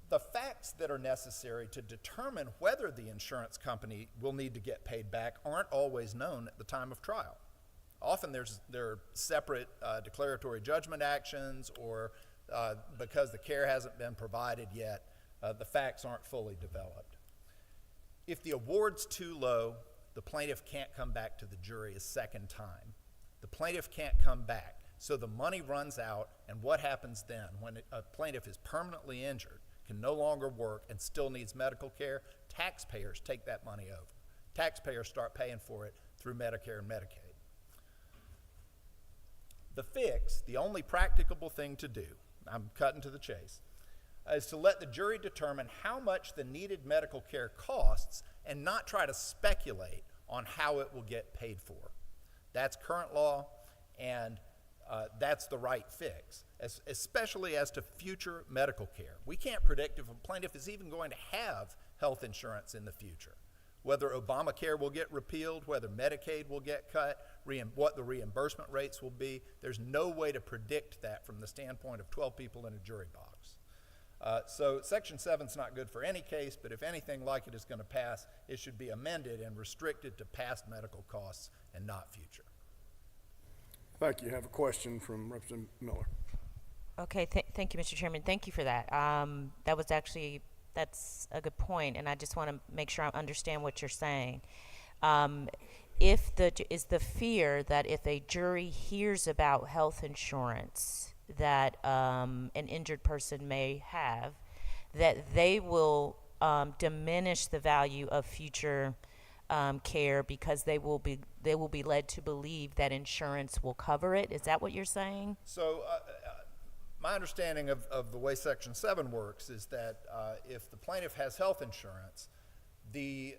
The facts that are necessary to determine whether the insurance company will need to get paid back aren't always known at the time of trial. Often there are separate declaratory judgment actions, or because the care hasn't been provided yet, the facts aren't fully developed. If the award's too low, the plaintiff can't come back to the jury a second time. The plaintiff can't come back, so the money runs out, and what happens then? When a plaintiff is permanently injured, can no longer work, and still needs medical care, taxpayers take that money over. Taxpayers start paying for it through Medicare and Medicaid. The fix, the only practicable thing to do, I'm cutting to the chase, is to let the jury determine how much the needed medical care costs and not try to speculate on how it will get paid for. That's current law, and that's the right fix, especially as to future medical care. We can't predict if a plaintiff is even going to have health insurance in the future, whether Obamacare will get repealed, whether Medicaid will get cut, what the reimbursement rates will be. There's no way to predict that from the standpoint of 12 people in a jury box. So Section 7 is not good for any case, but if anything like it is going to pass, it should be amended and restricted to past medical costs and not future. Thank you. I have a question from Representative Miller. Okay, thank you, Mr. Chairman. Thank you for that. That's a good point, and I just want to make sure I understand what you're saying. Is the fear that if a jury hears about health insurance that an injured person may have, that they will diminish the value of future care because they will be led to believe that insurance will cover it? Is that what you're saying? So my understanding of the way Section 7 works is that if the plaintiff has health insurance, the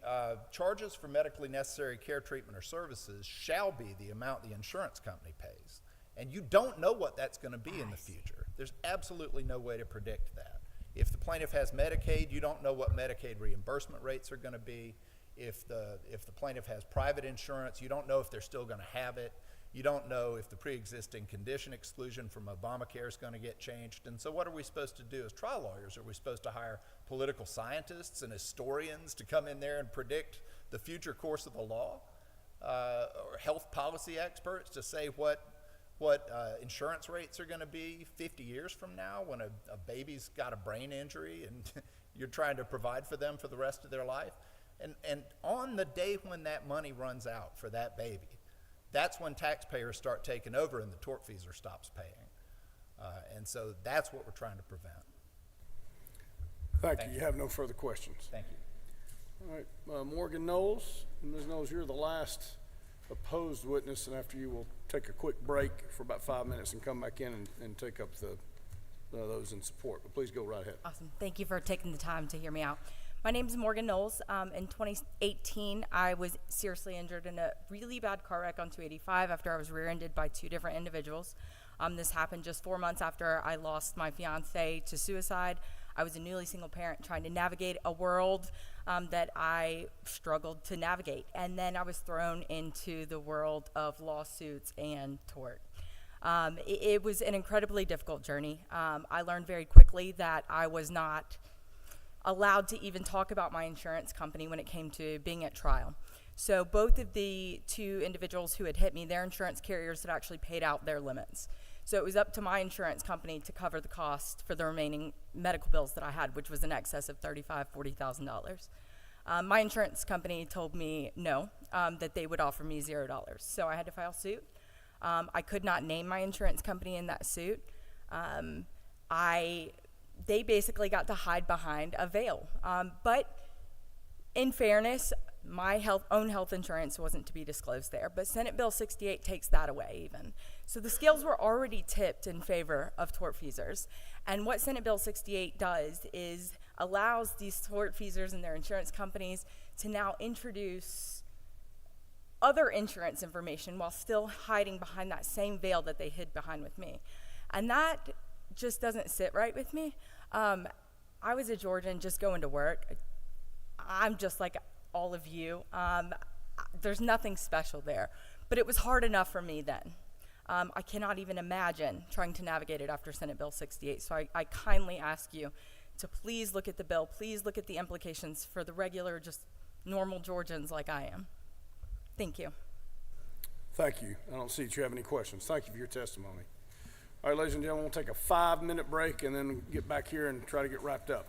charges for medically necessary care, treatment, or services shall be the amount the insurance company pays. And you don't know what that's going to be in the future. There's absolutely no way to predict that. If the plaintiff has Medicaid, you don't know what Medicaid reimbursement rates are going to be. If the plaintiff has private insurance, you don't know if they're still going to have it. You don't know if the pre-existing condition exclusion from Obamacare is going to get changed. And so what are we supposed to do as trial lawyers? Are we supposed to hire political scientists and historians to come in there and predict the future course of the law? Or health policy experts to say what insurance rates are going to be 50 years from now when a baby's got a brain injury and you're trying to provide for them for the rest of their life? And on the day when that money runs out for that baby, that's when taxpayers start taking over and the tortfeasor stops paying. And so that's what we're trying to prevent. Thank you. You have no further questions. Thank you. All right, Morgan Knowles. Ms. Knowles, you're the last opposed witness, and after you, we'll take a quick break for about 5 minutes and come back in and take up those in support. But please go right ahead. Awesome. Thank you for taking the time to hear me out. My name is Morgan Knowles. In 2018, I was seriously injured in a really bad car wreck on 285 after I was rear-ended by two different individuals. This happened just 4 months after I lost my fiance to suicide. I was a newly single parent trying to navigate a world that I struggled to navigate. And then I was thrown into the world of lawsuits and tort. It was an incredibly difficult journey. I learned very quickly that I was not allowed to even talk about my insurance company when it came to being at trial. So both of the two individuals who had hit me, their insurance carriers had actually paid out their limits. So it was up to my insurance company to cover the cost for the remaining medical bills that I had, which was in excess of $35,000, $40,000. My insurance company told me no, that they would offer me $0. So I had to file suit. I could not name my insurance company in that suit. They basically got to hide behind a veil. But in fairness, my own health insurance wasn't to be disclosed there, but Senate Bill 68 takes that away even. So the scales were already tipped in favor of tortfeasors. And what Senate Bill 68 does is allows these tortfeasors and their insurance companies to now introduce other insurance information while still hiding behind that same veil that they hid behind with me. And that just doesn't sit right with me. I was a Georgian just going to work. I'm just like all of you. There's nothing special there. But it was hard enough for me then. I cannot even imagine trying to navigate it after Senate Bill 68. So I kindly ask you to please look at the bill. Please look at the implications for the regular, just normal Georgians like I am. Thank you. Thank you. I don't see that you have any questions. Thank you for your testimony. All right, ladies and gentlemen, we'll take a 5-minute break and then get back here and try to get wrapped up.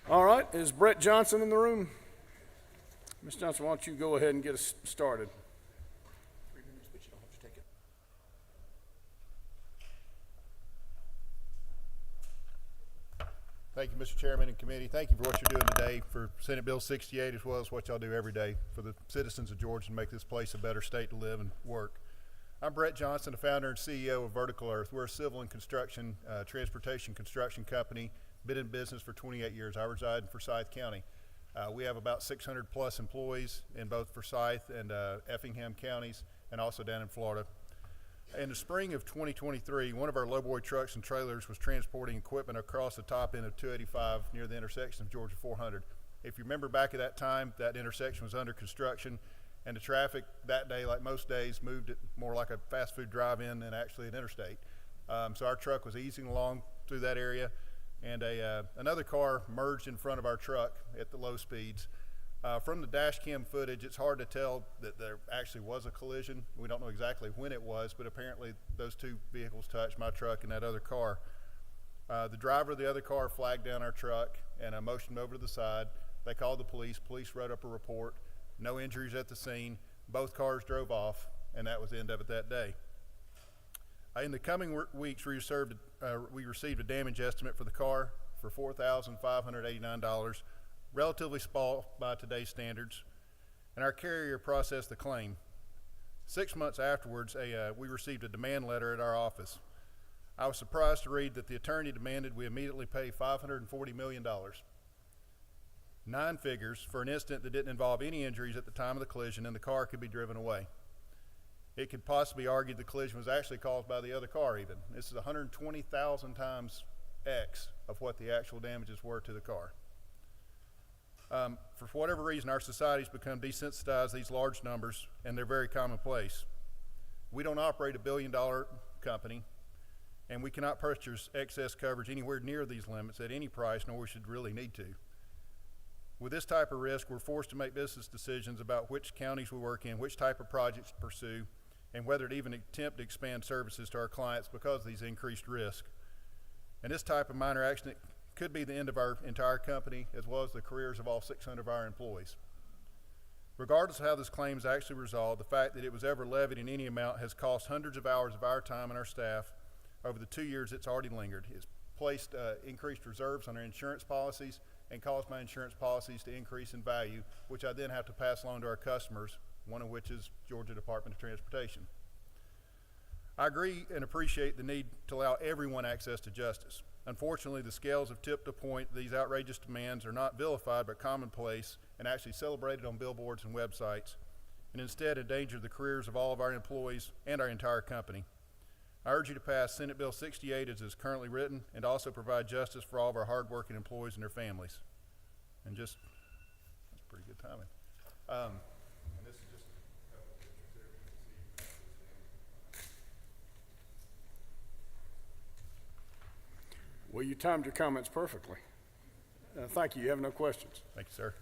All right, is Brett Johnson in the room? Ms. Johnson, why don't you go ahead and get us started? Thank you, Mr. Chairman and committee. Thank you for what you're doing today for Senate Bill 68, as well as what y'all do every day for the citizens of Georgia and make this place a better state to live and work. I'm Brett Johnson, the founder and CEO of Vertical Earth. We're a civil and construction, transportation construction company, been in business for 28 years. I reside in Forsyth County. We have about 600 plus employees in both Forsyth and Effingham counties, and also down in Florida. In the spring of 2023, one of our lowboy trucks and trailers was transporting equipment across the top end of 285 near the intersection of Georgia 400. If you remember back at that time, that intersection was under construction, and the traffic that day, like most days, moved it more like a fast food drive-in than actually an interstate. So our truck was easing along through that area, and another car merged in front of our truck at the low speeds. From the dash cam footage, it's hard to tell that there actually was a collision. We don't know exactly when it was, but apparently those two vehicles touched, my truck and that other car. The driver of the other car flagged down our truck and motioned over to the side. They called the police. Police wrote up a report. No injuries at the scene. Both cars drove off, and that was the end of it that day. In the coming weeks, we received a damage estimate for the car for $4,589. Relatively small by today's standards, and our carrier processed the claim. 6 months afterwards, we received a demand letter at our office. I was surprised to read that the attorney demanded we immediately pay $540 million. 9 figures for an incident that didn't involve any injuries at the time of the collision, and the car could be driven away. It could possibly argue the collision was actually caused by the other car even. This is 120,000 times X of what the actual damages were to the car. For whatever reason, our society's become desensitized to these large numbers, and they're very commonplace. We don't operate a billion-dollar company, and we cannot purchase excess coverage anywhere near these limits at any price, nor we should really need to. With this type of risk, we're forced to make business decisions about which counties we work in, which type of projects to pursue, and whether to even attempt to expand services to our clients because of these increased risks. And this type of minor accident could be the end of our entire company, as well as the careers of all 600 of our employees. Regardless of how this claim is actually resolved, the fact that it was ever levied in any amount has cost hundreds of hours of our time and our staff over the 2 years it's already lingered. It's placed increased reserves on our insurance policies and caused my insurance policies to increase in value, which I then have to pass along to our customers, one of which is Georgia Department of Transportation. I agree and appreciate the need to allow everyone access to justice. Unfortunately, the scales have tipped to a point these outrageous demands are not vilified but commonplace and actually celebrated on billboards and websites, and instead endanger the careers of all of our employees and our entire company. I urge you to pass Senate Bill 68 as is currently written, and also provide justice for all of our hardworking employees and their families. And that's pretty good timing. And this is just a couple of pictures there. You can see. Well, you timed your comments perfectly. Thank you. You have no questions. Thank you, sir.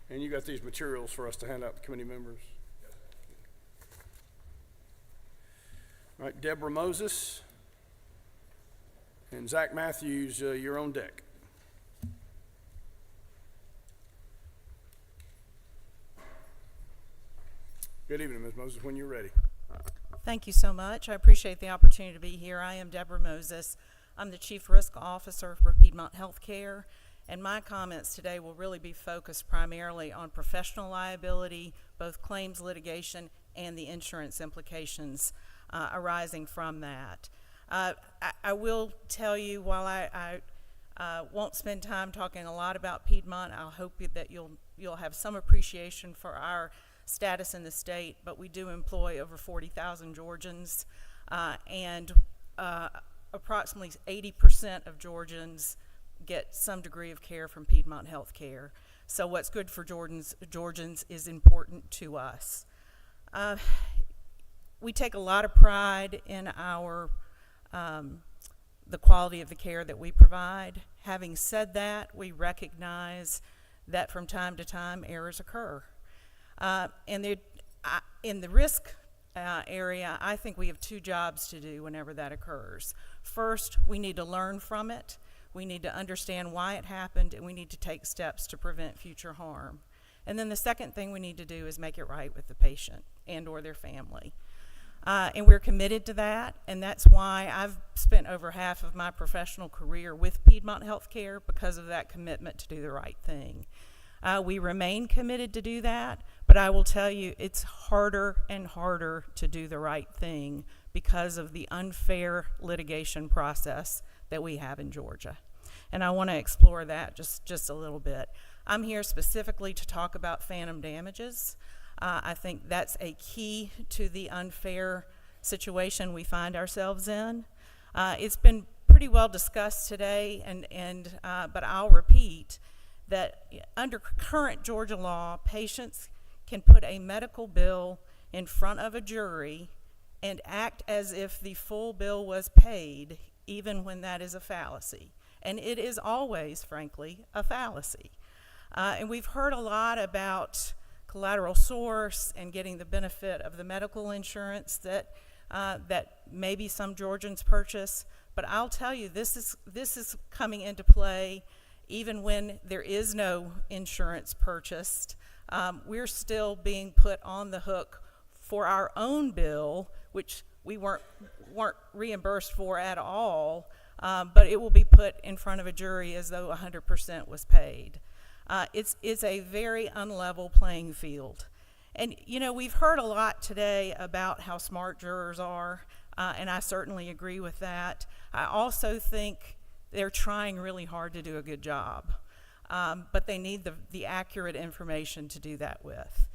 And you got these materials for us to hand out to committee members. All right, Deborah Moses and Zach Matthews, you're on deck. Good evening, Ms. Moses, when you're ready. Thank you so much. I appreciate the opportunity to be here. I am Deborah Moses. I'm the Chief Risk Officer for Piedmont Healthcare, and my comments today will really be focused primarily on professional liability, both claims litigation and the insurance implications arising from that. I will tell you, while I won't spend time talking a lot about Piedmont, I'll hope that you'll have some appreciation for our status in the state, but we do employ over 40,000 Georgians, and approximately 80% of Georgians get some degree of care from Piedmont Healthcare. So what's good for Georgians is important to us. We take a lot of pride in our the quality of the care that we provide. Having said that, we recognize that from time to time errors occur. In the risk area, I think we have two jobs to do whenever that occurs. First, we need to learn from it. we need to understand why it happened, and we need to take steps to prevent future harm. And then the second thing we need to do is make it right with the patient and or their family. And we're committed to that, and that's why I've spent over half of my professional career with Piedmont Healthcare, because of that commitment to do the right thing. We remain committed to do that, but I will tell you it's harder and harder to do the right thing because of the unfair litigation process that we have in Georgia. And I want to explore that just a little bit. I'm here specifically to talk about phantom damages. I think that's a key to the unfair situation we find ourselves in. It's been pretty well discussed today, but I'll repeat that under current Georgia law, patients can put a medical bill in front of a jury and act as if the full bill was paid, even when that is a fallacy. And it is always, frankly, a fallacy. And we've heard a lot about collateral source and getting the benefit of the medical insurance that maybe some Georgians purchase. But I'll tell you, this is coming into play even when there is no insurance purchased. We're still being put on the hook for our own bill, which we weren't reimbursed for at all, but it will be put in front of a jury as though 100% was paid. It's a very unlevel playing field. And, you know, we've heard a lot today about how smart jurors are, and I certainly agree with that. I also think they're trying really hard to do a good job, but they need the accurate information to do that with.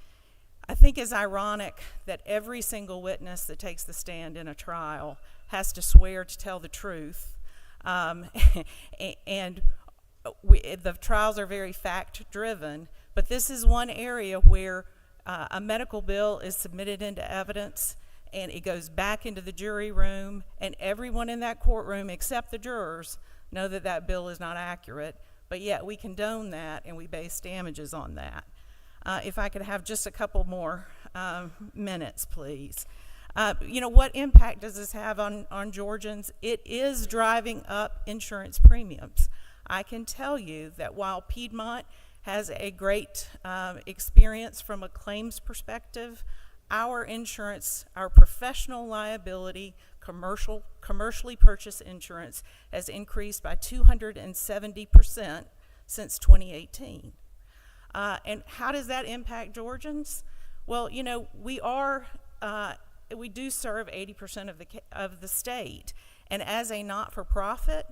I think it's ironic that every single witness that takes the stand in a trial has to swear to tell the truth, and the trials are very fact-driven, but this is one area where a medical bill is submitted into evidence and it goes back into the jury room, and everyone in that courtroom except the jurors know that that bill is not accurate, but yet we condone that and we base damages on that. If I could have just a couple more minutes, please. You know, what impact does this have on Georgians? It is driving up insurance premiums. I can tell you that while Piedmont has a great experience from a claims perspective, our insurance, our professional liability, commercially purchased insurance has increased by 270% since 2018. And how does that impact Georgians? Well, you know, we do serve 80% of the state, and as a not-for-profit,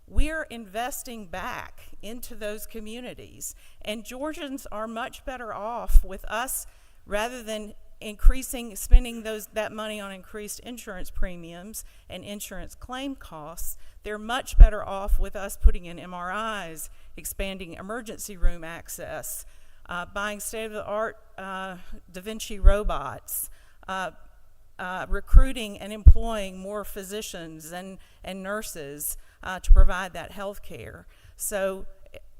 we're investing back into those communities, and Georgians are much better off with us rather than spending that money on increased insurance premiums and insurance claim costs. They're much better off with us putting in MRIs, expanding emergency room access, buying state-of-the-art Da Vinci robots, recruiting and employing more physicians and nurses to provide that health care. So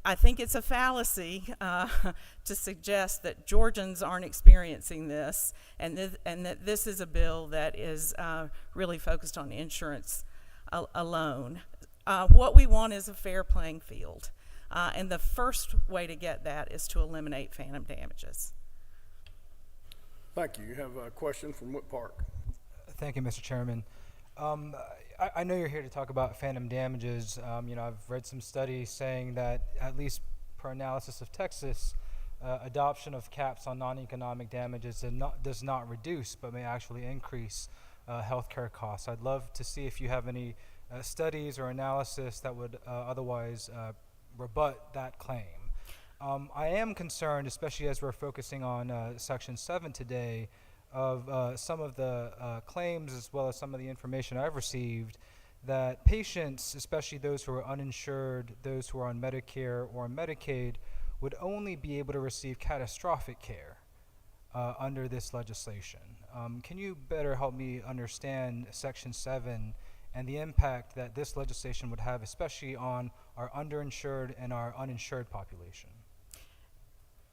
I think it's a fallacy to suggest that Georgians aren't experiencing this, and that this is a bill that is really focused on insurance alone. What we want is a fair playing field, and the first way to get that is to eliminate phantom damages. Thank you. You have a question from Whit Park. Thank you, Mr. Chairman. I know you're here to talk about phantom damages. You know, I've read some studies saying that, at least per analysis of Texas, adoption of caps on non-economic damages does not reduce, but may actually increase healthcare costs. I'd love to see if you have any studies or analysis that would otherwise rebut that claim. I am concerned, especially as we're focusing on Section 7 today, of some of the claims as well as some of the information I've received that patients, especially those who are uninsured, those who are on Medicare or Medicaid, would only be able to receive catastrophic care under this legislation. Can you better help me understand Section 7 and the impact that this legislation would have, especially on our underinsured and our uninsured population?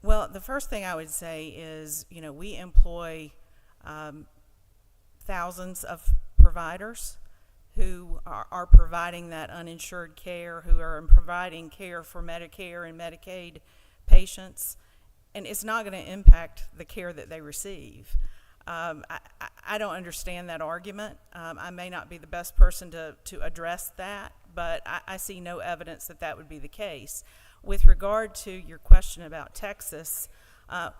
Well, the first thing I would say is, you know, we employ thousands of providers who are providing that uninsured care, who are providing care for Medicare and Medicaid patients, and it's not going to impact the care that they receive. I don't understand that argument. I may not be the best person to address that, but I see no evidence that that would be the case. With regard to your question about Texas, I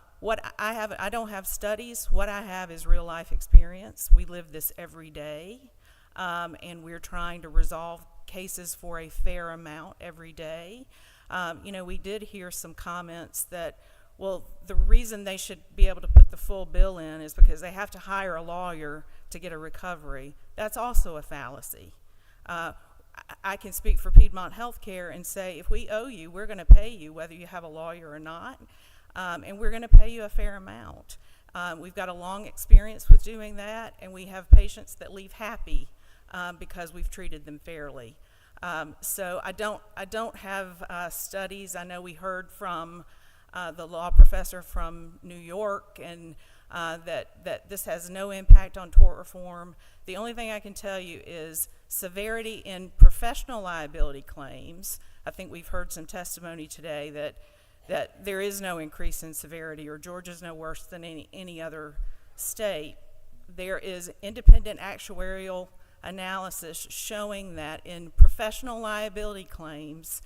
don't have studies. What I have is real life experience. We live this every day, and we're trying to resolve cases for a fair amount every day. We did hear some comments that, well, the reason they should be able to put the full bill in is because they have to hire a lawyer to get a recovery. That's also a fallacy. I can speak for Piedmont Healthcare and say, if we owe you, we're going to pay you whether you have a lawyer or not, and we're going to pay you a fair amount. We've got a long experience with doing that, and we have patients that leave happy because we've treated them fairly. So I don't have studies. I know we heard from the law professor from New York, and that this has no impact on tort reform. The only thing I can tell you is severity in professional liability claims. I think we've heard some testimony today that there is no increase in severity, or Georgia's no worse than any other state. There is independent actuarial analysis showing that in professional liability claims,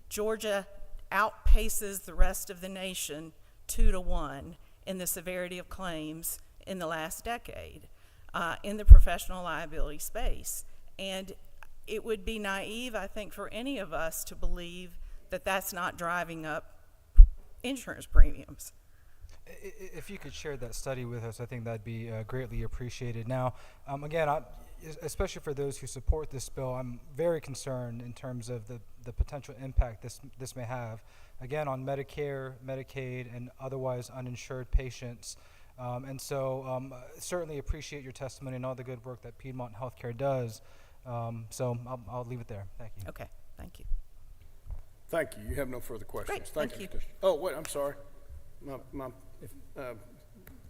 Georgia outpaces the rest of the nation 2-to-1 in the severity of claims in the last decade in the professional liability space. And it would be naive, I think, for any of us to believe that that's not driving up insurance premiums. If you could share that study with us, I think that'd be greatly appreciated. Now, again, especially for those who support this bill, I'm very concerned in terms of the potential impact this may have, again, on Medicare, Medicaid, and otherwise uninsured patients. And so certainly appreciate your testimony and all the good work that Piedmont Healthcare does. So I'll leave it there. Thank you. Okay, thank you. Thank you. You have no further questions. Great, thank you. Oh, wait, I'm sorry. My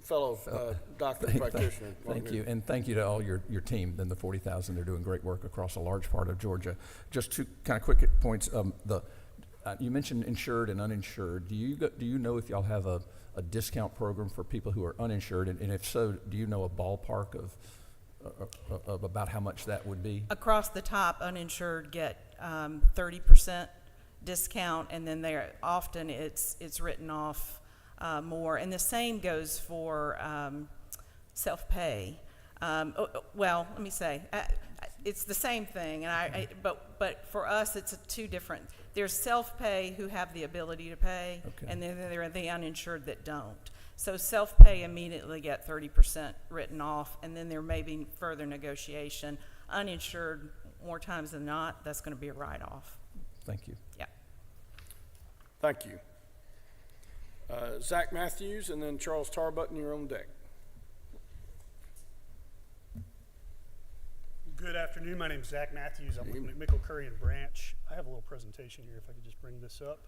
fellow doctor practitioner. Thank you, and thank you to all your team and the 40,000. They're doing great work across a large part of Georgia. Just two kind of quick points. You mentioned insured and uninsured. Do you know if y'all have a discount program for people who are uninsured, and if so, do you know a ballpark of about how much that would be? Across the top, uninsured get 30% discount, and then often it's written off more, and the same goes for self-pay. Well, let me say, it's the same thing, and but for us, it's two different. There's self-pay who have the ability to pay, okay, and then there are the uninsured that don't. So self-pay immediately get 30% written off, and then there may be further negotiation. Uninsured, more times than not, that's going to be a write-off. Thank you. Yeah. Thank you. Zach Matthews, and then Charles Tarbutton, you're on deck. Good afternoon. My name is Zach Matthews. I'm with McMickle, Curry, and Branch. I have a little presentation here if I could just bring this up.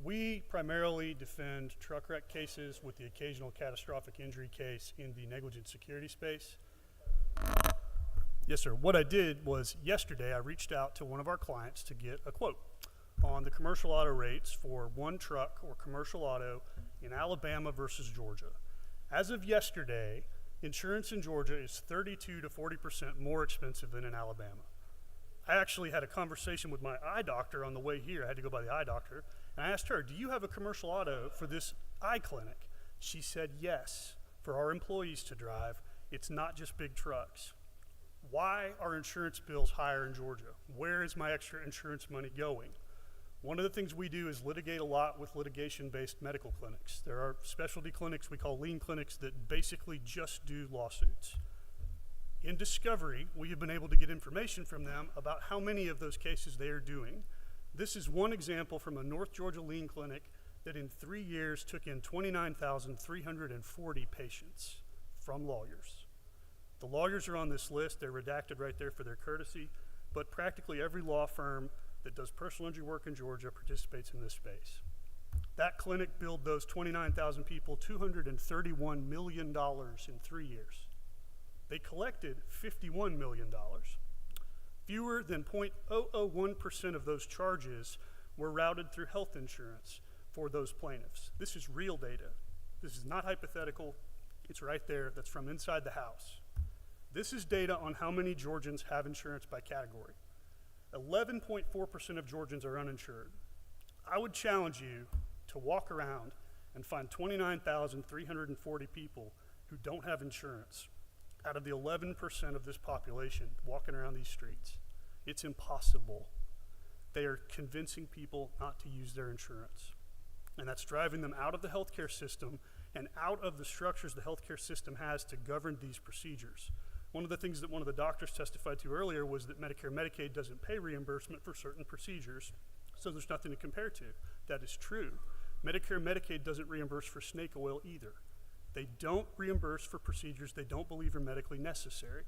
We primarily defend truck wreck cases with the occasional catastrophic injury case in the negligent security space. Yes, sir. What I did was yesterday I reached out to one of our clients to get a quote on the commercial auto rates for one truck or commercial auto in Alabama versus Georgia. As of yesterday, insurance in Georgia is 32 to 40% more expensive than in Alabama. I actually had a conversation with my eye doctor on the way here. I had to go by the eye doctor, and I asked her, do you have a commercial auto for this eye clinic? She said yes, for our employees to drive. It's not just big trucks. Why are insurance bills higher in Georgia? Where is my extra insurance money going? One of the things we do is litigate a lot with litigation-based medical clinics. There are specialty clinics we call lien clinics that basically just do lawsuits. In discovery, we have been able to get information from them about how many of those cases they are doing. This is one example from a North Georgia lien clinic that in 3 years took in 29,340 patients from lawyers. The lawyers are on this list. They're redacted right there for their courtesy, but practically every law firm that does personal injury work in Georgia participates in this space. That clinic billed those 29,000 people $231 million in 3 years. They collected $51 million. Fewer than 0.001% of those charges were routed through health insurance for those plaintiffs. This is real data. This is not hypothetical. It's right there. That's from inside the House. This is data on how many Georgians have insurance by category. 11.4% of Georgians are uninsured. I would challenge you to walk around and find 29,340 people who don't have insurance out of the 11% of this population walking around these streets. It's impossible. They are convincing people not to use their insurance. And that's driving them out of the healthcare system and out of the structures the healthcare system has to govern these procedures. One of the things that one of the doctors testified to earlier was that Medicare, Medicaid doesn't pay reimbursement for certain procedures, so there's nothing to compare to. That is true. Medicare, Medicaid doesn't reimburse for snake oil either. They don't reimburse for procedures they don't believe are medically necessary.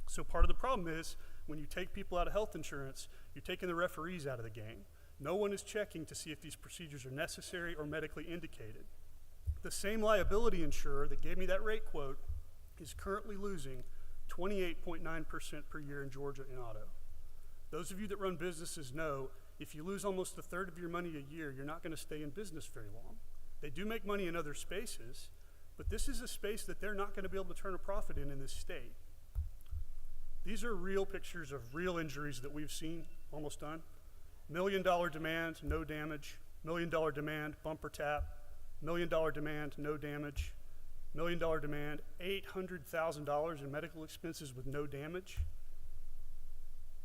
So part of the problem is when you take people out of health insurance, you're taking the referees out of the game. No one is checking to see if these procedures are necessary or medically indicated. The same liability insurer that gave me that rate quote is currently losing 28.9% per year in Georgia in auto. Those of you that run businesses know if you lose almost a third of your money a year, you're not going to stay in business very long. They do make money in other spaces, but this is a space that they're not going to be able to turn a profit in this state. These are real pictures of real injuries that we've seen, almost done. $1 million demand, no damage. $1 million demand, bumper tap. $1 million demand, no damage. $1 million demand, $800,000 in medical expenses with no damage.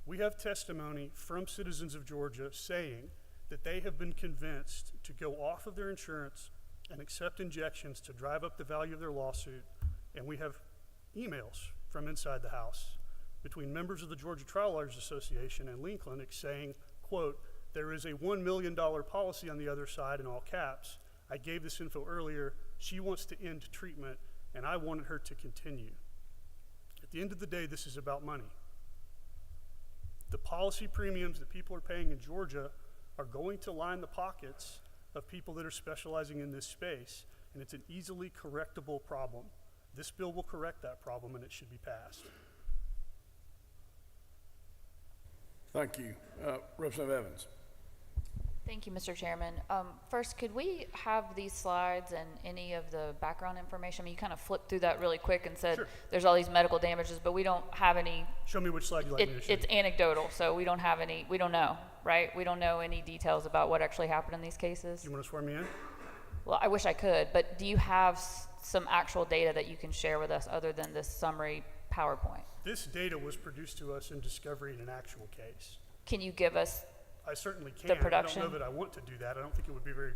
We have testimony from citizens of Georgia saying that they have been convinced to go off of their insurance and accept injections to drive up the value of their lawsuit. And we have emails from inside the House between members of the Georgia Trial Lawyers Association and lien clinics saying, quote, there is a $1 million policy on the other side in all caps. I gave this info earlier. She wants to end treatment, and I wanted her to continue. At the end of the day, this is about money. The policy premiums that people are paying in Georgia are going to line the pockets of people that are specializing in this space, and it's an easily correctable problem. This bill will correct that problem, and it should be passed. Thank you. Representative Evans. Thank you, Mr. Chairman. First, could we have these slides and any of the background information? I mean, you kind of flipped through that really quick and said there's all these medical damages, but we don't have any. Show me which slide you'd like me to show. It's anecdotal, so we don't have any, we don't know, right? We don't know any details about what actually happened in these cases. You want to swear me in? Well, I wish I could, but do you have some actual data that you can share with us other than this summary PowerPoint? This data was produced to us in discovery in an actual case. Can you give us I certainly can. the production? I don't know that I want to do that. I don't think it would be very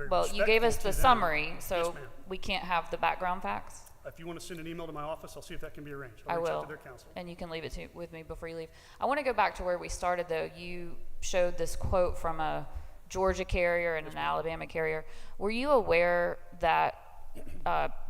well, you gave us the respectful to them. summary, so Yes, ma'am. we can't have the background facts? If you want to send an email to my office, I'll see if that can be arranged. I I'll reach out will, to their counsel. and you can leave it with me before you leave. I want to go back to where we started, though. You showed this quote from a Georgia carrier and an Alabama carrier. Were you aware that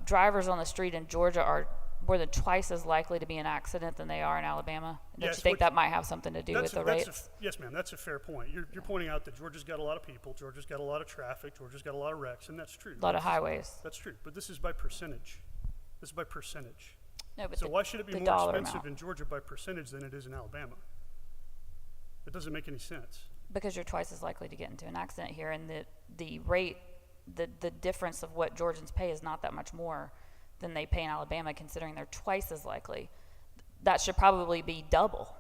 drivers on the street in Georgia are more than twice as likely to be in an accident than they are in Alabama? Don't you think that might have something to do with the rates? Yes, ma'am, that's a fair point. You're pointing out that Georgia's got a lot of people, Georgia's got a lot of traffic, Georgia's got a lot of wrecks, and that's true. A lot of highways. That's true, but this is by percentage. This is by percentage. No, but so why should it be more expensive amount in Georgia by percentage than it is in Alabama? It doesn't make any sense. Because you're twice as likely to get into an accident here, and the rate, the difference of what Georgians pay is not that much more than they pay in Alabama, considering they're twice as likely. That should probably be double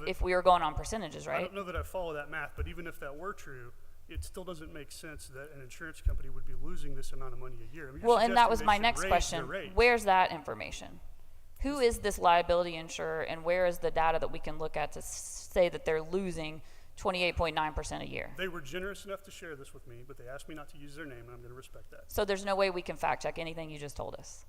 if we were going on percentages, right? I don't know that I follow that math, but even if that were true, it still doesn't make sense that an insurance company would be losing this amount of money a year. I mean, well, and that was my next question. Where's that information? Who is this liability insurer, and where is the data that we can look at to say that they're losing 28.9% a year? They were generous enough to share this with me, but they asked me not to use their name, and I'm going to respect that. So there's no way we can fact check anything you just told us?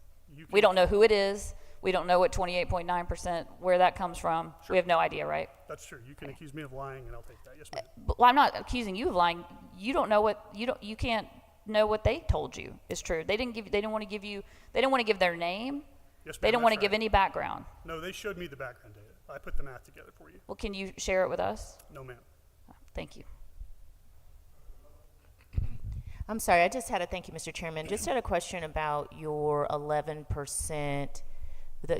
We don't know who it is. We don't know what 28.9%, where that comes from. Sure. We have no idea, right? That's true. You can accuse me of lying, and I'll take that. Yes, ma'am. Well, I'm not accusing you of lying. You don't know what you can't know what they told you is true. They didn't want to give their name. Yes, ma'am, they didn't want to that's give right. any background. No, they showed me the background data. I put the math together for you. Well, can you share it with us? No, ma'am. Thank you. I'm sorry, I just had a, thank you, Mr. Chairman, just had a question about your 11%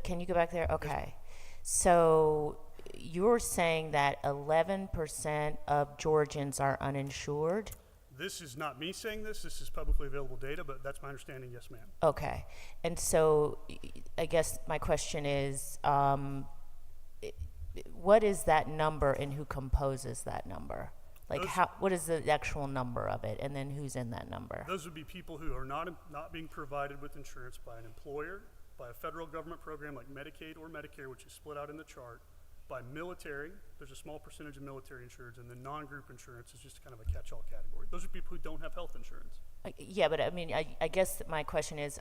Can you go back there? Okay. So you're saying that 11% of Georgians are uninsured? This is not me saying this. This is publicly available data, but that's my understanding. Yes, ma'am. Okay. And so I guess my question is, what is that number and who composes that number? Like what is the actual number of it, and then who's in that number? Those would be people who are not being provided with insurance by an employer, by a federal government program like Medicaid or Medicare, which is split out in the chart, by military. There's a small percentage of military insureds, and the non-group insurance is just kind of a catch-all category. Those are people who don't have health insurance. Yeah, but I mean, I guess my question is,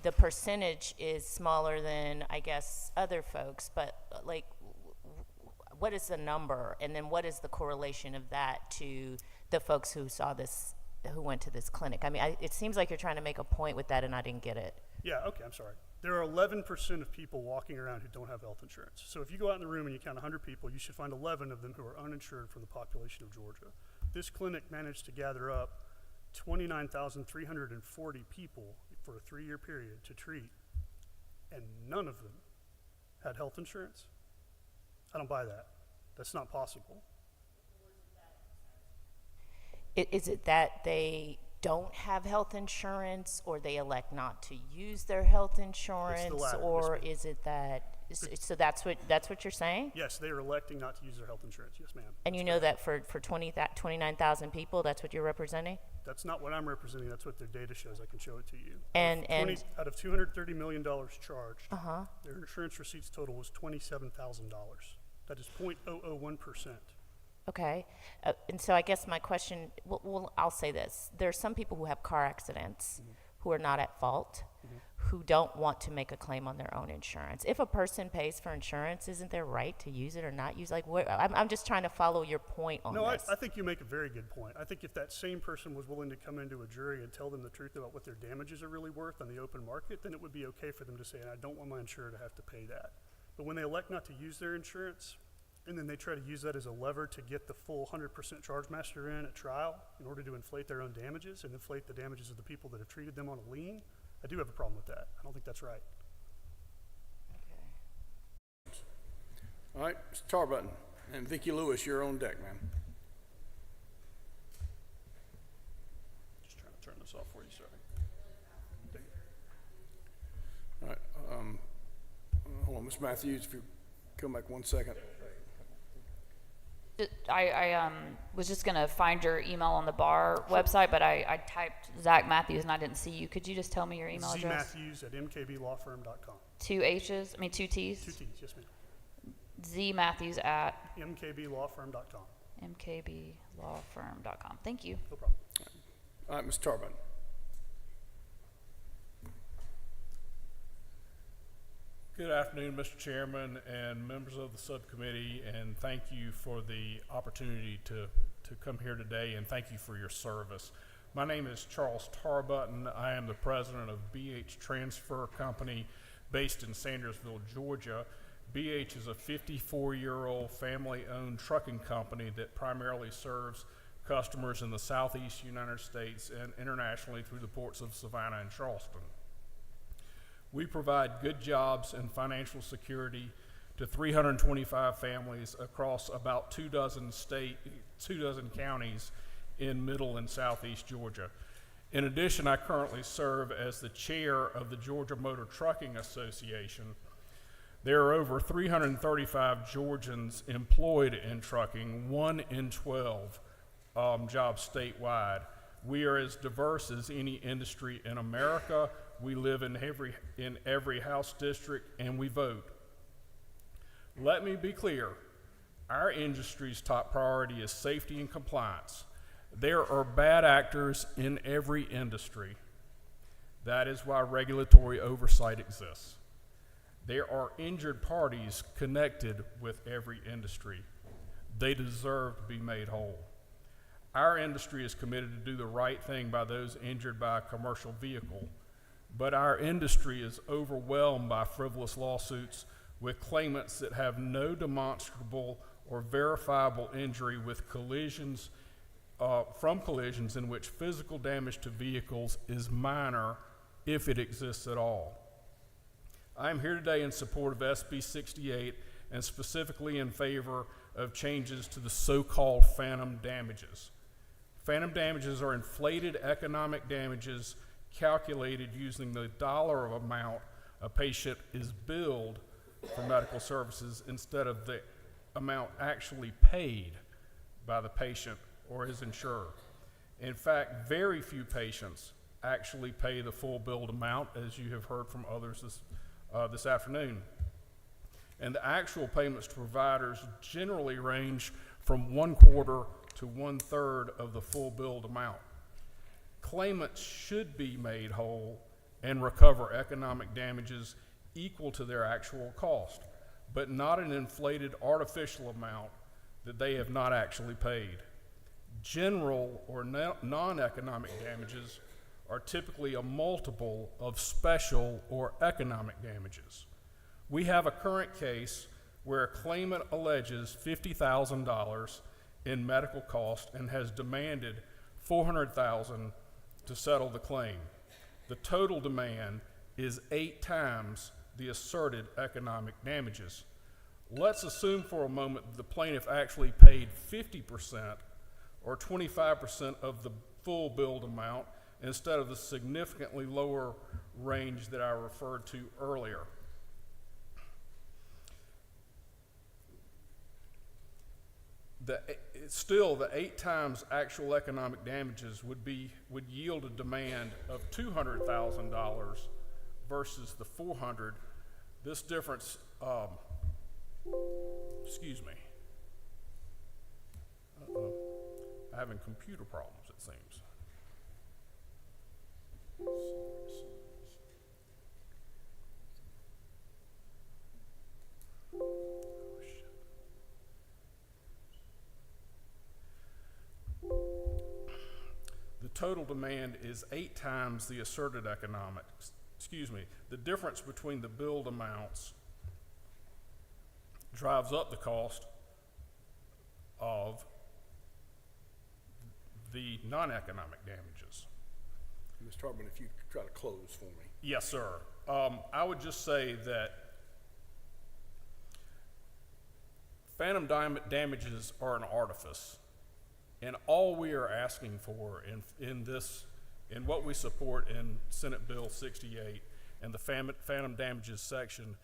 the percentage is smaller than, I guess, other folks, but like, what is the number, and then what is the correlation of that to the folks who saw this, who went to this clinic? I mean, it seems like you're trying to make a point with that, and I didn't get it. Yeah, okay, I'm sorry. There are 11% of people walking around who don't have health insurance. So if you go out in the room and you count 100 people, you should find 11 of them who are uninsured from the population of Georgia. This clinic managed to gather up 29,340 people for a 3-year period to treat, and none of them had health insurance. I don't buy that. That's not possible. Is it that they don't have health insurance, or they elect not to use their health insurance, or is it that? So that's what you're saying? Yes, they are electing not to use their health insurance. Yes, ma'am. And you know that for 29,000 people, that's what you're representing? That's not what I'm representing. That's what their data shows. I can show it to you. And out of $230 million charged, their insurance receipts total was $27,000. That is 0.001%. Okay, and so I guess my question, well, I'll say this. There are some people who have car accidents who are not at fault, who don't want to make a claim on their own insurance. If a person pays for insurance, isn't their right to use it or not use? Like, I'm just trying to follow your point on this. No, I think you make a very good point. I think if that same person was willing to come into a jury and tell them the truth about what their damages are really worth on the open market, then it would be okay for them to say, I don't want my insurer to have to pay that. But when they elect not to use their insurance, and then they try to use that as a lever to get the full 100% charge master in at trial in order to inflate their own damages and inflate the damages of the people that have treated them on a lien, I do have a problem with that. I don't think that's right. Okay. All right, Mr. Tarbutton, and Vicki Lewis, you're on deck, ma'am. Just trying to turn this off for you, sorry. All right, hold on, Ms. Matthews, if you come back 1 second. I was just going to find your email on the bar website, but I typed Zach Matthews and I didn't see you. Could you just tell me your email address? zmatthews@mkblawfirm.com. 2 H's? I mean, 2 T's? 2 T's, yes, ma'am. zmatthews@mkblawfirm.com. mkblawfirm.com. Thank you. No problem. All right, Ms. Tarbutton. Good afternoon, Mr. Chairman and members of the subcommittee, and thank you for the opportunity to come here today, and thank you for your service. My name is Charles Tarbutton. I am the president of BH Transfer Company based in Sandersville, Georgia. BH is a 54-year-old family-owned trucking company that primarily serves customers in the southeast United States and internationally through the ports of Savannah and Charleston. We provide good jobs and financial security to 325 families across about 24 counties in middle and southeast Georgia. In addition, I currently serve as the chair of the Georgia Motor Trucking Association. There are over 335 Georgians employed in trucking, 1 in 12 jobs statewide. We are as diverse as any industry in America. We live in every House district, and we vote. Let me be clear. Our industry's top priority is safety and compliance. There are bad actors in every industry. That is why regulatory oversight exists. There are injured parties connected with every industry. They deserve to be made whole. Our industry is committed to do the right thing by those injured by a commercial vehicle, but our industry is overwhelmed by frivolous lawsuits with claimants that have no demonstrable or verifiable injury with collisions, from collisions in which physical damage to vehicles is minor, if it exists at all. I am here today in support of SB 68 and specifically in favor of changes to the so-called phantom damages. Phantom damages are inflated economic damages calculated using the dollar amount a patient is billed for medical services instead of the amount actually paid by the patient or his insurer. In fact, very few patients actually pay the full billed amount, as you have heard from others this afternoon. And the actual payments to providers generally range from 1/4 to 1/3 of the full billed amount. Claimants should be made whole and recover economic damages equal to their actual cost, but not an inflated artificial amount that they have not actually paid. General or non-economic damages are typically a multiple of special or economic damages. We have a current case where a claimant alleges $50,000 in medical costs and has demanded $400,000 to settle the claim. The total demand is 8 times the asserted economic damages. Let's assume for a moment that the plaintiff actually paid 50% or 25% of the full billed amount instead of the significantly lower range that I referred to earlier. Still, the 8 times actual economic damages would yield a demand of $200,000 versus the $400,000. This difference, excuse me. Having computer problems, it seems. The total demand is 8 times the asserted economics. Excuse me. The difference between the billed amounts drives up the cost of the non-economic damages. Mr. Harbin, if you could try to close for me. Yes, sir. I would just say that phantom damages are an artifice, and all we are asking for in what we support in Senate Bill 68 and the phantom damages section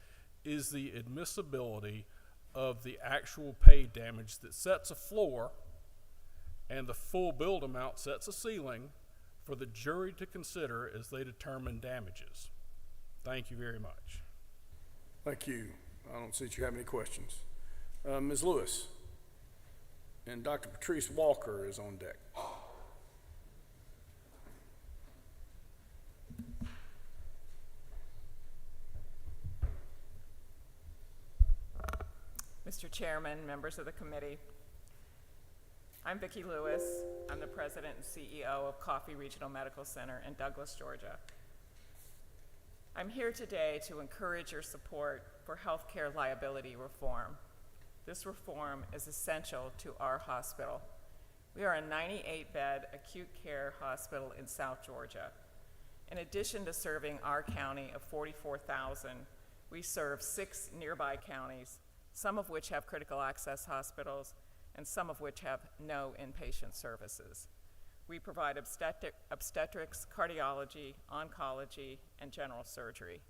is the admissibility of the actual paid damage that sets a floor, and the full billed amount sets a ceiling for the jury to consider as they determine damages. Thank you very much. Thank you. I don't see that you have any questions. Ms. Lewis and Dr. Patrice Walker is on deck. Mr. Chairman, members of the committee, I'm Vicki Lewis. I'm the president and CEO of Coffee Regional Medical Center in Douglas, Georgia. I'm here today to encourage your support for healthcare liability reform. This reform is essential to our hospital. We are a 98-bed acute care hospital in South Georgia. In addition to serving our county of 44,000, we serve 6 nearby counties, some of which have critical access hospitals and some of which have no inpatient services. We provide obstetrics, cardiology, oncology, and general surgery.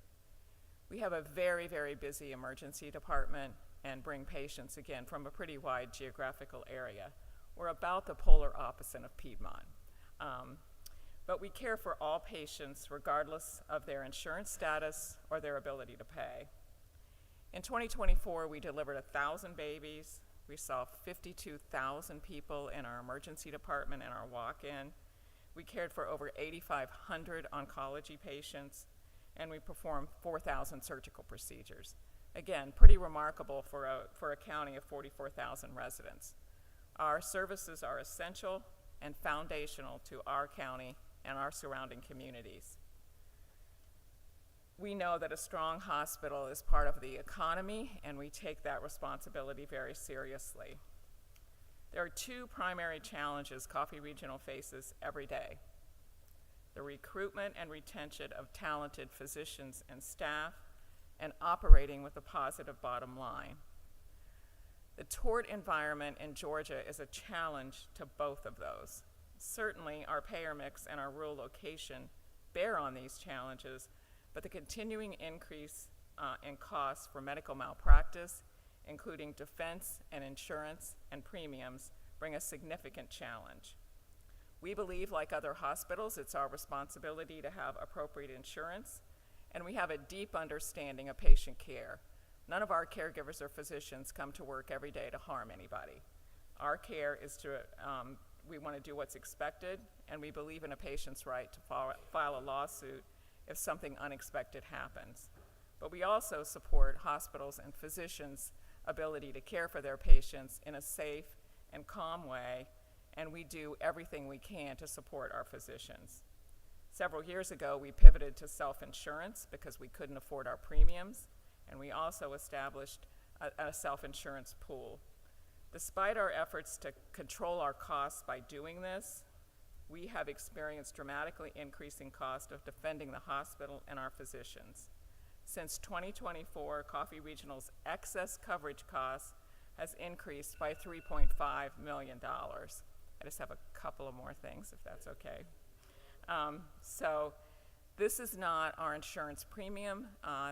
We have a very, very busy emergency department and bring patients, again, from a pretty wide geographical area. We're about the polar opposite of Piedmont. But we care for all patients regardless of their insurance status or their ability to pay. In 2024, we delivered 1,000 babies. We saw 52,000 people in our emergency department and our walk-in. We cared for over 8,500 oncology patients, and we performed 4,000 surgical procedures. Again, pretty remarkable for a county of 44,000 residents. Our services are essential and foundational to our county and our surrounding communities. We know that a strong hospital is part of the economy, and we take that responsibility very seriously. There are 2 primary challenges Coffee Regional faces every day: the recruitment and retention of talented physicians and staff, and operating with a positive bottom line. The tort environment in Georgia is a challenge to both of those. Certainly, our payer mix and our rural location bear on these challenges, but the continuing increase in costs for medical malpractice, including defense and insurance and premiums, bring a significant challenge. We believe, like other hospitals, it's our responsibility to have appropriate insurance, and we have a deep understanding of patient care. None of our caregivers or physicians come to work every day to harm anybody. Our care is to, we want to do what's expected, and we believe in a patient's right to file a lawsuit if something unexpected happens. But we also support hospitals and physicians' ability to care for their patients in a safe and calm way, and we do everything we can to support our physicians. Several years ago, we pivoted to self-insurance because we couldn't afford our premiums, and we also established a self-insurance pool. Despite our efforts to control our costs by doing this, we have experienced dramatically increasing cost of defending the hospital and our physicians. Since 2024, Coffee Regional's excess coverage costs has increased by $3.5 million. I just have a couple of more things, if that's okay. So this is not our insurance premium.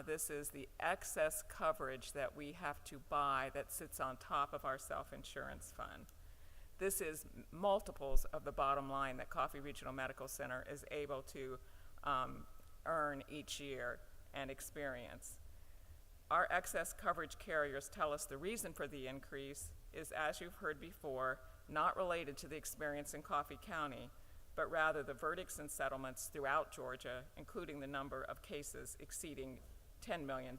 This is the excess coverage that we have to buy that sits on top of our self-insurance fund. This is multiples of the bottom line that Coffee Regional Medical Center is able to earn each year and experience. Our excess coverage carriers tell us the reason for the increase is, as you've heard before, not related to the experience in Coffee County, but rather the verdicts and settlements throughout Georgia, including the number of cases exceeding $10 million.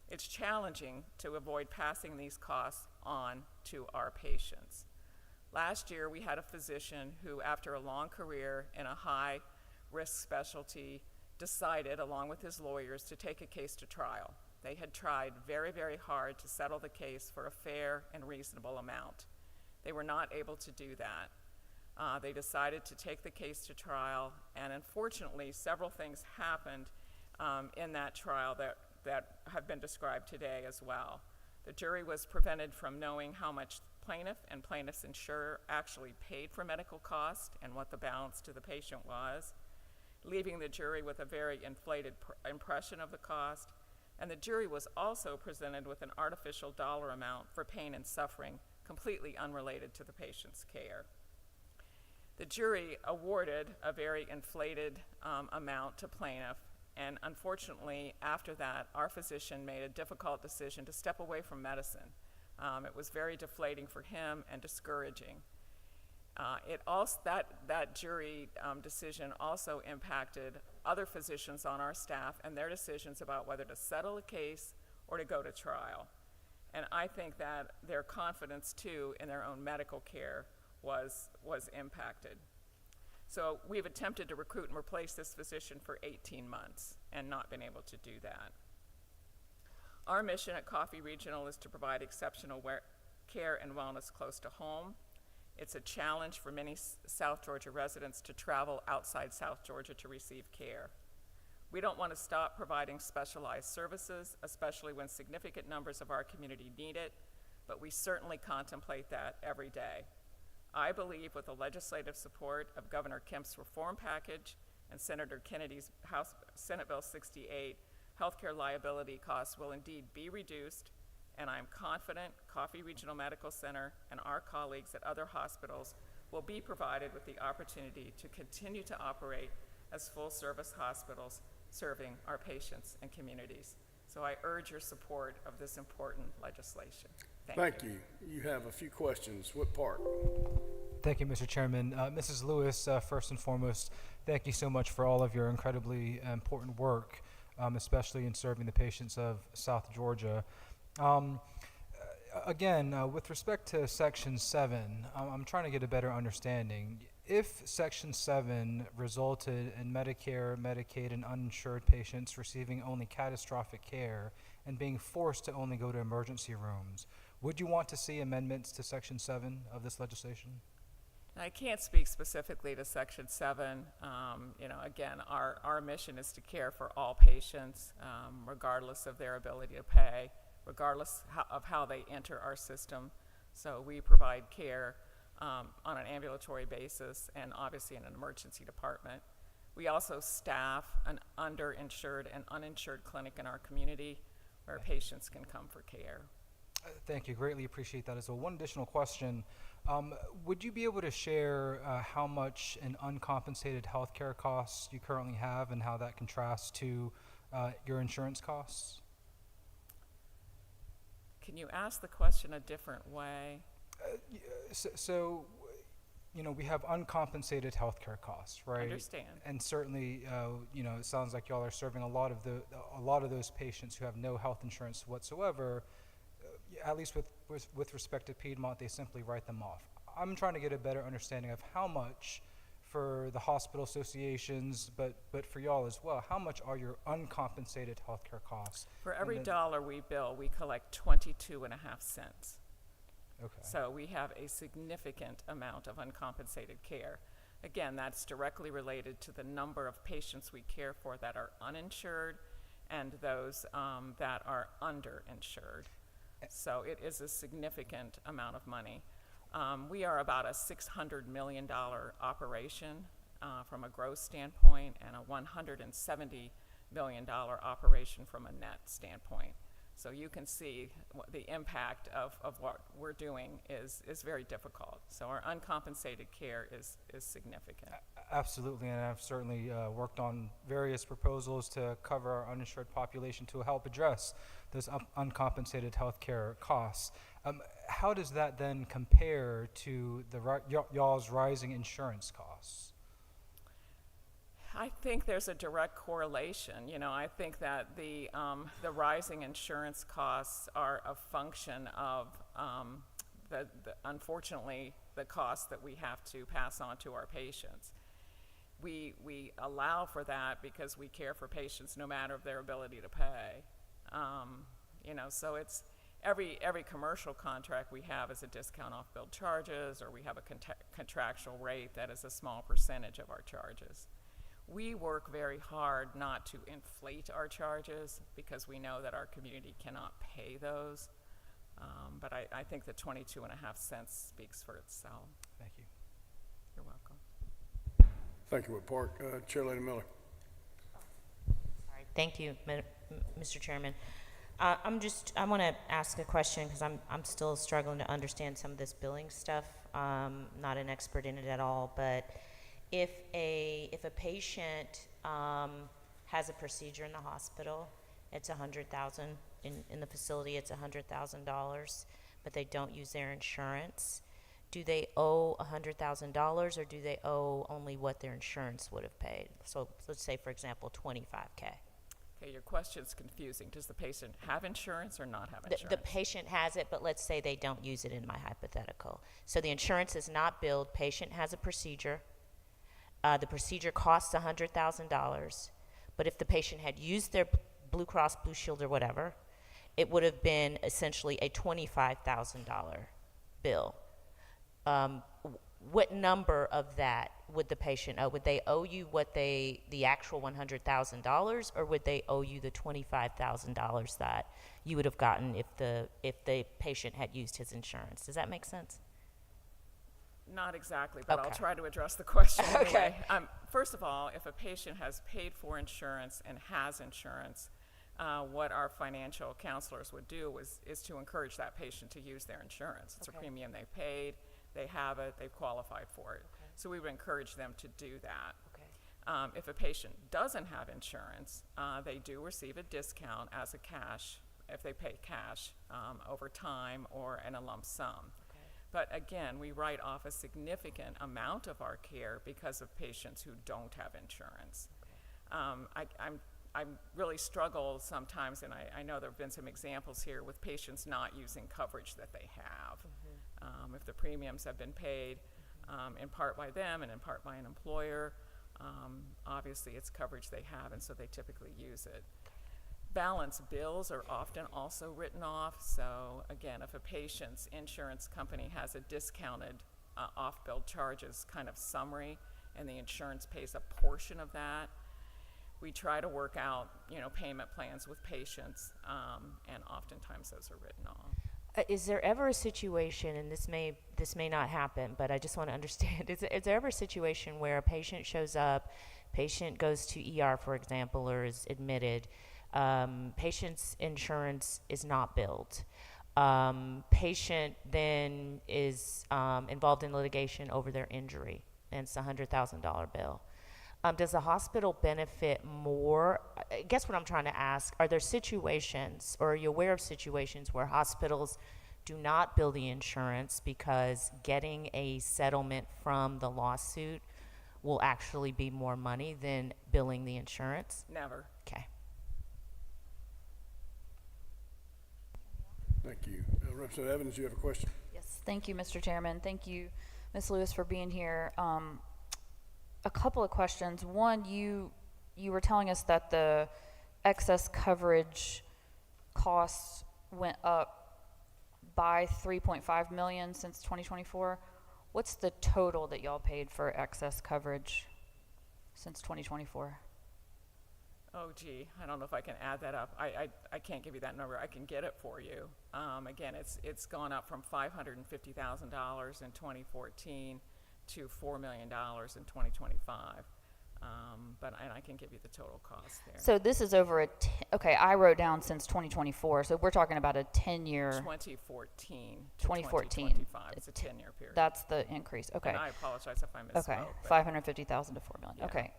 It's challenging to avoid passing these costs on to our patients. Last year, we had a physician who, after a long career in a high-risk specialty, decided, along with his lawyers, to take a case to trial. They had tried very, very hard to settle the case for a fair and reasonable amount. They were not able to do that. They decided to take the case to trial, and unfortunately, several things happened in that trial that have been described today as well. The jury was prevented from knowing how much plaintiff and plaintiff's insurer actually paid for medical costs and what the balance to the patient was, leaving the jury with a very inflated impression of the cost. And the jury was also presented with an artificial dollar amount for pain and suffering, completely unrelated to the patient's care. The jury awarded a very inflated amount to plaintiff, and unfortunately, after that, our physician made a difficult decision to step away from medicine. It was very deflating for him and discouraging. That jury decision also impacted other physicians on our staff and their decisions about whether to settle a case or to go to trial. And I think that their confidence, too, in their own medical care was impacted. So we've attempted to recruit and replace this physician for 18 months and not been able to do that. Our mission at Coffee Regional is to provide exceptional care and wellness close to home. It's a challenge for many South Georgia residents to travel outside South Georgia to receive care. We don't want to stop providing specialized services, especially when significant numbers of our community need it, but we certainly contemplate that every day. I believe with the legislative support of Governor Kemp's reform package and Senator Kennedy's Senate Bill 68, healthcare liability costs will indeed be reduced, and I'm confident Coffee Regional Medical Center and our colleagues at other hospitals will be provided with the opportunity to continue to operate as full-service hospitals serving our patients and communities. So I urge your support of this important legislation. Thank you. You have a few questions. What part? Thank you, Mr. Chairman. Mrs. Lewis, first and foremost, thank you so much for all of your incredibly important work, especially in serving the patients of South Georgia. Again, with respect to Section 7, I'm trying to get a better understanding. If Section 7 resulted in Medicare, Medicaid, and uninsured patients receiving only catastrophic care and being forced to only go to emergency rooms, would you want to see amendments to Section 7 of this legislation? I can't speak specifically to Section 7. You know, again, our mission is to care for all patients, regardless of their ability to pay, regardless of how they enter our system. So we provide care on an ambulatory basis and obviously in an emergency department. We also staff an underinsured and uninsured clinic in our community where patients can come for care. Thank you. Greatly appreciate that as well. One additional question. Would you be able to share how much in uncompensated healthcare costs you currently have and how that contrasts to your insurance costs? Can you ask the question a different way? So, you know, we have uncompensated healthcare costs, right? Understand. And certainly, you know, it sounds like y'all are serving a lot of those patients who have no health insurance whatsoever. At least with respect to Piedmont, they simply write them off. I'm trying to get a better understanding of how much for the hospital associations, but for y'all as well, how much are your uncompensated healthcare costs? For every dollar we bill, we collect 22.5 cents. Okay. So we have a significant amount of uncompensated care. Again, that's directly related to the number of patients we care for that are uninsured and those that are underinsured. So it is a significant amount of money. We are about a $600 million operation from a gross standpoint and a $170 million operation from a net standpoint. So you can see the impact of what we're doing is very difficult. So our uncompensated care is significant. Absolutely, and I've certainly worked on various proposals to cover our uninsured population to help address those uncompensated health care costs. How does that then compare to y'all's rising insurance costs? I think there's a direct correlation. You know, I think that the rising insurance costs are a function of unfortunately the costs that we have to pass on to our patients. We allow for that because we care for patients no matter of their ability to pay. You know, so it's every commercial contract we have is a discount off billed charges, or we have a contractual rate that is a small percentage of our charges. We work very hard not to inflate our charges because we know that our community cannot pay those. But I think the 22.5 cents speaks for itself. Thank you. You're welcome. Thank you, Whip Park. Chair Lady Miller. Sorry. Thank you, Mr. Chairman. I want to ask a question because I'm still struggling to understand some of this billing stuff. Not an expert in it at all, but if a patient has a procedure in the hospital, it's $100,000. In the facility, it's $100,000, but they don't use their insurance. Do they owe $100,000, or do they owe only what their insurance would have paid? So let's say, for example, $25K. Okay, your question's confusing. Does the patient have insurance or not have insurance? The patient has it, but let's say they don't use it in my hypothetical. So the insurance is not billed. Patient has a procedure. The procedure costs $100,000, but if the patient had used their Blue Cross Blue Shield or whatever, it would have been essentially a $25,000 bill. What number of that would the patient owe? Would they owe you the actual $100,000, or would they owe you the $25,000 that you would have gotten if the patient had used his insurance? Does that make sense? Not exactly, but Okay. I'll try to address the question Okay. anyway. First of all, if a patient has paid for insurance and has insurance, what our financial counselors would do is to encourage that patient to use their insurance. It's a premium they paid, they have it, they've qualified for it. Okay. So we would encourage them to do that. Okay. If a patient doesn't have insurance, they do receive a discount as a cash, if they pay cash over time or in a lump sum. But again, we write off a significant amount of our care because of patients who don't have insurance. I really struggle sometimes, and I know there have been some examples here with patients not using coverage that they have. If the premiums have been paid in part by them and in part by an employer, obviously it's coverage they have, and so they typically use it. Balance bills are often also written off. So again, if a patient's insurance company has a discounted off-bill charges kind of summary, and the insurance pays a portion of that. We try to work out, payment plans with patients, and oftentimes those are written off. Is there ever a situation, and this may not happen, but I just want to understand, is there ever a situation where a patient shows up, patient goes to ER, for example, or is admitted, patient's insurance is not billed, patient then is involved in litigation over their injury, and it's a $100,000 bill. Does the hospital benefit more? I guess what I'm trying to ask, are there situations, or are you aware of situations where hospitals do not bill the insurance because getting a settlement from the lawsuit will actually be more money than billing the insurance? Never. Okay. Thank you. Representative Evans, you have a question? Yes, thank you, Mr. Chairman. Thank you, Ms. Lewis, for being here. A couple of questions. One, you were telling us that the excess coverage costs went up by $3.5 million since 2024. What's the total that y'all paid for excess coverage since 2024? Oh, gee, I don't know if I can add that up. I can't give you that number. I can get it for you. Again, it's gone up from $550,000 in 2014 to $4 million in 2025. And I can give you the total cost there. So this is over okay, I wrote down since 2024, so we're talking about a 10-year. 2014 to 2014. 2025. It's a 10-year period. That's the increase. Okay. And I apologize if I misspoke. Okay, 550,000 to 4 million. Yeah. Okay.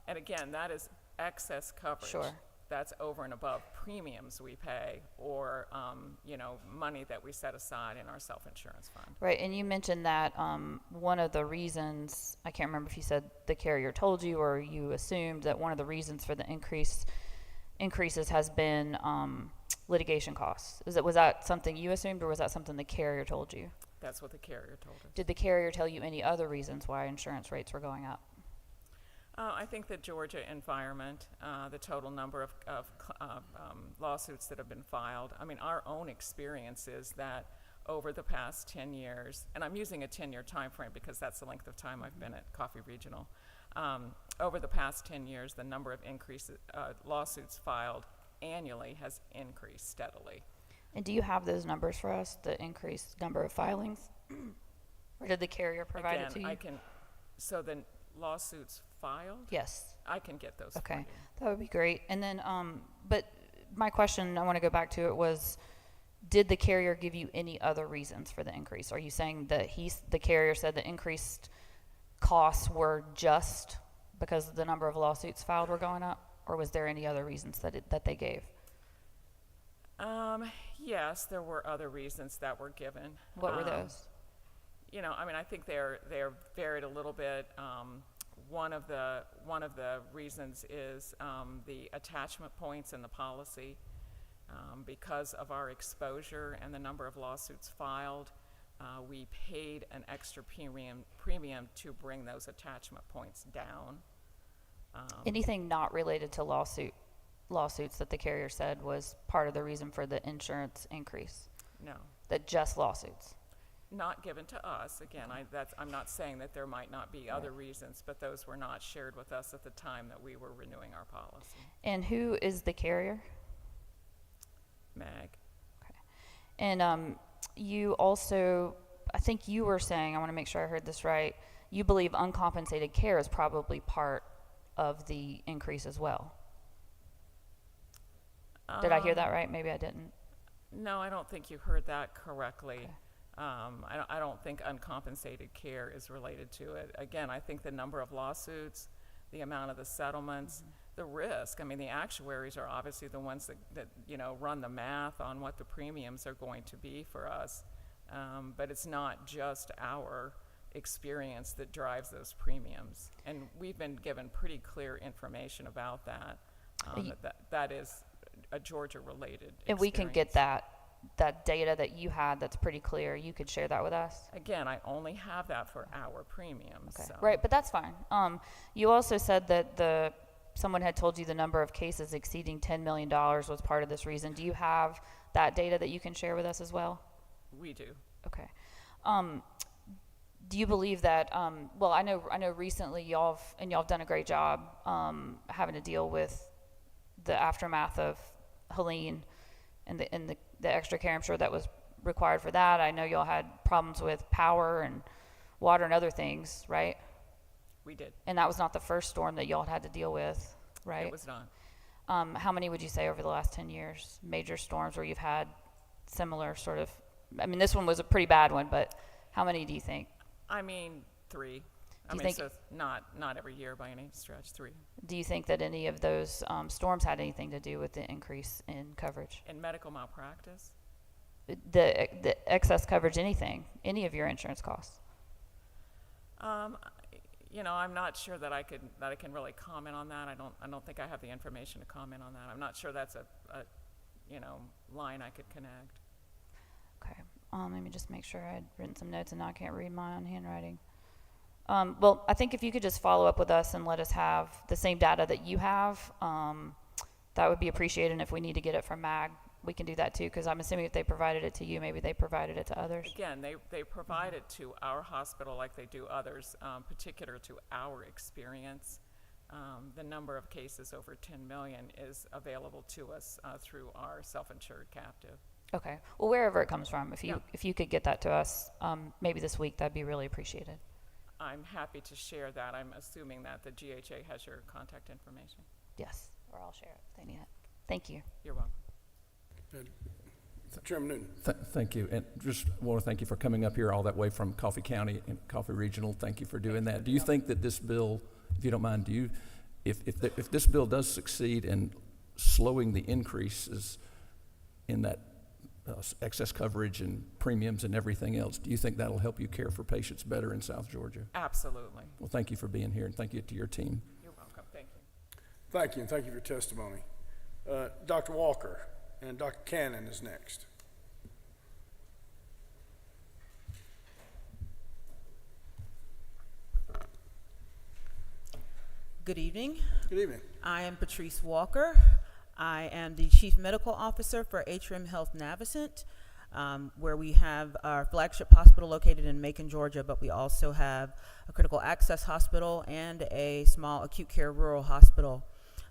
And again, that is excess coverage. Sure. That's over and above premiums we pay, or money that we set aside in our self-insurance fund. Right, and you mentioned that one of the reasons, I can't remember if you said the carrier told you or you assumed that one of the reasons for the increases has been litigation costs. Was that something you assumed, or was that something the carrier told you? That's what the carrier told us. Did the carrier tell you any other reasons why insurance rates were going up? I think the Georgia environment, the total number of lawsuits that have been filed. I mean, our own experience is that over the past 10 years, and I'm using a 10-year time frame because that's the length of time I've been at Coffee Regional. Over the past 10 years, the number of lawsuits filed annually has increased steadily. And do you have those numbers for us, the increased number of filings? Or did the carrier provide it to you? So the lawsuits filed? Yes. I can get those for Okay, you. that would be great. And then, but my question, I want to go back to it, was, did the carrier give you any other reasons for the increase? Are you saying that the carrier said the increased costs were just because the number of lawsuits filed were going up, or was there any other reasons that they gave? Yes, there were other reasons that were given. What were those? I think they're varied a little bit. One of the reasons is the attachment points in the policy. Because of our exposure and the number of lawsuits filed, we paid an extra premium to bring those attachment points down. Anything not related to lawsuits that the carrier said was part of the reason for the insurance increase? No. That just lawsuits? Not given to us. Again, I'm not saying that there might not be other reasons, but those were not shared with us at the time that we were renewing our policy. And who is the carrier? MAG. Okay. And you also, I think you were saying, I want to make sure I heard this right, you believe uncompensated care is probably part of the increase as well. Did I hear that right? Maybe I didn't. No, I don't think you heard that correctly. Okay. I don't think uncompensated care is related to it. Again, I think the number of lawsuits, the amount of the settlements, the risk. I mean, the actuaries are obviously the ones that run the math on what the premiums are going to be for us. But it's not just our experience that drives those premiums. And we've been given pretty clear information about that. That is a Georgia-related experience. And we can get that data that you had that's pretty clear. You could share that with us? Again, I only have that for our premiums. Okay. So. Right, but that's fine. You also said that someone had told you the number of cases exceeding $10 million was part of this reason. Do you have that data that you can share with us as well? We do. Okay. do you believe that, well, I know recently y'all have done a great job having to deal with the aftermath of Helene and the extra care I'm sure that was required for that. I know y'all had problems with power and water and other things, right? We did. And that was not the first storm that y'all had to deal with, right? It was not. How many would you say over the last 10 years, major storms where you've had similar sort of, I mean, this one was a pretty bad one, but how many do you think? I mean, 3. I mean, so not every year by any stretch, 3. Do you think that any of those storms had anything to do with the increase in coverage? In medical malpractice? The excess coverage, anything, any of your insurance costs? You know, I'm not sure that I can really comment on that. I don't think I have the information to comment on that. I'm not sure that's a you know, line I could connect. Okay. Let me just make sure I had written some notes and now I can't read my own handwriting. Well, I think if you could just follow up with us and let us have the same data that you have, that would be appreciated. And if we need to get it from MAG, we can do that too, because I'm assuming if they provided it to you, maybe they provided it to others. Again, they provide it to our hospital like they do others, particular to our experience. The number of cases over 10 million is available to us through our self-insured captive. Okay. Well, wherever it comes from, if you could get that to us, maybe this week, that'd be really appreciated. I'm happy to share that. I'm assuming that the GHA has your contact information. Yes, or I'll share it if they need it. Thank you. You're welcome. Chairman Newton. Thank you, and just want to thank you for coming up here all that way from Coffee County and Coffee Regional. Thank you for doing that. Do you think that this bill, if you don't mind, if this bill does succeed in slowing the increases in that excess coverage and premiums and everything else, do you think that'll help you care for patients better in South Georgia? Absolutely. Well, thank you for being here, and thank you to your team. You're welcome. Thank you. Thank you, and thank you for your testimony. Dr. Walker, and Dr. Cannon is next. Good evening. Good evening. I am Patrice Walker. I am the Chief Medical Officer for Atrium Health Navicent, where we have our flagship hospital located in Macon, Georgia, but we also have a critical access hospital and a small acute care rural hospital.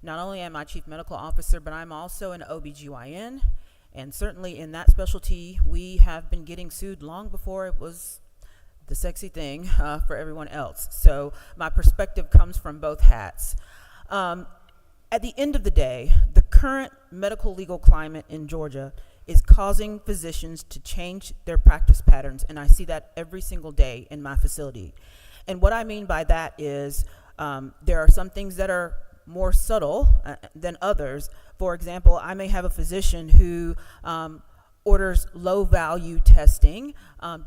Not only am I Chief Medical Officer, but I'm also an OBGYN, and certainly in that specialty, we have been getting sued long before it was the sexy thing for everyone else. So my perspective comes from both hats. At the end of the day, the current medical legal climate in Georgia is causing physicians to change their practice patterns, and I see that every single day in my facility. And what I mean by that is there are some things that are more subtle than others. For example, I may have a physician who orders low value testing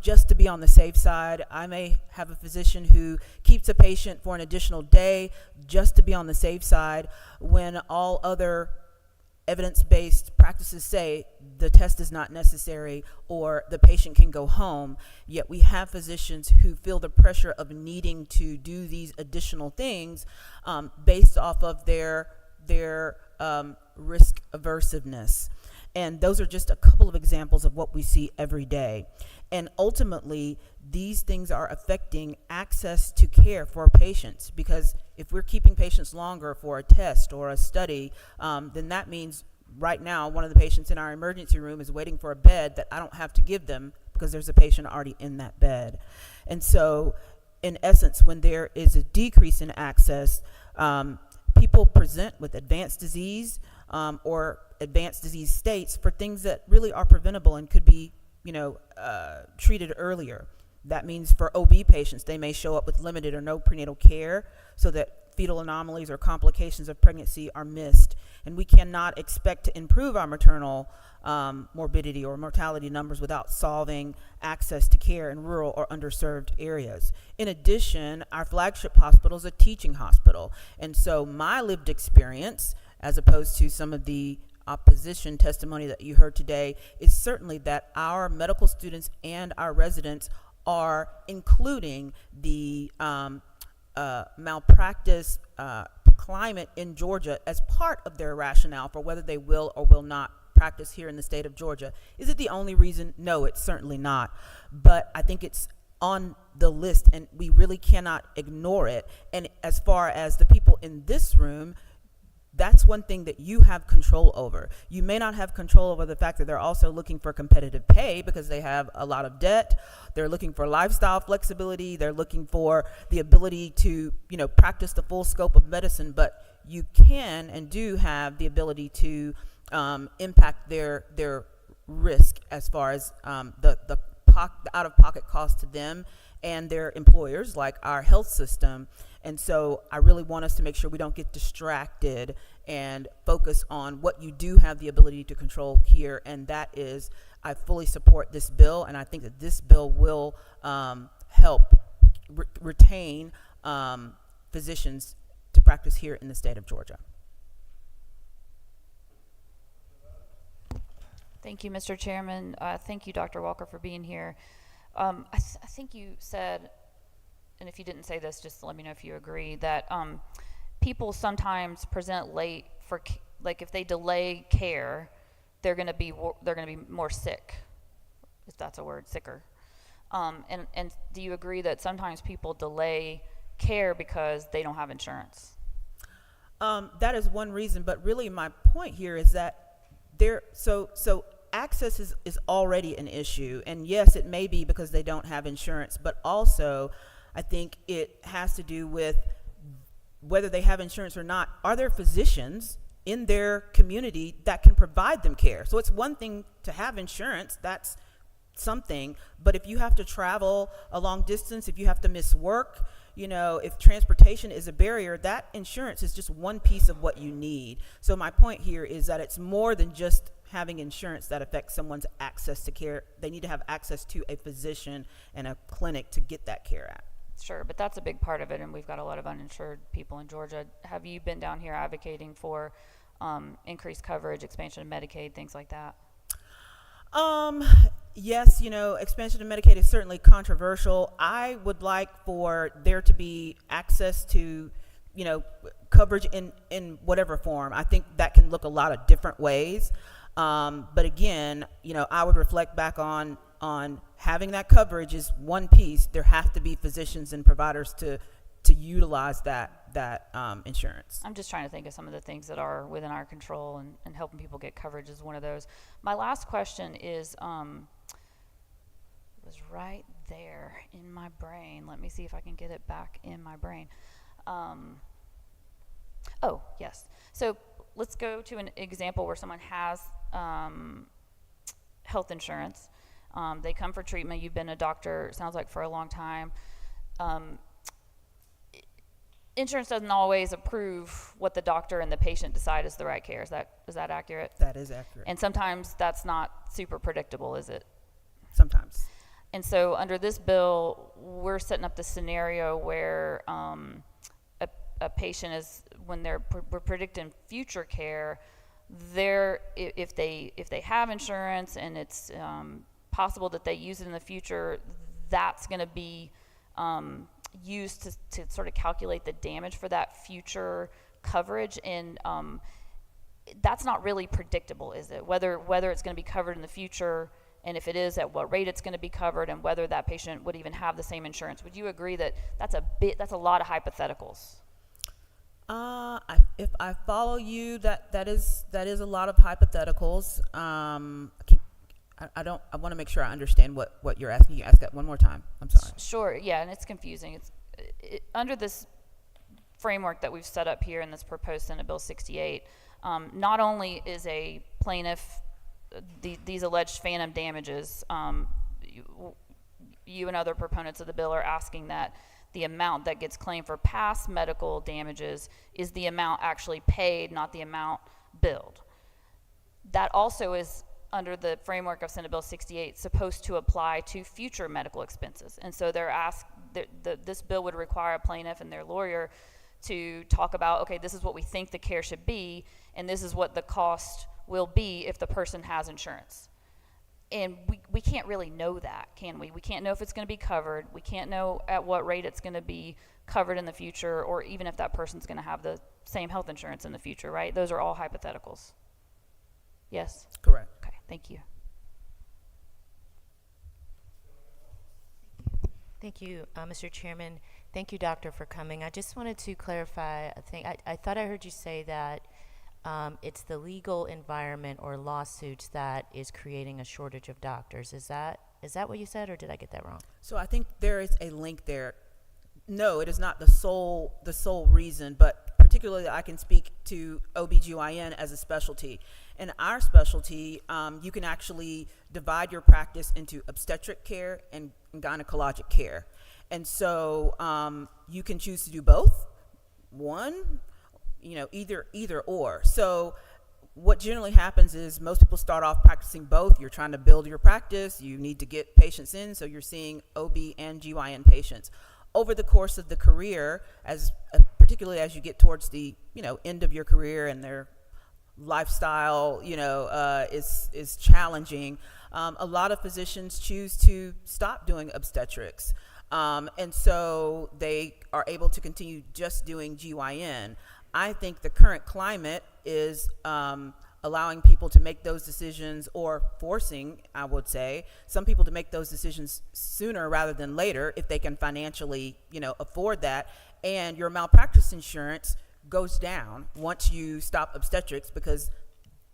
just to be on the safe side. I may have a physician who keeps a patient for an additional day just to be on the safe side, when all other evidence-based practices say the test is not necessary or the patient can go home. Yet we have physicians who feel the pressure of needing to do these additional things based off of their risk aversiveness. And those are just a couple of examples of what we see every day. And ultimately, these things are affecting access to care for patients, because if we're keeping patients longer for a test or a study, then that means right now one of the patients in our emergency room is waiting for a bed that I don't have to give them because there's a patient already in that bed. And so, in essence, when there is a decrease in access, people present with advanced disease or advanced disease states for things that really are preventable and could be, treated earlier. That means for OB patients, they may show up with limited or no prenatal care so that fetal anomalies or complications of pregnancy are missed. And we cannot expect to improve our maternal morbidity or mortality numbers without solving access to care in rural or underserved areas. In addition, our flagship hospital is a teaching hospital. And so my lived experience, as opposed to some of the opposition testimony that you heard today, is certainly that our medical students and our residents are including the malpractice climate in Georgia as part of their rationale for whether they will or will not practice here in the state of Georgia. Is it the only reason? No, it's certainly not. But I think it's on the list, and we really cannot ignore it. And as far as the people in this room, that's one thing that you have control over. You may not have control over the fact that they're also looking for competitive pay because they have a lot of debt. They're looking for lifestyle flexibility. They're looking for the ability to, practice the full scope of medicine. But you can and do have the ability to impact their risk as far as the out-of-pocket cost to them and their employers, like our health system. And so I really want us to make sure we don't get distracted and focus on what you do have the ability to control here. And that is, I fully support this bill, and I think that this bill will help retain physicians to practice here in the state of Georgia. Thank you, Mr. Chairman. Thank you, Dr. Walker, for being here. I think you said, and if you didn't say this, just let me know if you agree, that people sometimes present late for, like, if they delay care, they're going to be more sick, if that's a word, sicker. And do you agree that sometimes people delay care because they don't have insurance? That is one reason, but really my point here is that so access is already an issue, and yes, it may be because they don't have insurance, but also I think it has to do with whether they have insurance or not. Are there physicians in their community that can provide them care? So it's one thing to have insurance, that's something, but if you have to travel a long distance, if you have to miss work, if transportation is a barrier, that insurance is just one piece of what you need. So my point here is that it's more than just having insurance that affects someone's access to care. They need to have access to a physician and a clinic to get that care at. Sure, but that's a big part of it, and we've got a lot of uninsured people in Georgia. Have you been down here advocating for increased coverage, expansion of Medicaid, things like that? Yes, expansion of Medicaid is certainly controversial. I would like for there to be access to, coverage in whatever form. I think that can look a lot of different ways. But again, I would reflect back on having that coverage is one piece. There have to be physicians and providers to utilize that insurance. I'm just trying to think of some of the things that are within our control, and helping people get coverage is one of those. My last question is, was right there in my brain. Let me see if I can get it back in my brain. Oh, yes. So let's go to an example where someone has health insurance. They come for treatment. You've been a doctor, sounds like, for a long time. Insurance doesn't always approve what the doctor and the patient decide is the right care. Is that accurate? That is accurate. And sometimes that's not super predictable, is it? Sometimes. And so under this bill, we're setting up the scenario where a patient is, when we're predicting future care, if they have insurance and it's possible that they use it in the future, that's going to be used to sort of calculate the damage for that future coverage. And that's not really predictable, is it? Whether it's going to be covered in the future, and if it is, at what rate it's going to be covered, and whether that patient would even have the same insurance. Would you agree that that's a lot of hypotheticals? If I follow you, that is a lot of hypotheticals. I want to make sure I understand what you're asking. You ask that one more time. I'm sorry. Sure. Yeah, and it's confusing. Under this framework that we've set up here in this proposed Senate Bill 68, not only is a plaintiff these alleged phantom damages, you and other proponents of the bill are asking that the amount that gets claimed for past medical damages is the amount actually paid, not the amount billed. That also is, under the framework of Senate Bill 68, supposed to apply to future medical expenses. And so this bill would require a plaintiff and their lawyer to talk about, okay, this is what we think the care should be, and this is what the cost will be if the person has insurance. And we can't really know that, can we? We can't know if it's going to be covered. We can't know at what rate it's going to be covered in the future, or even if that person's going to have the same health insurance in the future, right? Those are all hypotheticals. Yes? Correct. Okay, thank you. Thank you, Mr. Chairman. Thank you, Doctor, for coming. I just wanted to clarify a thing. I thought I heard you say that it's the legal environment or lawsuits that is creating a shortage of doctors. Is that what you said, or did I get that wrong? So I think there is a link there. No, it is not the sole reason, but particularly I can speak to OBGYN as a specialty. In our specialty, you can actually divide your practice into obstetric care and gynecologic care. And so you can choose to do both, one, either or. So what generally happens is most people start off practicing both. You're trying to build your practice. You need to get patients in, so you're seeing OB and GYN patients. Over the course of the career, particularly as you get towards the end of your career and their lifestyle is challenging, a lot of physicians choose to stop doing obstetrics, and so they are able to continue just doing GYN. I think the current climate is allowing people to make those decisions, or forcing, I would say, some people to make those decisions sooner rather than later if they can financially, afford that. And your malpractice insurance goes down once you stop obstetrics, because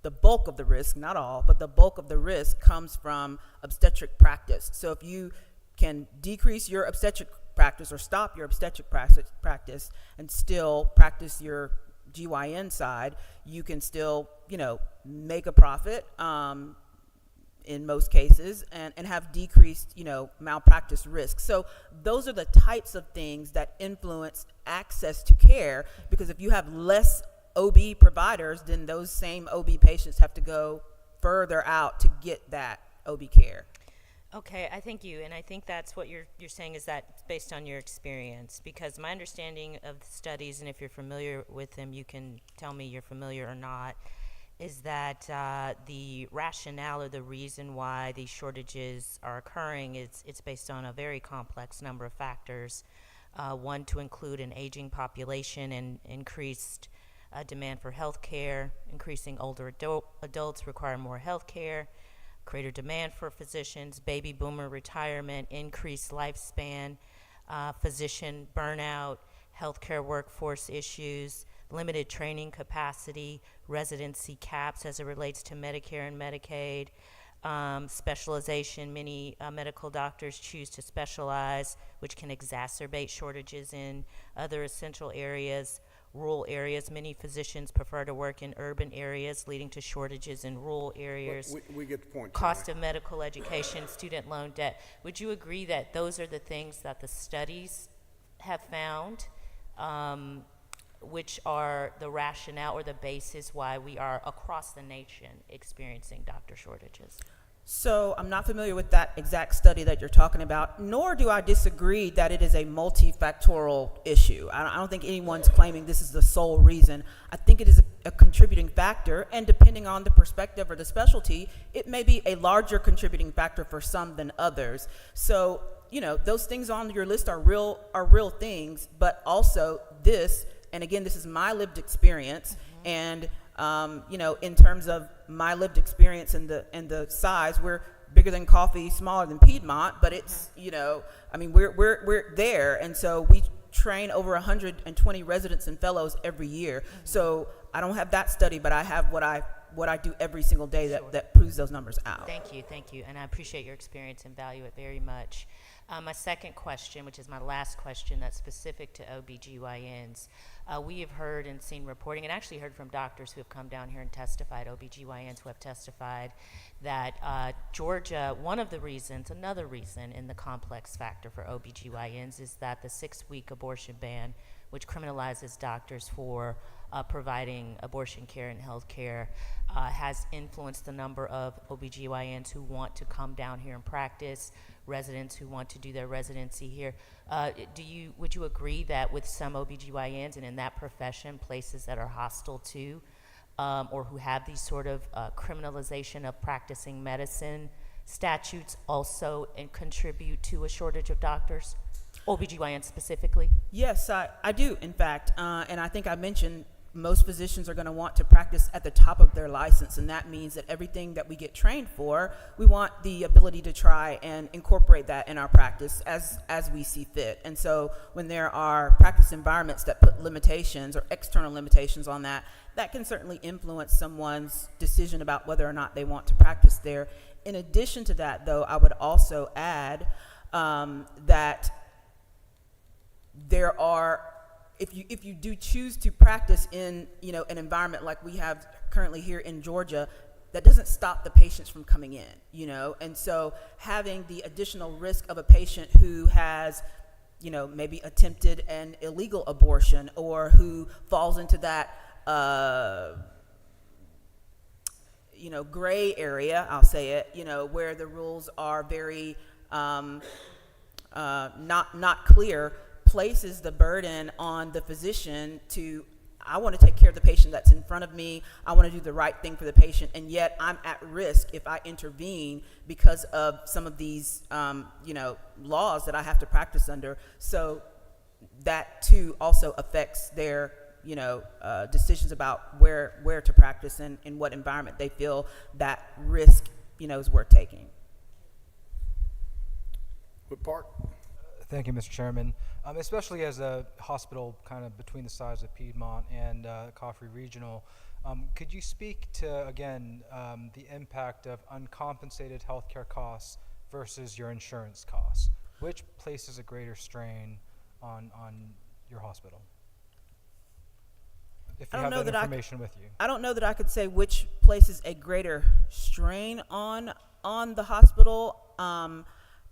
the bulk of the risk, not all, but the bulk of the risk comes from obstetric practice. So if you can decrease your obstetric practice or stop your obstetric practice and still practice your GYN side, you can still, make a profit in most cases and have decreased, malpractice risk. So those are the types of things that influence access to care, because if you have less OB providers, then those same OB patients have to go further out to get that OB care. Okay, I thank you, and I think that's what you're saying is that it's based on your experience, because my understanding of the studies, and if you're familiar with them, you can tell me you're familiar or not, is that the rationale or the reason why these shortages are occurring it's based on a very complex number of factors. One, to include an aging population and increased demand for health care, increasing older adults require more health care, greater demand for physicians, baby boomer retirement, increased lifespan, physician burnout, healthcare workforce issues, limited training capacity, residency caps as it relates to Medicare and Medicaid, specialization. Many medical doctors choose to specialize, which can exacerbate shortages in other essential areas. Rural areas, many physicians prefer to work in urban areas, leading to shortages in rural areas. We get the point. Cost of medical education, student loan debt. Would you agree that those are the things that the studies have found, which are the rationale or the basis why we are across the nation experiencing doctor shortages? So I'm not familiar with that exact study that you're talking about, nor do I disagree that it is a multifactorial issue. I don't think anyone's claiming this is the sole reason. I think it is a contributing factor, and depending on the perspective or the specialty, it may be a larger contributing factor for some than others. So, those things on your list are real things, but also this, and again, this is my lived experience, and in terms of my lived experience and the size, we're bigger than Coffee, smaller than Piedmont, but it's, we're there. And so we train over 120 residents and fellows every year. So I don't have that study, but I have what I do every single day that proves those numbers out. Thank you. And I appreciate your experience and value it very much. My second question, which is my last question that's specific to OBGYNs, we have heard and seen reporting, and actually heard from doctors who have come down here and testified, OBGYNs who have testified, that Georgia, another reason in the complex factor for OBGYNs is that the 6-week abortion ban, which criminalizes doctors for providing abortion care and health care, has influenced the number of OBGYNs who want to come down here and practice, residents who want to do their residency here. Would you agree that with some OBGYNs and in that profession, places that are hostile to or who have these sort of criminalization of practicing medicine statutes also contribute to a shortage of doctors? OBGYN specifically? Yes, I do, in fact. And I think I mentioned most physicians are going to want to practice at the top of their license, and that means that everything that we get trained for, we want the ability to try and incorporate that in our practice as we see fit. And so when there are practice environments that put limitations or external limitations on that, that can certainly influence someone's decision about whether or not they want to practice there. In addition to that, though, I would also add that there are, if you do choose to practice in, an environment like we have currently here in Georgia, that doesn't stop the patients from coming in, and so having the additional risk of a patient who has, maybe attempted an illegal abortion, or who falls into that, gray area, I'll say it, where the rules are very not clear, places the burden on the physician to, I want to take care of the patient that's in front of me, I want to do the right thing for the patient, and yet I'm at risk if I intervene because of some of these, laws that I have to practice under. So that too also affects their, decisions about where to practice and in what environment they feel that risk, is worth taking. What part? Thank you, Mr. Chairman. Especially as a hospital kind of between the sides of Piedmont and Coffee Regional, could you speak to, again, the impact of uncompensated healthcare costs versus your insurance costs? Which places a greater strain on your hospital? If you have that information with you. I don't know that I could say which places a greater strain on the hospital.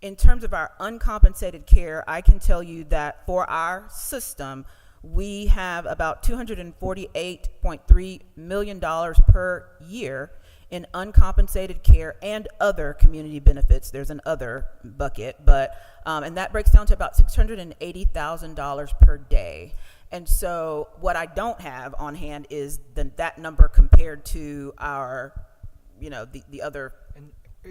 In terms of our uncompensated care, I can tell you that for our system, we have about $248.3 million per year in uncompensated care and other community benefits. There's an other bucket, but and that breaks down to about $680,000 per day. And so what I don't have on hand is that number compared to our, the other.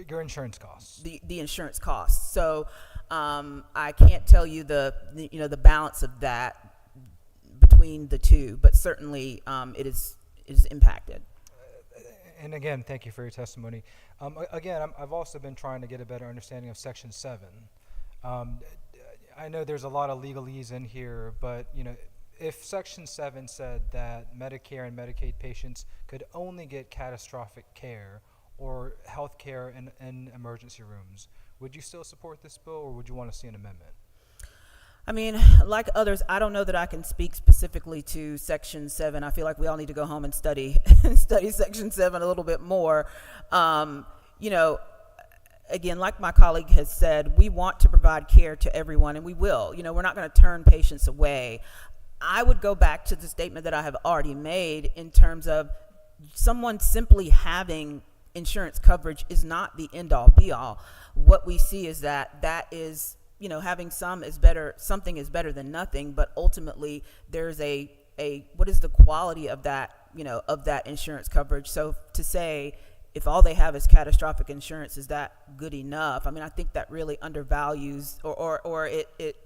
Your insurance costs. The insurance costs. So I can't tell you the balance of that between the two, but certainly it is impacted. And again, thank you for your testimony. I've also been trying to get a better understanding of Section 7. I know there's a lot of legalese in here, but if Section 7 said that Medicare and Medicaid patients could only get catastrophic care or health care in emergency rooms, would you still support this bill, or would you want to see an amendment? I mean, like others, I don't know that I can speak specifically to Section 7. I feel like we all need to go home and study Section 7 a little bit more. Again, like my colleague has said, we want to provide care to everyone, and we will. We're not going to turn patients away. I would go back to the statement that I have already made in terms of someone simply having insurance coverage is not the end-all be-all. What we see is that is, having something is better than nothing, but ultimately there's a what is the quality of that, of that insurance coverage. So to say if all they have is catastrophic insurance, is that good enough? I mean, I think that really undervalues or it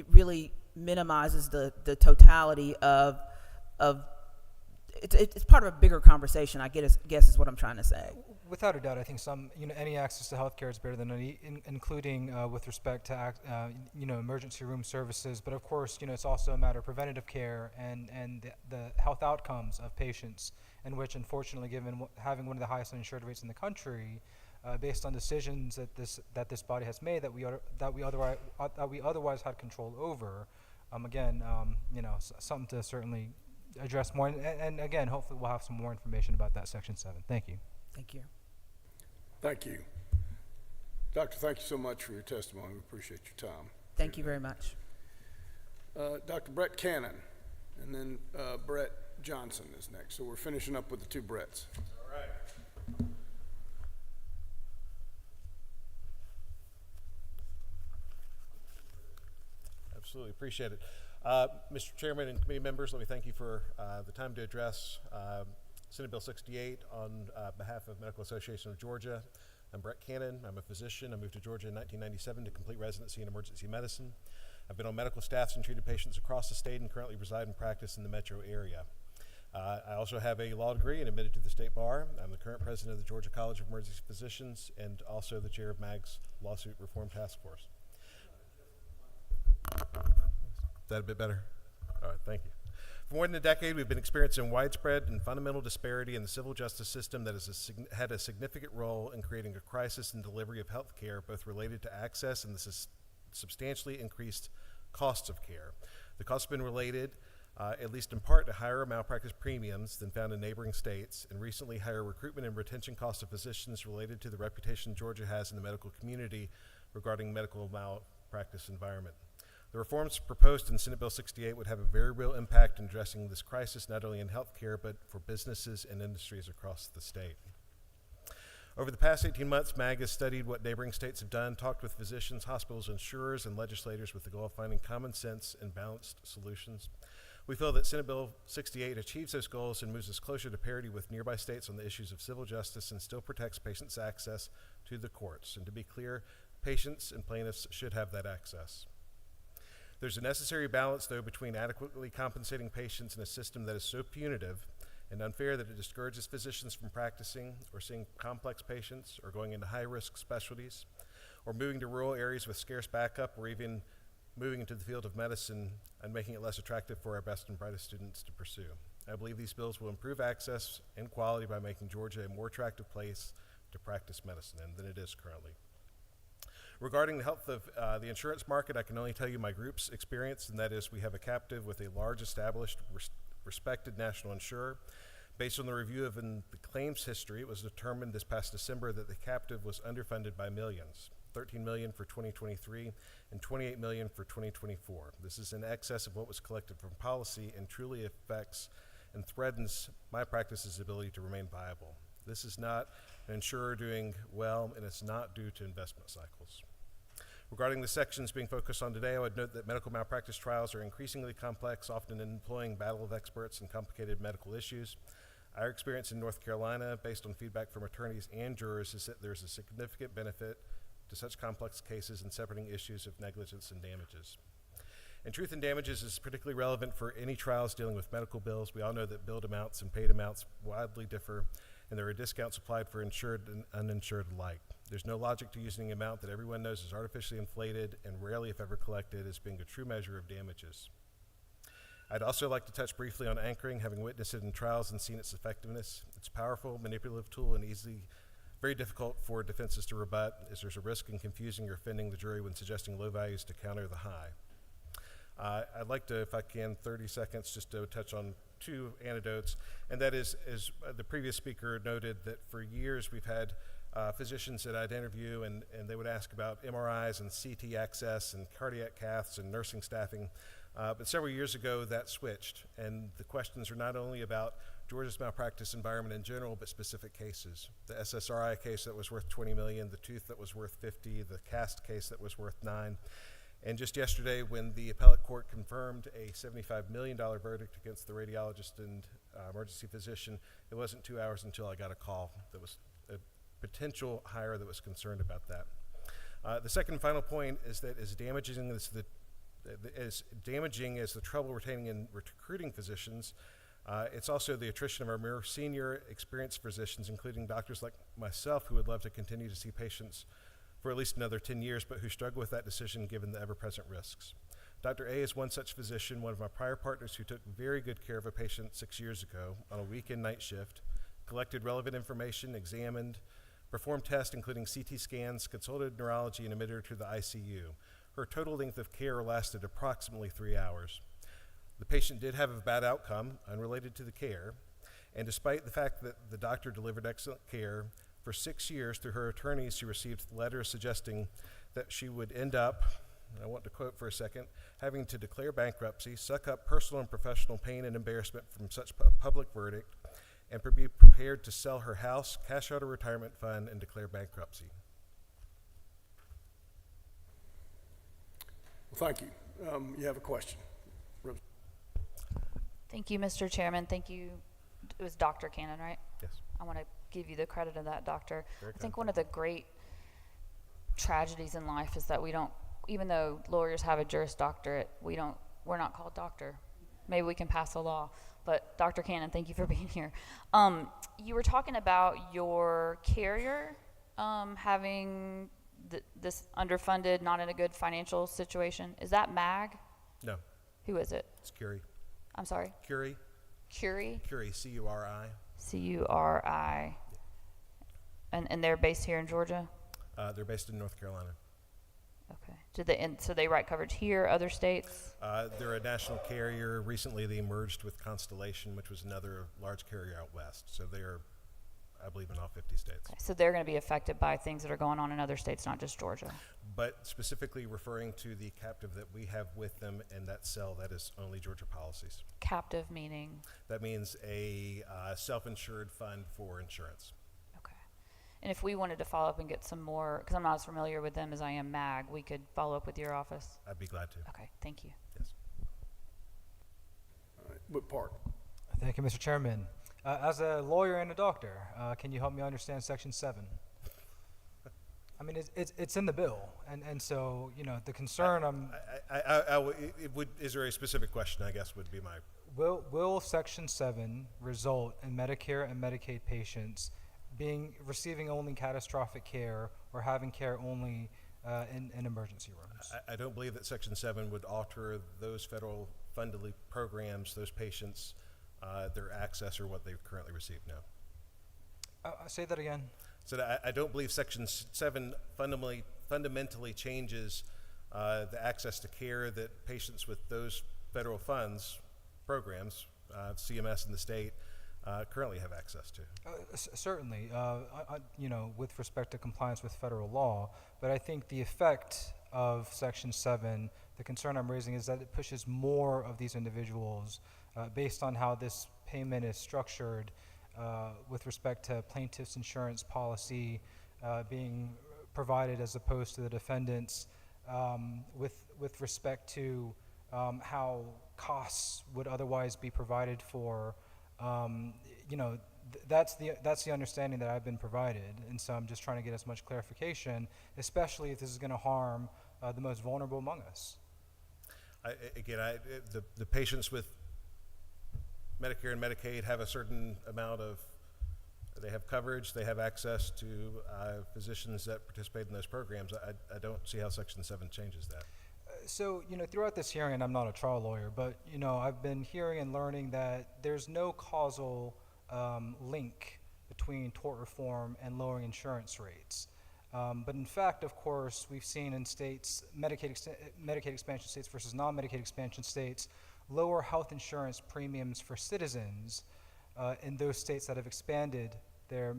really minimizes the totality of it's part of a bigger conversation, I guess is what I'm trying to say. Without a doubt, I think any access to healthcare is better than any, including with respect to emergency room services. But of course, it's also a matter of preventative care and the health outcomes of patients, in which, unfortunately, given having one of the highest uninsured rates in the country, based on decisions that this body has made that we otherwise had control over, something to certainly address more, and again, hopefully we'll have some more information about that Section 7. Thank you. Thank you. Thank you. Doctor, thank you so much for your testimony. We appreciate your time. Thank you very much. Dr. Brett Cannon, and then Brett Johnson is next. So we're finishing up with the two Bretts. All right. Absolutely appreciate it. Mr. Chairman and committee members, let me thank you for the time to address Senate Bill 68 on behalf of Medical Association of Georgia. I'm Brett Cannon. I'm a physician. I moved to Georgia in 1997 to complete residency in emergency medicine. I've been on medical staffs and treated patients across the state and currently reside and practice in the metro area. I also have a law degree and admitted to the state bar. I'm the current president of the Georgia College of Emergency Physicians and also the chair of MAG's Lawsuit Reform Task Force. Is that a bit better? All right, thank you. For more than a decade, we've been experiencing widespread and fundamental disparity in the civil justice system that has had a significant role in creating a crisis in delivery of health care, both related to access and the substantially increased costs of care. The costs have been related, at least in part, to higher malpractice premiums than found in neighboring states, and recently higher recruitment and retention costs of physicians related to the reputation Georgia has in the medical community regarding medical malpractice environment. The reforms proposed in Senate Bill 68 would have a very real impact in addressing this crisis, not only in healthcare, but for businesses and industries across the state. Over the past 18 months, MAG has studied what neighboring states have done, talked with physicians, hospitals, insurers, and legislators with the goal of finding common sense and balanced solutions. We feel that Senate Bill 68 achieves those goals and moves us closer to parity with nearby states on the issues of civil justice and still protects patients' access to the courts. And to be clear, patients and plaintiffs should have that access. There's a necessary balance, though, between adequately compensating patients in a system that is so punitive and unfair that it discourages physicians from practicing or seeing complex patients or going into high-risk specialties or moving to rural areas with scarce backup or even moving into the field of medicine and making it less attractive for our best and brightest students to pursue. I believe these bills will improve access and quality by making Georgia a more attractive place to practice medicine in than it is currently. Regarding the health of the insurance market, I can only tell you my group's experience, and that is we have a captive with a large established, respected national insurer. Based on the review of the claims history, it was determined this past December that the captive was underfunded by millions, $13 million for 2023 and $28 million for 2024. This is in excess of what was collected from policy and truly affects and threatens my practice's ability to remain viable. This is not an insurer doing well, and it's not due to investment cycles. Regarding the sections being focused on today, I would note that medical malpractice trials are increasingly complex, often employing battle of experts and complicated medical issues. Our experience in North Carolina, based on feedback from attorneys and jurors, is that there's a significant benefit to such complex cases in separating issues of negligence and damages. And truth and damages is particularly relevant for any trials dealing with medical bills. We all know that billed amounts and paid amounts widely differ, and there are discounts applied for insured and uninsured alike. There's no logic to using an amount that everyone knows is artificially inflated and rarely, if ever, collected as being a true measure of damages. I'd also like to touch briefly on anchoring, having witnessed it in trials and seen its effectiveness. It's a powerful, manipulative tool and very difficult for defenses to rebut, as there's a risk in confusing or offending the jury when suggesting low values to counter the high. I'd like to, if I can, 30 seconds just to touch on two anecdotes, and that is, as the previous speaker noted, that for years we've had physicians that I'd interview and they would ask about MRIs and CT access and cardiac caths and nursing staffing. But several years ago that switched, and the questions are not only about Georgia's malpractice environment in general, but specific cases. The SSRI case that was worth $20 million, the tooth that was worth $50, the cast case that was worth $9. And just yesterday, when the appellate court confirmed a $75 million verdict against the radiologist and emergency physician, it wasn't 2 hours until I got a call that was a potential hire that was concerned about that. The second and final point is that as damaging as the trouble retaining and recruiting physicians, it's also the attrition of our more senior, experienced physicians, including doctors like myself, who would love to continue to see patients for at least another 10 years, but who struggle with that decision given the ever-present risks. Dr. A is one such physician, one of my prior partners who took very good care of a patient 6 years ago on a weekend night shift, collected relevant information, examined, performed tests including CT scans, consulted neurology, and admitted her to the ICU. Her total length of care lasted approximately 3 hours. The patient did have a bad outcome unrelated to the care, and despite the fact that the doctor delivered excellent care, for 6 years, through her attorneys, she received letters suggesting that she would end up, and I want to quote for a second, having to declare bankruptcy, suck up personal and professional pain and embarrassment from such a public verdict, and be prepared to sell her house, cash out a retirement fund, and declare bankruptcy. Well, thank you. You have a question. Thank you, Mr. Chairman. Thank you. It was Dr. Cannon, right? Yes. I want to give you the credit of that, Doctor. Very I think one of the great tragedies in life is that we don't even though lawyers have a Juris Doctorate, we're not called doctor. Maybe we can pass a law. But Dr. Cannon, thank you for being here. You were talking about your carrier having this underfunded, not in a good financial situation. Is that MAG? No. Who is it? It's Curie. I'm sorry? Curie. Curie? Curie, C-U-R-I. C-U-R-I. And they're based here in Georgia? They're based in North Carolina. Okay. So they write coverage here, other states? They're a national carrier. Recently, they merged with Constellation, which was another large carrier out west. So they are, I believe, in all 50 states. Okay. So they're going to be affected by things that are going on in other states, not just Georgia. But specifically referring to the captive that we have with them and that cell, that is only Georgia policies. Captive meaning? That means a self-insured fund for insurance. And if we wanted to follow up and get some more, because I'm not as familiar with them as I am MAG, we could follow up with your office? I'd be glad to. Okay, thank you. Yes. All right, Whip Park. Thank you, Mr. Chairman. As a lawyer and a doctor, can you help me understand Section 7? I mean, it's in the bill, and so, you know, the concern is there a specific question, I guess, would be my... Will Section 7 result in Medicare and Medicaid patients receiving only catastrophic care or having care only in emergency rooms? I don't believe that Section 7 would alter those federal funded programs, those patients, their access or what they currently receive now. Say that again. So I don't believe Section 7 fundamentally changes the access to care that patients with those federal funds programs, CMS in the state, currently have access to. Certainly, you know, with respect to compliance with federal law, but I think the effect of Section 7, the concern I'm raising is that it pushes more of these individuals based on how this payment is structured with respect to plaintiff's insurance policy being provided as opposed to the defendants, with respect to how costs would otherwise be provided for. You know, that's the understanding that I've been provided, and so I'm just trying to get as much clarification, especially if this is going to harm the most vulnerable among us. The patients with Medicare and Medicaid have a certain amount of, they have coverage, they have access to physicians that participate in those programs. I don't see how Section 7 changes that. So, you know, throughout this hearing, and I'm not a trial lawyer, but, you know, I've been hearing and learning that there's no causal link between tort reform and lowering insurance rates. But in fact, of course, we've seen in states, Medicaid expansion states versus non-Medicaid expansion states, lower health insurance premiums for citizens in those states that have expanded their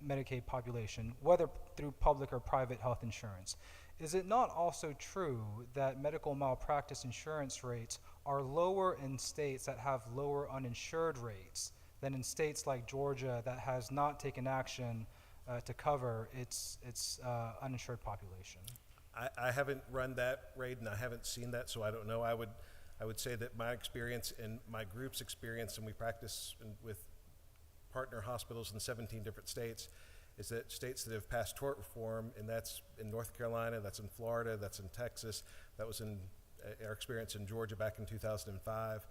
Medicaid population, whether through public or private health insurance. Is it not also true that medical malpractice insurance rates are lower in states that have lower uninsured rates than in states like Georgia that has not taken action to cover its uninsured population? I haven't run that raid and I haven't seen that, so I don't know. I would say that my experience and my group's experience, and we practice with partner hospitals in 17 different states, is that states that have passed tort reform, and that's in North Carolina, that's in Florida, that's in Texas, that was in our experience in Georgia back in 2005,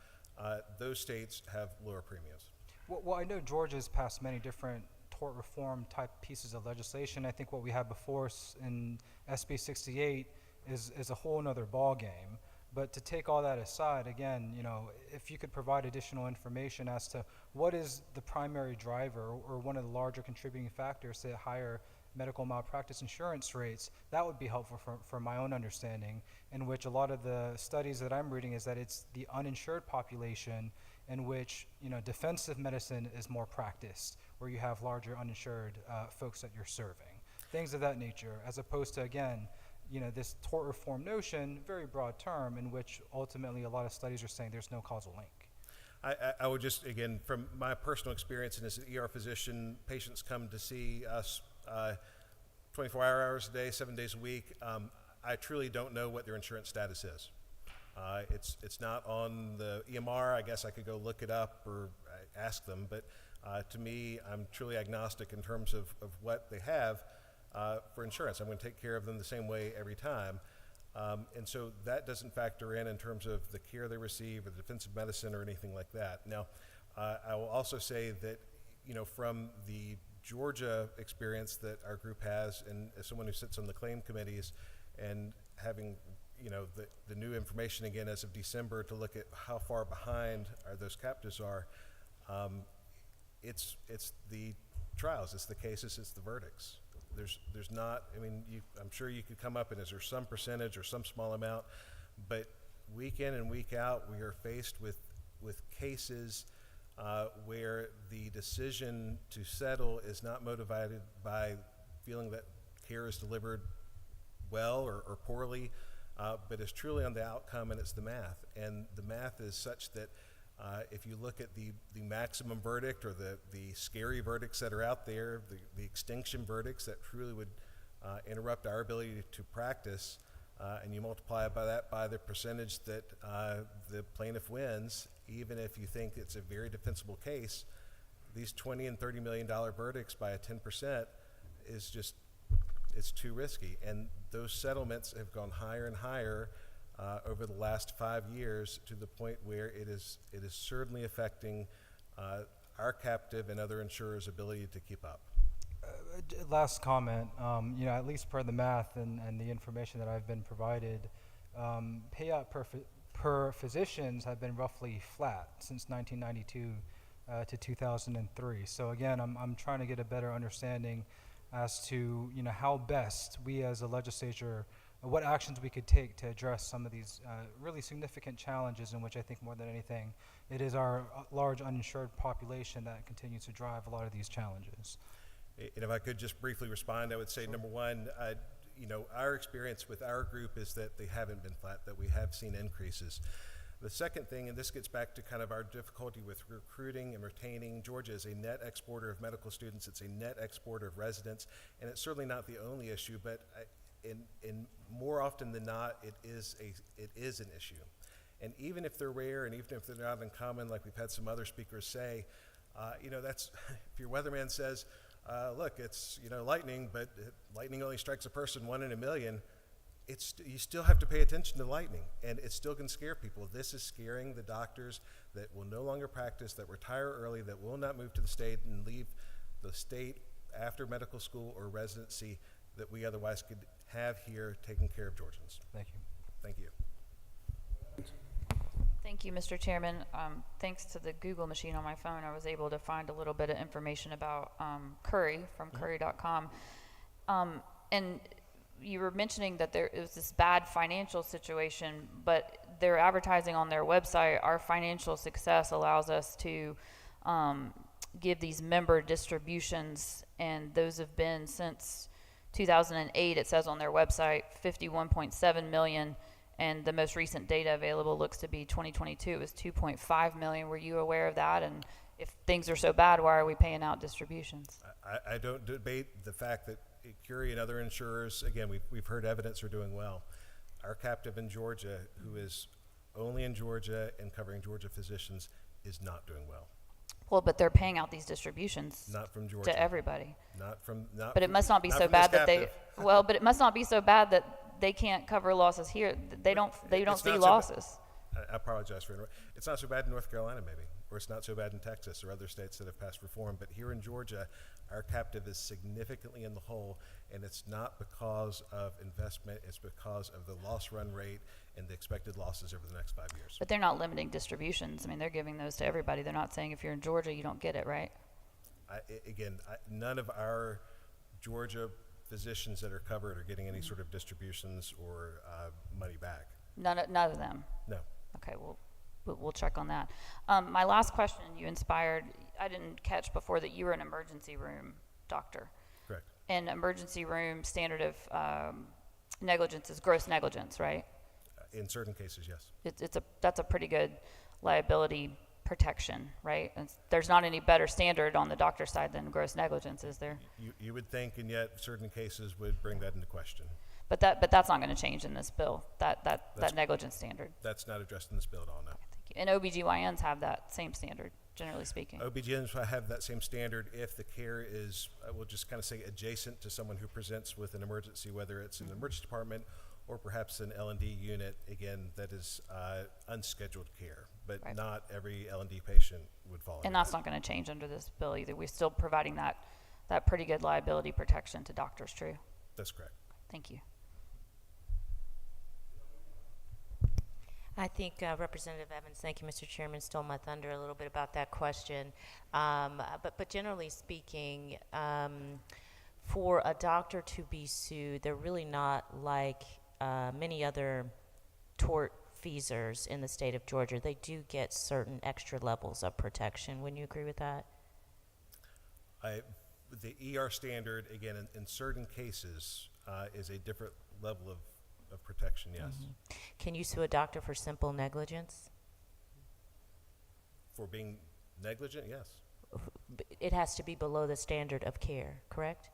those states have lower premiums. Well, I know Georgia's passed many different tort reform type pieces of legislation. I think what we have before us in SB 68 is a whole nother ball game. But to take all that aside, again, you know, if you could provide additional information as to what is the primary driver or one of the larger contributing factors to higher medical malpractice insurance rates, that would be helpful for my own understanding, in which a lot of the studies that I'm reading is that it's the uninsured population in which, you know, defensive medicine is more practiced, where you have larger uninsured folks that you're serving. Things of that nature, as opposed to, again, you know, this tort reform notion, very broad term, in which ultimately a lot of studies are saying there's no causal link. I would just, again, from my personal experience and as an ER physician, patients come to see us 24 hours a day, 7 days a week. I truly don't know what their insurance status is. It's not on the EMR. I guess I could go look it up or ask them, but to me, I'm truly agnostic in terms of what they have for insurance. I'm going to take care of them the same way every time. And so that doesn't factor in terms of the care they receive or the defensive medicine or anything like that. Now, I will also say that, from the Georgia experience that our group has, and as someone who sits on the claim committees and having, the new information again as of December to look at how far behind those captives are, it's the trials, it's the cases, it's the verdicts. There's not, I'm sure you could come up and is there some percentage or some small amount, but week in and week out, we are faced with cases where the decision to settle is not motivated by feeling that care is delivered well or poorly, but is truly on the outcome, and it's the math. And the math is such that if you look at the maximum verdict or the scary verdicts that are out there, the extinction verdicts that truly would interrupt our ability to practice, and you multiply by the percentage that the plaintiff wins, even if you think it's a very defensible case, these $20 and $30 million verdicts by a 10% is just, it's too risky. And those settlements have gone higher and higher over the last 5 years to the point where it is certainly affecting our captive and other insurers' ability to keep up. Last comment, at least per the math and the information that I've been provided, payout per physicians have been roughly flat since 1992 to 2003. So again, I'm trying to get a better understanding as to how best we as a legislature, what actions we could take to address some of these really significant challenges, in which I think more than anything, it is our large uninsured population that continues to drive a lot of these challenges. And if I could just briefly respond, I would say, number one, our experience with our group is that they haven't been flat, that we have seen increases. The second thing, and this gets back to kind of our difficulty with recruiting and retaining, Georgia is a net exporter of medical students, it's a net exporter of residents, and it's certainly not the only issue, but in more often than not, it is an issue. And even if they're rare and even if they're not uncommon, like we've had some other speakers say, that's, if your weatherman says, look, it's lightning, but lightning only strikes a person 1 in a million. You still have to pay attention to lightning, and it still can scare people. This is scaring the doctors that will no longer practice, that retire early, that will not move to the state and leave the state after medical school or residency that we otherwise could have here taking care of Georgians. Thank you. Thank you. Thank you, Mr. Chairman. Thanks to the Google machine on my phone, I was able to find a little bit of information about Curry from curry.com. And you were mentioning that there is this bad financial situation, but they're advertising on their website, our financial success allows us to give these member distributions, and those have been since 2008, it says on their website, 51.7 million. And the most recent data available looks to be 2022. It was 2.5 million. Were you aware of that? And if things are so bad, why are we paying out distributions? I don't debate the fact that Curie and other insurers, again, we've heard evidence are doing well. Our captive in Georgia, who is only in Georgia and covering Georgia physicians, is not doing well. Well, but they're paying out these distributions not from Georgia. To everybody. But it must not be so bad that they. Well, but it must not be so bad that they can't cover losses here. They don't see losses. I apologize for interrupting. It's not so bad in North Carolina, maybe, or it's not so bad in Texas or other states that have passed reform. But here in Georgia, our captive is significantly in the hole, and it's not because of investment. It's because of the loss run rate and the expected losses over the next 5 years. But they're not limiting distributions. I mean, they're giving those to everybody. They're not saying if you're in Georgia, you don't get it, right? None of our Georgia physicians that are covered are getting any sort of distributions or money back. None of them? No. Okay, we'll check on that. My last question, you inspired, I didn't catch before that you were an emergency room doctor. Correct. And emergency room standard of negligence is gross negligence, right? In certain cases, yes. That's a pretty good liability protection, right? And there's not any better standard on the doctor side than gross negligence, is there? You would think, and yet certain cases would bring that into question. But that's not going to change in this bill, that negligence standard. That's not addressed in this bill at all, no. Okay, thank you. And OBGYNs have that same standard, generally speaking. OBGYNs have that same standard if the care is, we'll just kind of say adjacent to someone who presents with an emergency, whether it's in the emergency department or perhaps an L&D unit, again, that is unscheduled care. But Right. not every L&D patient would fall And under that's that. not going to change under this bill either. We're still providing that pretty good liability protection to doctors, true? That's correct. Thank you. I think Representative Evans, thank you, Mr. Chairman, stole my thunder a little bit about that question. But generally speaking, for a doctor to be sued, they're really not like many other tort feasors in the state of Georgia. They do get certain extra levels of protection. Wouldn't you agree with that? The ER standard, again, in certain cases, is a different level of protection, yes. Can you sue a doctor for simple negligence? For being negligent, yes. It has to be below the standard of care, correct?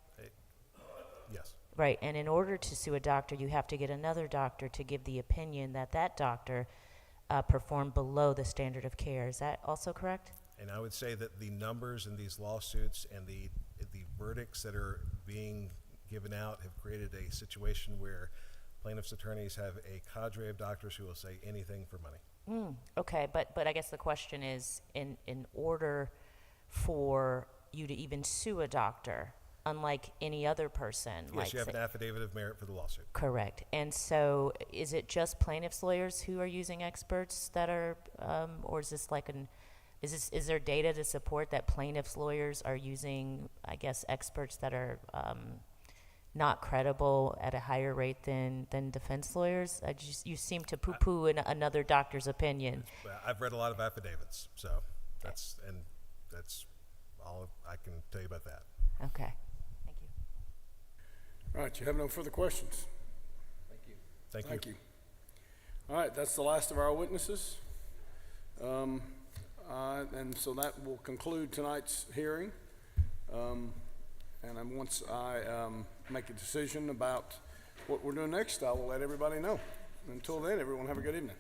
Yes. Right, and in order to sue a doctor, you have to get another doctor to give the opinion that that doctor performed below the standard of care. Is that also correct? And I would say that the numbers in these lawsuits and the verdicts that are being given out have created a situation where plaintiffs' attorneys have a cadre of doctors who will say anything for money. Okay, but I guess the question is, in order for you to even sue a doctor, unlike any other person, Yes, like you have say- an affidavit of merit for the lawsuit. Correct. And so is it just plaintiffs' lawyers who are using experts that are, or is this like is there data to support that plaintiffs' lawyers are using, I guess, experts that are not credible at a higher rate than defense lawyers? You seem to poo-poo another doctor's opinion. Well, I've read a lot of affidavits, so that's all I can tell you about that. Okay. Thank you. All right, you have no further questions? Thank you. All right, that's the last of our witnesses. And so that will conclude tonight's hearing. And once I make a decision about what we're doing next, I will let everybody know. Until then, everyone have a good evening.